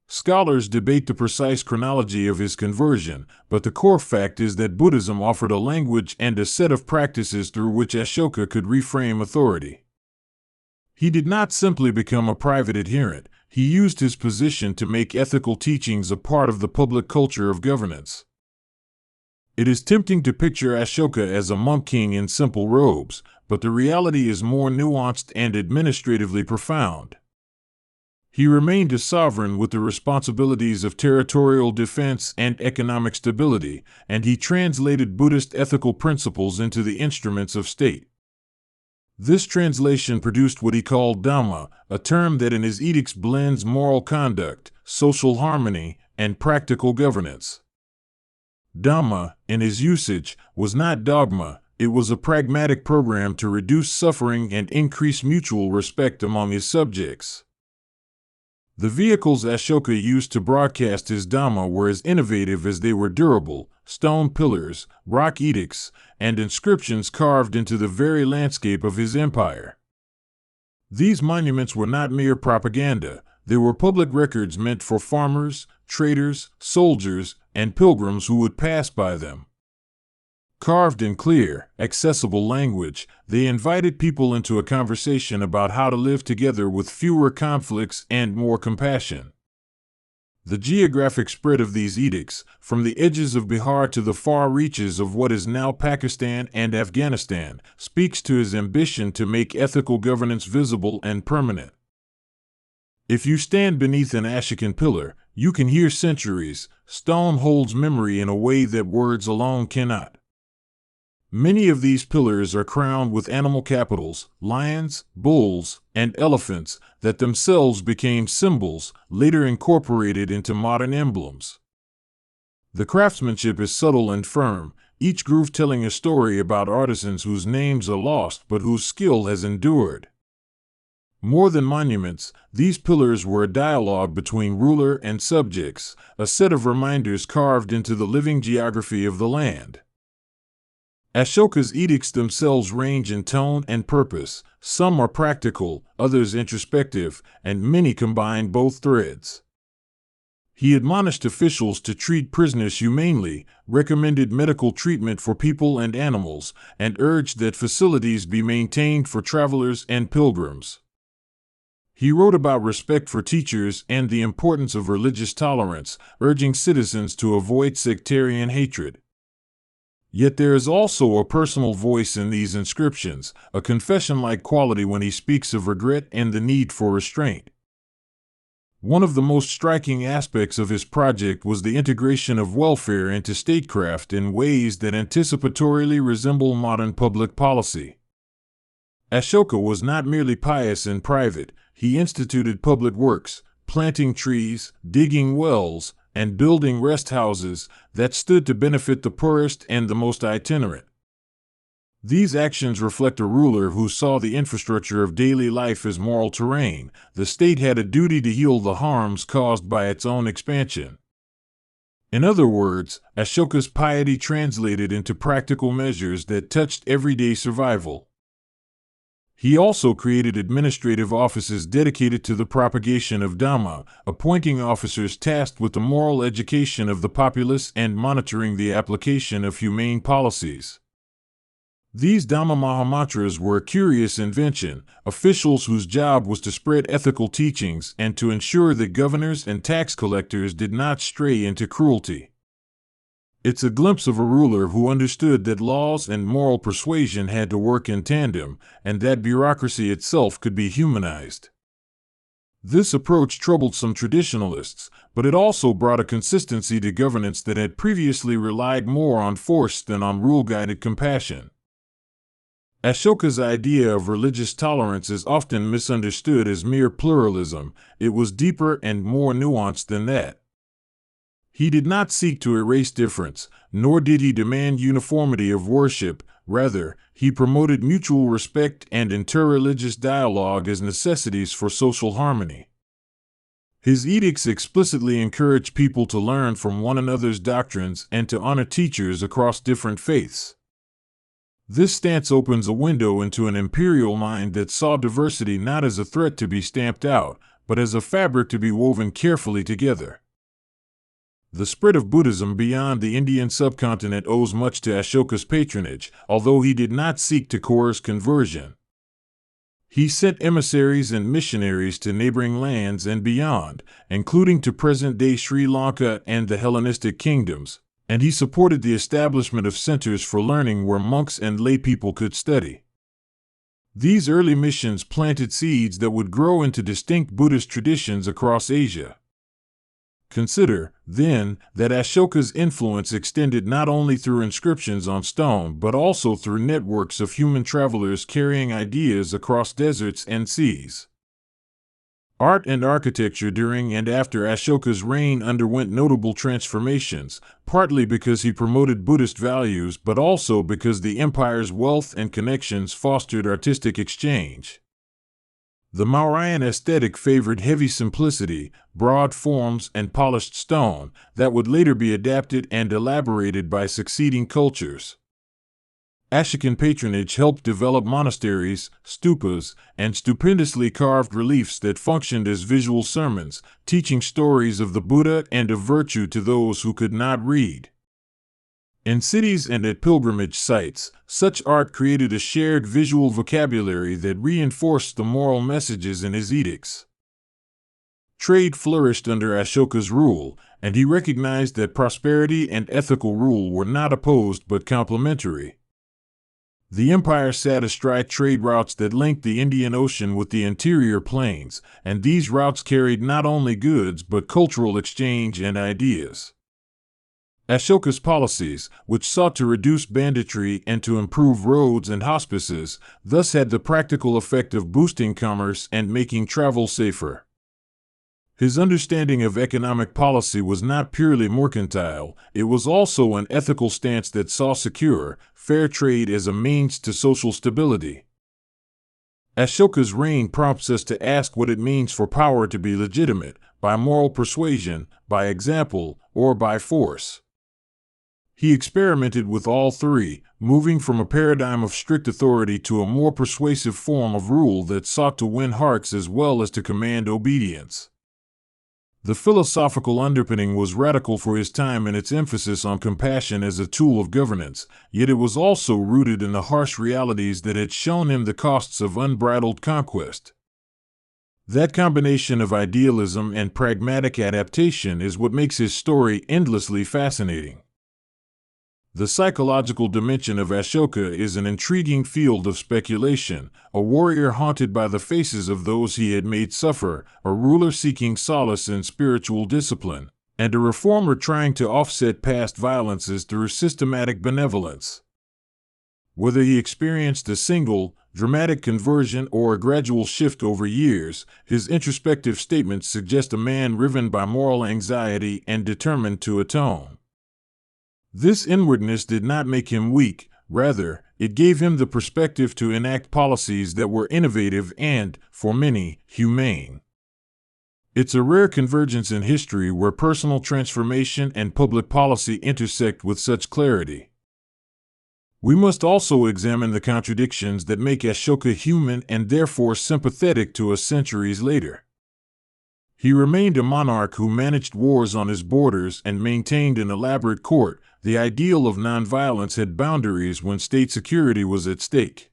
Scholars debate the precise chronology of his conversion, but the core fact is that Buddhism offered a language and a set of practices through which Ashoka could reframe authority. He did not simply become a private adherent. He used his position to make ethical teachings a part of the public culture of governance. It is tempting to picture Ashoka as a monk king in simple robes, but the reality is more nuanced and administratively profound. He remained a sovereign with the responsibilities of territorial defense and economic stability, and he translated Buddhist ethical principles into the instruments of state. This translation produced what he called Dhamma, a term that in his edicts blends moral conduct, social harmony, and practical governance. Dhamma, in his usage, was not dogma. It was a pragmatic program to reduce suffering and increase mutual respect among his subjects. The vehicles Ashoka used to broadcast his Dhamma were as innovative as they were durable: stone pillars, rock edicts, and inscriptions carved into the very landscape of his empire. These monuments were not mere propaganda. They were public records meant for farmers, traders, soldiers, and pilgrims who would pass by them. Carved in clear, accessible language, they invited people into a conversation about how to live together with fewer conflicts and more compassion. The geographic spread of these edicts, from the edges of Bihar to the far reaches of what is now Pakistan and Afghanistan, speaks to his ambition to make ethical governance visible and permanent. If you stand beneath an Ashokan pillar, you can hear centuries. Stone holds memory in a way that words alone cannot. Many of these pillars are crowned with animal capitals, lions, bulls, and elephants, that themselves became symbols, later incorporated into modern emblems. The craftsmanship is subtle and firm, each groove telling a story about artisans whose names are lost but whose skill has endured. More than monuments, these pillars were a dialogue between ruler and subjects, a set of reminders carved into the living geography of the land. Ashoka's edicts themselves range in tone and purpose. Some are practical, others introspective, and many combine both threads. He admonished officials to treat prisoners humanely, recommended medical treatment for people and animals, and urged that facilities be maintained for travelers and pilgrims. He wrote about respect for teachers and the importance of religious tolerance, urging citizens to avoid sectarian hatred. Yet there is also a personal voice in these inscriptions, a confession-like quality when he speaks of regret and the need for restraint. One of the most striking aspects of his project was the integration of welfare into statecraft in ways that anticipatorily resemble modern public policy. Ashoka was not merely pious in private. He instituted public works, planting trees, digging wells, and building rest houses that stood to benefit the poorest and the most itinerant. These actions reflect a ruler who saw the infrastructure of daily life as moral terrain. The state had a duty to heal the harms caused by its own expansion. In other words, Ashoka's piety translated into practical measures that touched everyday survival. He also created administrative offices dedicated to the propagation of Dhamma, appointing officers tasked with the moral education of the populace and monitoring the application of humane policies. These Dhamma Mahamantras were a curious invention, officials whose job was to spread ethical teachings and to ensure that governors and tax collectors did not stray into cruelty. It's a glimpse of a ruler who understood that laws and moral persuasion had to work in tandem, and that bureaucracy itself could be humanized. This approach troubled some traditionalists, but it also brought a consistency to governance that had previously relied more on force than on rule-guided compassion. Ashoka's idea of religious tolerance is often misunderstood as mere pluralism. It was deeper and more nuanced than that. He did not seek to erase difference, nor did he demand uniformity of worship. Rather, he promoted mutual respect and interreligious dialogue as necessities for social harmony. His edicts explicitly encouraged people to learn from one another's doctrines and to honor teachers across different faiths. This stance opens a window into an imperial mind that saw diversity not as a threat to be stamped out, but as a fabric to be woven carefully together. The spread of Buddhism beyond the Indian subcontinent owes much to Ashoka's patronage, although he did not seek to coerce conversion. He sent emissaries and missionaries to neighboring lands and beyond, including to present-day Sri Lanka and the Hellenistic kingdoms, and he supported the establishment of centers for learning where monks and laypeople could study. These early missions planted seeds that would grow into distinct Buddhist traditions across Asia. Consider, then, that Ashoka's influence extended not only through inscriptions on stone but also through networks of human travelers carrying ideas across deserts and seas. Art and architecture during and after Ashoka's reign underwent notable transformations, partly because he promoted Buddhist values but also because the empire's wealth and connections fostered artistic exchange. The Mauryan aesthetic favored heavy simplicity, broad forms, and polished stone that would later be adapted and elaborated by succeeding cultures. Ashokan patronage helped develop monasteries, stupas, and stupendously carved reliefs that functioned as visual sermons, teaching stories of the Buddha and of virtue to those who could not read. In cities and at pilgrimage sites, such art created a shared visual vocabulary that reinforced the moral messages in his edicts. Trade flourished under Ashoka's rule, and he recognized that prosperity and ethical rule were not opposed but complementary. The empire sat astride trade routes that linked the Indian Ocean with the interior plains, and these routes carried not only goods but cultural exchange and ideas. Ashoka's policies, which sought to reduce banditry and to improve roads and hospices, thus had the practical effect of boosting commerce and making travel safer. His understanding of economic policy was not purely mercantile, it was also an ethical stance that saw secure, fair trade as a means to social stability. Ashoka's reign prompts us to ask what it means for power to be legitimate, by moral persuasion, by example, or by force. He experimented with all three, moving from a paradigm of strict authority to a more persuasive form of rule that sought to win hearts as well as to command obedience. The philosophical underpinning was radical for his time in its emphasis on compassion as a tool of governance, yet it was also rooted in the harsh realities that had shown him the costs of unbridled conquest. That combination of idealism and pragmatic adaptation is what makes his story endlessly fascinating. The psychological dimension of Ashoka is an intriguing field of speculation, a warrior haunted by the faces of those he had made suffer, a ruler seeking solace in spiritual discipline, and a reformer trying to offset past violences through systematic benevolence. Whether he experienced a single, dramatic conversion or a gradual shift over years, his introspective statements suggest a man riven by moral anxiety and determined to atone. This inwardness did not make him weak, Rather, it gave him the perspective to enact policies that were innovative and, for many, humane. It's a rare convergence in history where personal transformation and public policy intersect with such clarity. We must also examine the contradictions that make Ashoka human and therefore sympathetic to us centuries later. He remained a monarch who managed wars on his borders and maintained an elaborate court. The ideal of nonviolence had boundaries when state security was at stake.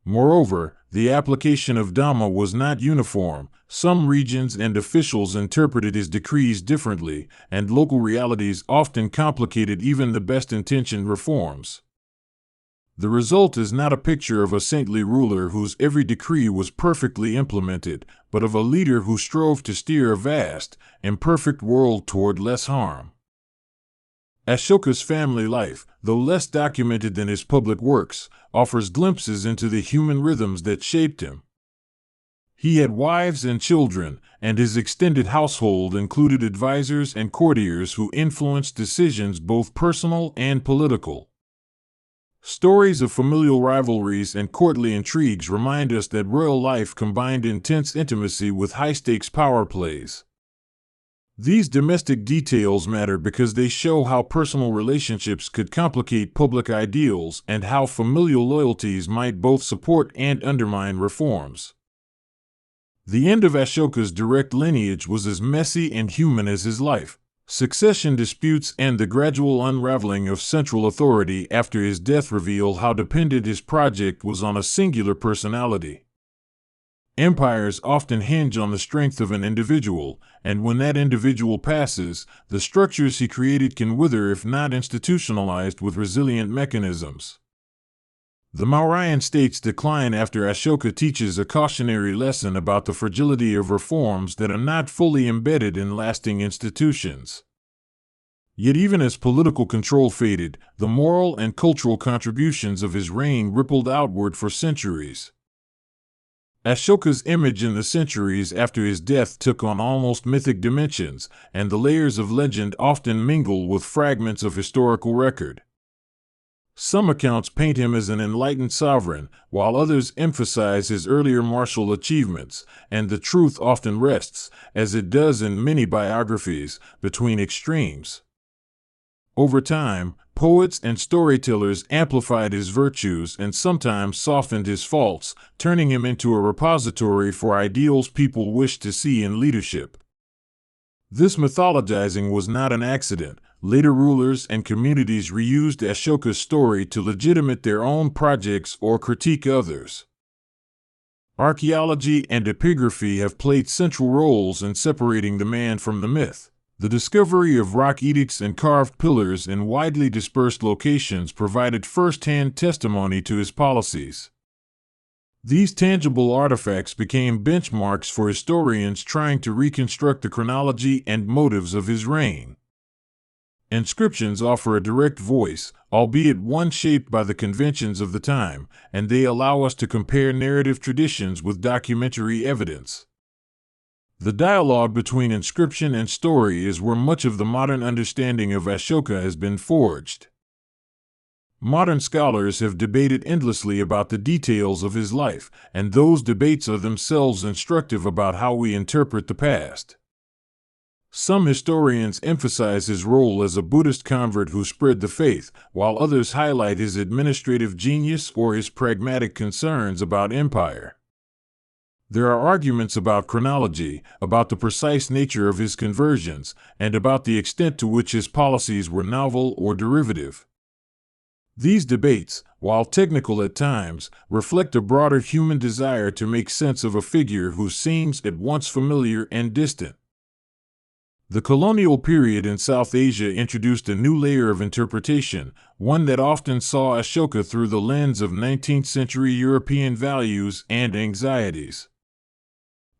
Moreover, the application of Dhamma was not uniform. Some regions and officials interpreted his decrees differently, and local realities often complicated even the best-intentioned reforms. The result is not a picture of a saintly ruler whose every decree was perfectly implemented, but of a leader who strove to steer a vast, imperfect world toward less harm. Ashoka's family life, though less documented than his public works, offers glimpses into the human rhythms that shaped him. He had wives and children, and his extended household included advisors and courtiers who influenced decisions both personal and political. Stories of familial rivalries and courtly intrigues remind us that royal life combined intense intimacy with high-stakes power plays. These domestic details matter because they show how personal relationships could complicate public ideals and how familial loyalties might both support and undermine reforms. The end of Ashoka's direct lineage was as messy and human as his life. Succession disputes and the gradual unraveling of central authority after his death reveal how dependent his project was on a singular personality. Empires often hinge on the strength of an individual, and when that individual passes, the structures he created can wither if not institutionalized with resilient mechanisms. The Mauryan state's decline after Ashoka teaches a cautionary lesson about the fragility of reforms that are not fully embedded in lasting institutions. Yet even as political control faded, the moral and cultural contributions of his reign rippled outward for centuries. Ashoka's image in the centuries after his death took on almost mythic dimensions, and the layers of legend often mingle with fragments of historical record. Some accounts paint him as an enlightened sovereign, while others emphasize his earlier martial achievements, and the truth often rests, as it does in many biographies, between extremes. Over time, poets and storytellers amplified his virtues and sometimes softened his faults, turning him into a repository for ideals people wished to see in leadership. This mythologizing was not an accident. Later rulers and communities reused Ashoka's story to legitimate their own projects or critique others. Archaeology and epigraphy have played central roles in separating the man from the myth. The discovery of rock edicts and carved pillars in widely dispersed locations provided first-hand testimony to his policies. These tangible artifacts became benchmarks for historians trying to reconstruct the chronology and motives of his reign. Inscriptions offer a direct voice, albeit one shaped by the conventions of the time, and they allow us to compare narrative traditions with documentary evidence. The dialogue between inscription and story is where much of the modern understanding of Ashoka has been forged. Modern scholars have debated endlessly about the details of his life, and those debates are themselves instructive about how we interpret the past. Some historians emphasize his role as a Buddhist convert who spread the faith, while others highlight his administrative genius or his pragmatic concerns about empire. There are arguments about chronology, about the precise nature of his conversions, and about the extent to which his policies were novel or derivative. These debates, while technical at times, reflect a broader human desire to make sense of a figure who seems at once familiar and distant. The colonial period in South Asia introduced a new layer of interpretation, one that often saw Ashoka through the lens of 19th-century European values and anxieties.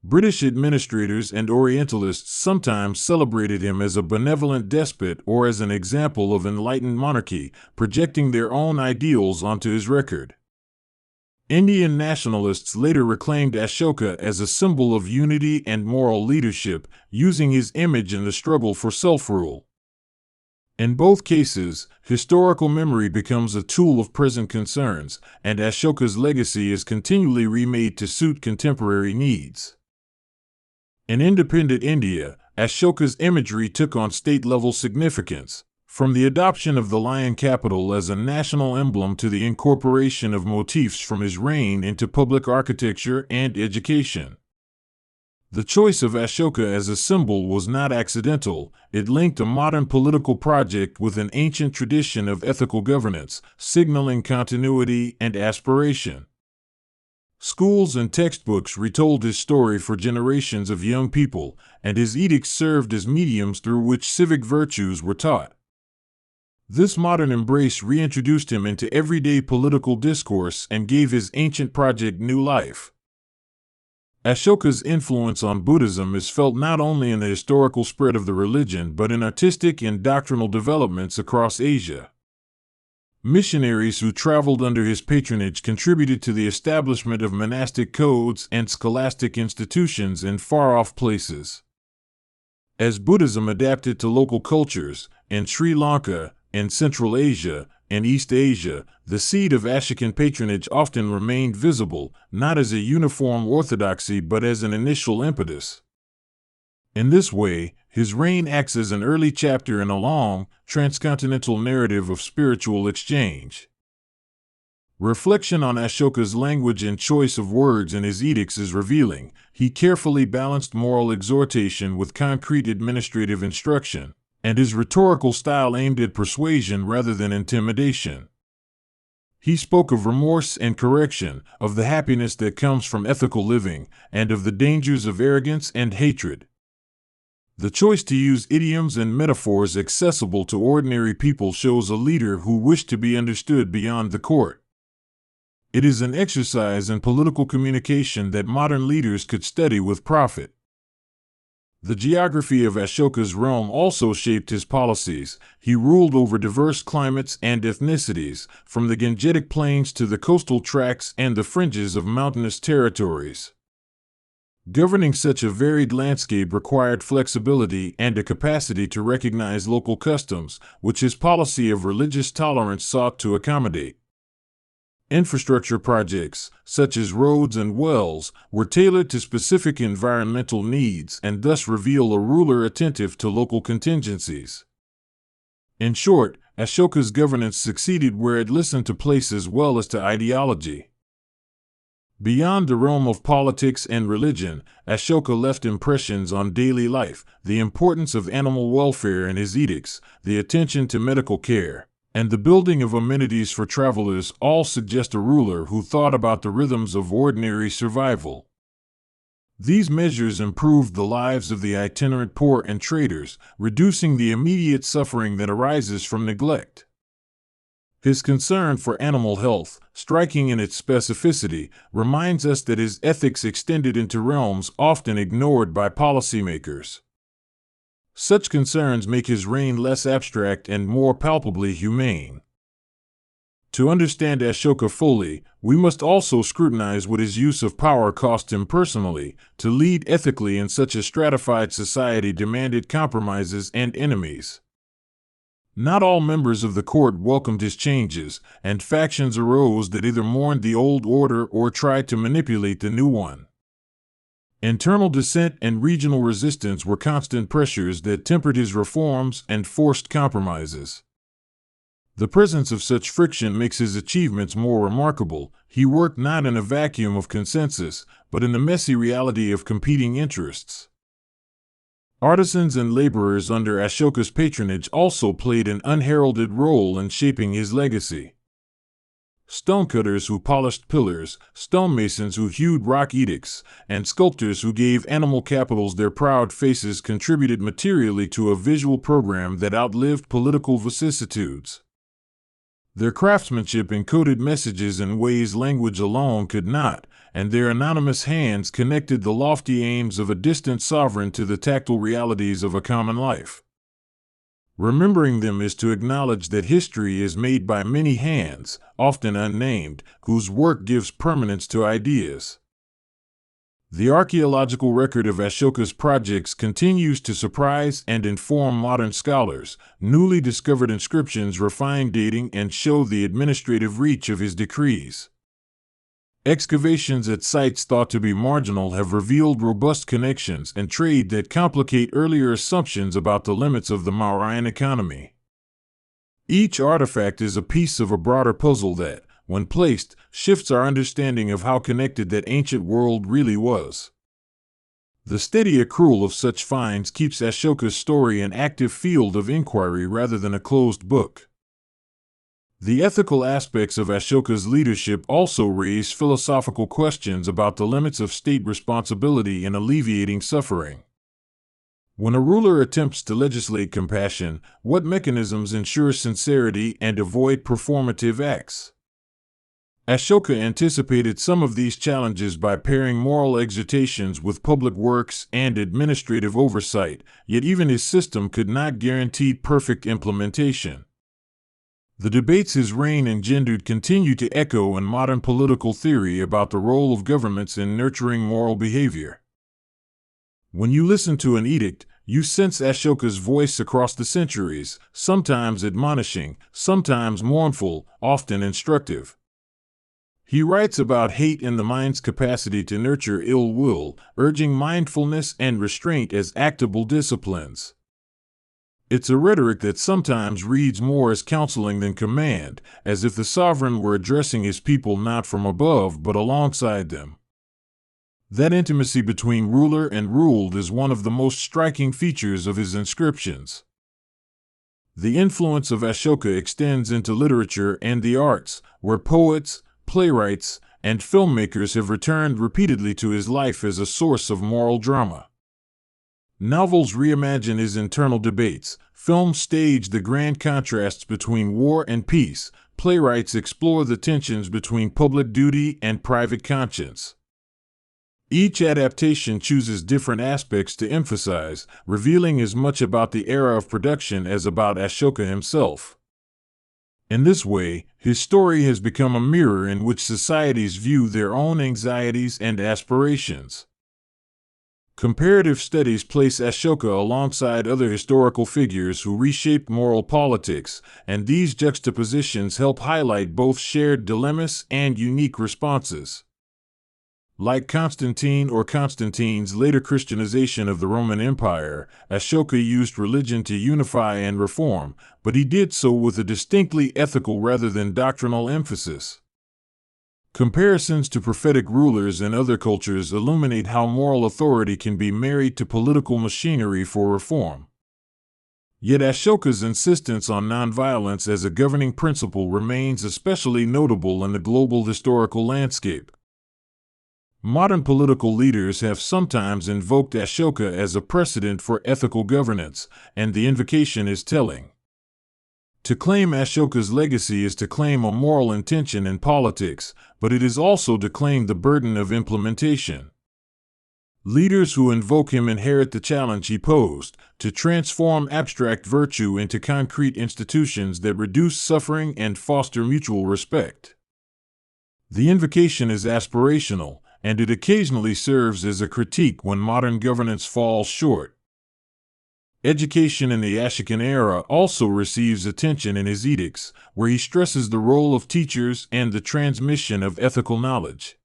British administrators and Orientalists sometimes celebrated him as a benevolent despot or as an example of enlightened monarchy, projecting their own ideals onto his record. Indian nationalists later reclaimed Ashoka as a symbol of unity and moral leadership, using his image in the struggle for self-rule. In both cases, historical memory becomes a tool of present concerns, and Ashoka's legacy is continually remade to suit contemporary needs. In independent India, Ashoka's imagery took on state-level significance, from the adoption of the lion capital as a national emblem to the incorporation of motifs from his reign into public architecture and education. The choice of Ashoka as a symbol was not accidental. It linked a modern political project with an ancient tradition of ethical governance, signaling continuity and aspiration. Schools and textbooks retold his story for generations of young people, and his edicts served as mediums through which civic virtues were taught. This modern embrace reintroduced him into everyday political discourse and gave his ancient project new life. Ashoka's influence on Buddhism is felt not only in the historical spread of the religion but in artistic and doctrinal developments across Asia. Missionaries who traveled under his patronage contributed to the establishment of monastic codes and scholastic institutions in far-off places. As Buddhism adapted to local cultures, in Sri Lanka, in Central Asia, and East Asia, the seed of Ashokan patronage often remained visible, not as a uniform orthodoxy but as an initial impetus. In this way, his reign acts as an early chapter in a long, transcontinental narrative of spiritual exchange. Reflection on Ashoka's language and choice of words in his edicts is revealing. He carefully balanced moral exhortation with concrete administrative instruction, and his rhetorical style aimed at persuasion rather than intimidation. He spoke of remorse and correction, of the happiness that comes from ethical living, and of the dangers of arrogance and hatred. The choice to use idioms and metaphors accessible to ordinary people shows a leader who wished to be understood beyond the court. It is an exercise in political communication that modern leaders could study with profit. The geography of Ashoka's realm also shaped his policies. He ruled over diverse climates and ethnicities, from the Gangetic plains to the coastal tracts and the fringes of mountainous territories. Governing such a varied landscape required flexibility and a capacity to recognize local customs, which his policy of religious tolerance sought to accommodate. Infrastructure projects, such as roads and wells, were tailored to specific environmental needs and thus reveal a ruler attentive to local contingencies. In short, Ashoka's governance succeeded where it listened to place as well as to ideology. Beyond the realm of politics and religion, Ashoka left impressions on daily life, the importance of animal welfare in his edicts, the attention to medical care, and the building of amenities for travelers all suggest a ruler who thought about the rhythms of ordinary survival. These measures improved the lives of the itinerant poor and traders, reducing the immediate suffering that arises from neglect. His concern for animal health, striking in its specificity, reminds us that his ethics extended into realms often ignored by policymakers. Such concerns make his reign less abstract and more palpably humane. To understand Ashoka fully, we must also scrutinize what his use of power cost him personally. To lead ethically in such a stratified society demanded compromises and enemies. Not all members of the court welcomed his changes, and factions arose that either mourned the old order or tried to manipulate the new one. Internal dissent and regional resistance were constant pressures that tempered his reforms and forced compromises. The presence of such friction makes his achievements more remarkable. He worked not in a vacuum of consensus, but in the messy reality of competing interests. Artisans and laborers under Ashoka's patronage also played an unheralded role in shaping his legacy. Stonecutters who polished pillars, stonemasons who hewed rock edicts, and sculptors who gave animal capitals their proud faces contributed materially to a visual program that outlived political vicissitudes. Their craftsmanship encoded messages in ways language alone could not, and their anonymous hands connected the lofty aims of a distant sovereign to the tactile realities of a common life. Remembering them is to acknowledge that history is made by many hands, often unnamed, whose work gives permanence to ideas. The archaeological record of Ashoka's projects continues to surprise and inform modern scholars. Newly discovered inscriptions refine dating and show the administrative reach of his decrees. Excavations at sites thought to be marginal have revealed robust connections and trade that complicate earlier assumptions about the limits of the Mauryan economy. Each artifact is a piece of a broader puzzle that, when placed, shifts our understanding of how connected that ancient world really was. The steady accrual of such finds keeps Ashoka's story an active field of inquiry rather than a closed book. The ethical aspects of Ashoka's leadership also raise philosophical questions about the limits of state responsibility in alleviating suffering. When a ruler attempts to legislate compassion, what mechanisms ensure sincerity and avoid performative acts? Ashoka anticipated some of these challenges by pairing moral exhortations with public works and administrative oversight, yet even his system could not guarantee perfect implementation. The debates his reign engendered continue to echo in modern political theory about the role of governments in nurturing moral behavior. When you listen to an edict, you sense Ashoka's voice across the centuries, sometimes admonishing, sometimes mournful, often instructive. He writes about hate and the mind's capacity to nurture ill will, urging mindfulness and restraint as actable disciplines. It's a rhetoric that sometimes reads more as counseling than command, as if the sovereign were addressing his people not from above but alongside them. That intimacy between ruler and ruled is one of the most striking features of his inscriptions. The influence of Ashoka extends into literature and the arts, where poets, playwrights, and filmmakers have returned repeatedly to his life as a source of moral drama. Novels reimagine his internal debates, films stage the grand contrasts between war and peace, playwrights explore the tensions between public duty and private conscience. Each adaptation chooses different aspects to emphasize, revealing as much about the era of production as about Ashoka himself. In this way, his story has become a mirror in which societies view their own anxieties and aspirations. Comparative studies place Ashoka alongside other historical figures who reshaped moral politics, and these juxtapositions help highlight both shared dilemmas and unique responses. Like Constantine or Constantine's later Christianization of the Roman Empire, Ashoka used religion to unify and reform, but he did so with a distinctly ethical rather than doctrinal emphasis. Comparisons to prophetic rulers in other cultures illuminate how moral authority can be married to political machinery for reform. Yet Ashoka's insistence on nonviolence as a governing principle remains especially notable in the global historical landscape. Modern political leaders have sometimes invoked Ashoka as a precedent for ethical governance, and the invocation is telling. To claim Ashoka's legacy is to claim a moral intention in politics, but it is also to claim the burden of implementation. Leaders who invoke him inherit the challenge he posed, to transform abstract virtue into concrete institutions that reduce suffering and foster mutual respect. The invocation is aspirational, and it occasionally serves as a critique when modern governance falls short. Education in the Ashokan era also receives attention in his edicts, where he stresses the role of teachers and the transmission of ethical knowledge.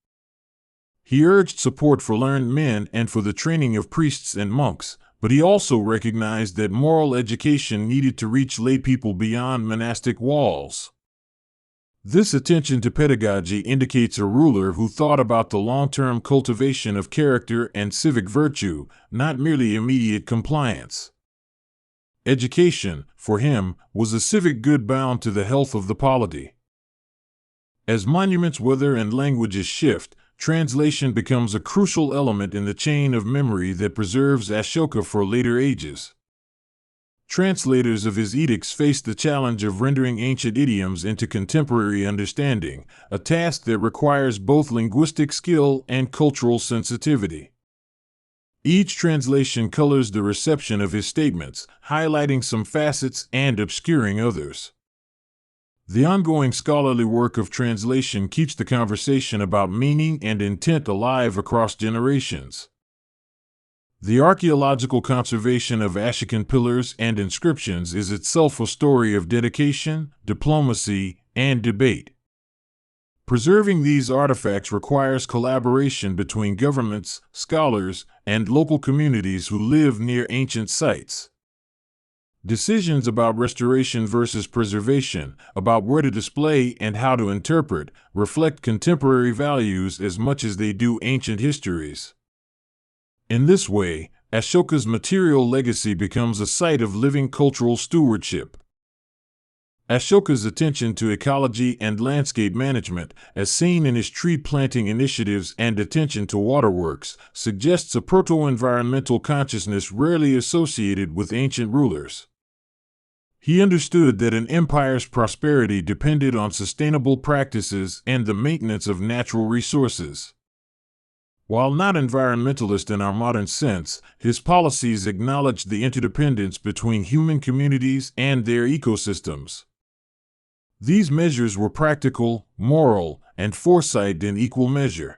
He urged support for learned men and for the training of priests and monks, but he also recognized that moral education needed to reach laypeople beyond monastic walls. This attention to pedagogy indicates a ruler who thought about the long-term cultivation of character and civic virtue, not merely immediate compliance. Education, for him, was a civic good bound to the health of the polity. As monuments wither and languages shift, translation becomes a crucial element in the chain of memory that preserves Ashoka for later ages. Translators of his edicts faced the challenge of rendering ancient idioms into contemporary understanding, a task that requires both linguistic skill and cultural sensitivity. Each translation colors the reception of his statements, highlighting some facets and obscuring others. The ongoing scholarly work of translation keeps the conversation about meaning and intent alive across generations. The archaeological conservation of Ashokan pillars and inscriptions is itself a story of dedication, diplomacy, and debate. Preserving these artifacts requires collaboration between governments, scholars, and local communities who live near ancient sites. Decisions about restoration versus preservation, about where to display and how to interpret, reflect contemporary values as much as they do ancient histories. In this way, Ashoka's material legacy becomes a site of living cultural stewardship. Ashoka's attention to ecology and landscape management, as seen in his tree planting initiatives and attention to waterworks, suggests a proto-environmental consciousness rarely associated with ancient rulers. He understood that an empire's prosperity depended on sustainable practices and the maintenance of natural resources. While not environmentalist in our modern sense, his policies acknowledged the interdependence between human communities and their ecosystems. These measures were practical, moral, and foresight in equal measure.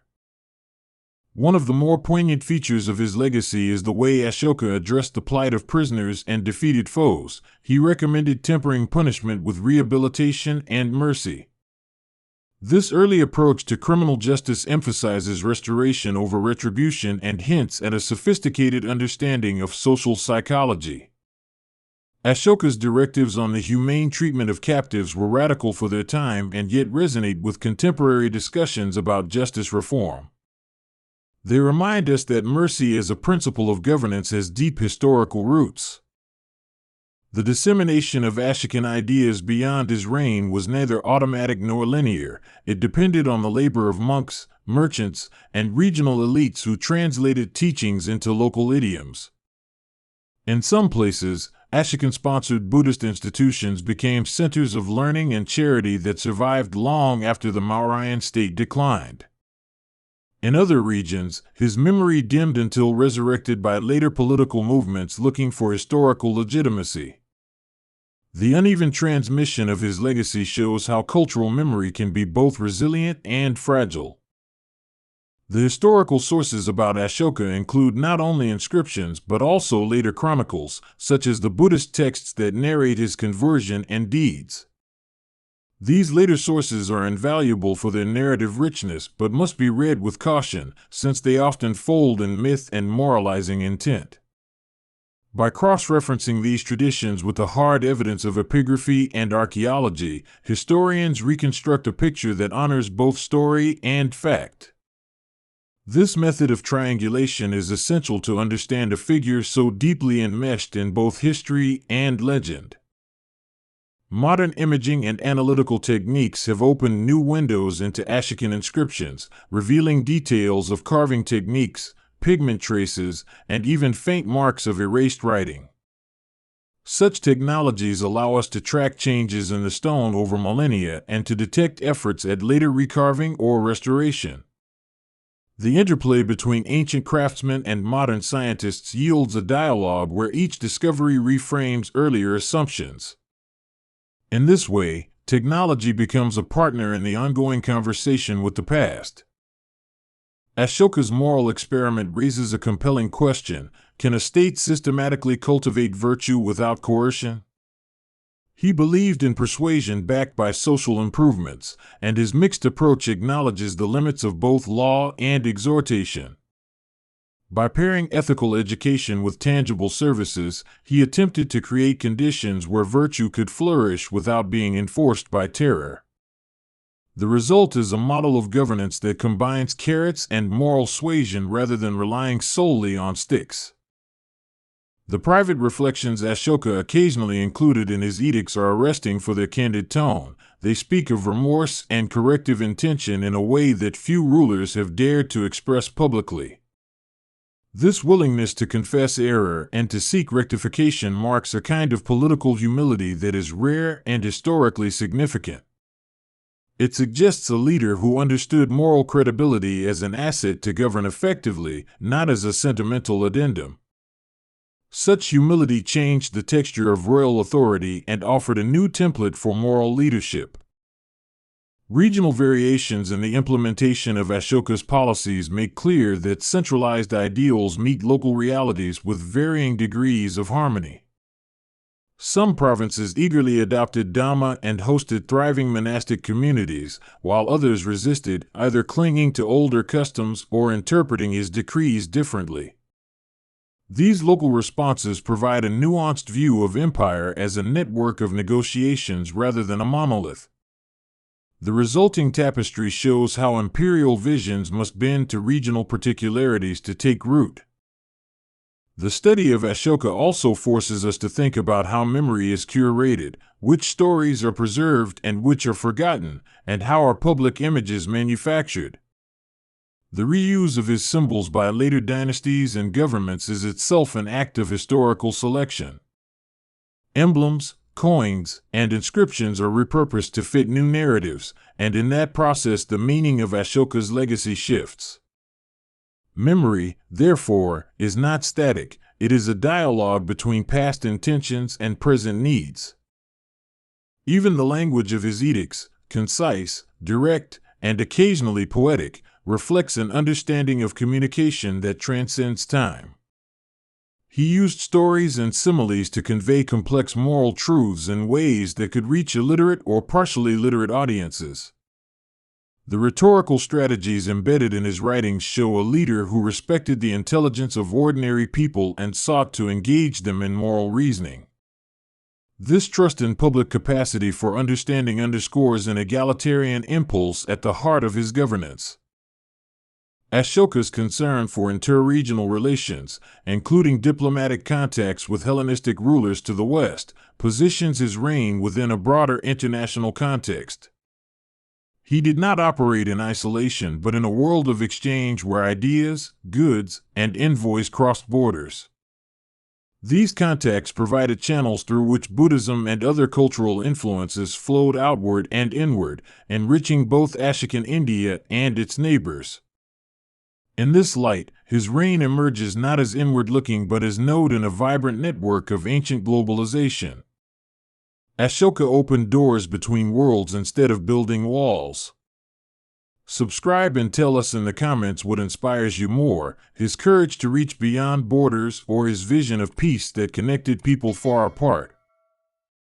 One of the more poignant features of his legacy is the way Ashoka addressed the plight of prisoners and defeated foes. He recommended tempering punishment with rehabilitation and mercy. This early approach to criminal justice emphasizes restoration over retribution and hints at a sophisticated understanding of social psychology. Ashoka's directives on the humane treatment of captives were radical for their time and yet resonate with contemporary discussions about justice reform. They remind us that mercy as a principle of governance has deep historical roots. The dissemination of Ashokan ideas beyond his reign was neither automatic nor linear. It depended on the labor of monks, merchants, and regional elites who translated teachings into local idioms. In some places, Ashokan-sponsored Buddhist institutions became centers of learning and charity that survived long after the Mauryan state declined. In other regions, his memory dimmed until resurrected by later political movements looking for historical legitimacy. The uneven transmission of his legacy shows how cultural memory can be both resilient and fragile. The historical sources about Ashoka include not only inscriptions but also later chronicles, such as the Buddhist texts that narrate his conversion and deeds. These later sources are invaluable for their narrative richness but must be read with caution, since they often fold in myth and moralizing intent. By cross-referencing these traditions with the hard evidence of epigraphy and archaeology, historians reconstruct a picture that honors both story and fact. This method of triangulation is essential to understand a figure so deeply enmeshed in both history and legend. Modern imaging and analytical techniques have opened new windows into Ashokan inscriptions, revealing details of carving techniques, pigment traces, and even faint marks of erased writing. Such technologies allow us to track changes in the stone over millennia and to detect efforts at later recarving or restoration. The interplay between ancient craftsmen and modern scientists yields a dialogue where each discovery reframes earlier assumptions. In this way, technology becomes a partner in the ongoing conversation with the past. Ashoka's moral experiment raises a compelling question: can a state systematically cultivate virtue without coercion? He believed in persuasion backed by social improvements, and his mixed approach acknowledges the limits of both law and exhortation. By pairing ethical education with tangible services, he attempted to create conditions where virtue could flourish without being enforced by terror. The result is a model of governance that combines carrots and moral suasion rather than relying solely on sticks. The private reflections Ashoka occasionally included in his edicts are arresting for their candid tone. They speak of remorse and corrective intention in a way that few rulers have dared to express publicly. This willingness to confess error and to seek rectification marks a kind of political humility that is rare and historically significant. It suggests a leader who understood moral credibility as an asset to govern effectively, not as a sentimental addendum. Such humility changed the texture of royal authority and offered a new template for moral leadership. Regional variations in the implementation of Ashoka's policies make clear that centralized ideals meet local realities with varying degrees of harmony. Some provinces eagerly adopted Dhamma and hosted thriving monastic communities, while others resisted, either clinging to older customs or interpreting his decrees differently. These local responses provide a nuanced view of empire as a network of negotiations rather than a monolith. The resulting tapestry shows how imperial visions must bend to regional particularities to take root. The study of Ashoka also forces us to think about how memory is curated, which stories are preserved and which are forgotten, and how are public images manufactured. The reuse of his symbols by later dynasties and governments is itself an act of historical selection. Emblems, coins, and inscriptions are repurposed to fit new narratives, and in that process the meaning of Ashoka's legacy shifts. Memory, therefore, is not static, it is a dialogue between past intentions and present needs. Even the language of his edicts, concise, direct, and occasionally poetic, reflects an understanding of communication that transcends time. He used stories and similes to convey complex moral truths in ways that could reach illiterate or partially literate audiences. The rhetorical strategies embedded in his writings show a leader who respected the intelligence of ordinary people and sought to engage them in moral reasoning. This trust in public capacity for understanding underscores an egalitarian impulse at the heart of his governance. Ashoka's concern for interregional relations, including diplomatic contacts with Hellenistic rulers to the west, positions his reign within a broader international context. He did not operate in isolation but in a world of exchange where ideas, goods, and envoys crossed borders. These contacts provided channels through which Buddhism and other cultural influences flowed outward and inward, enriching both Ashokan India and its neighbors. In this light, his reign emerges not as inward-looking but as node in a vibrant network of ancient globalization. Ashoka opened doors between worlds instead of building walls. Subscribe and tell us in the comments what inspires you more, his courage to reach beyond borders or his vision of peace that connected people far apart.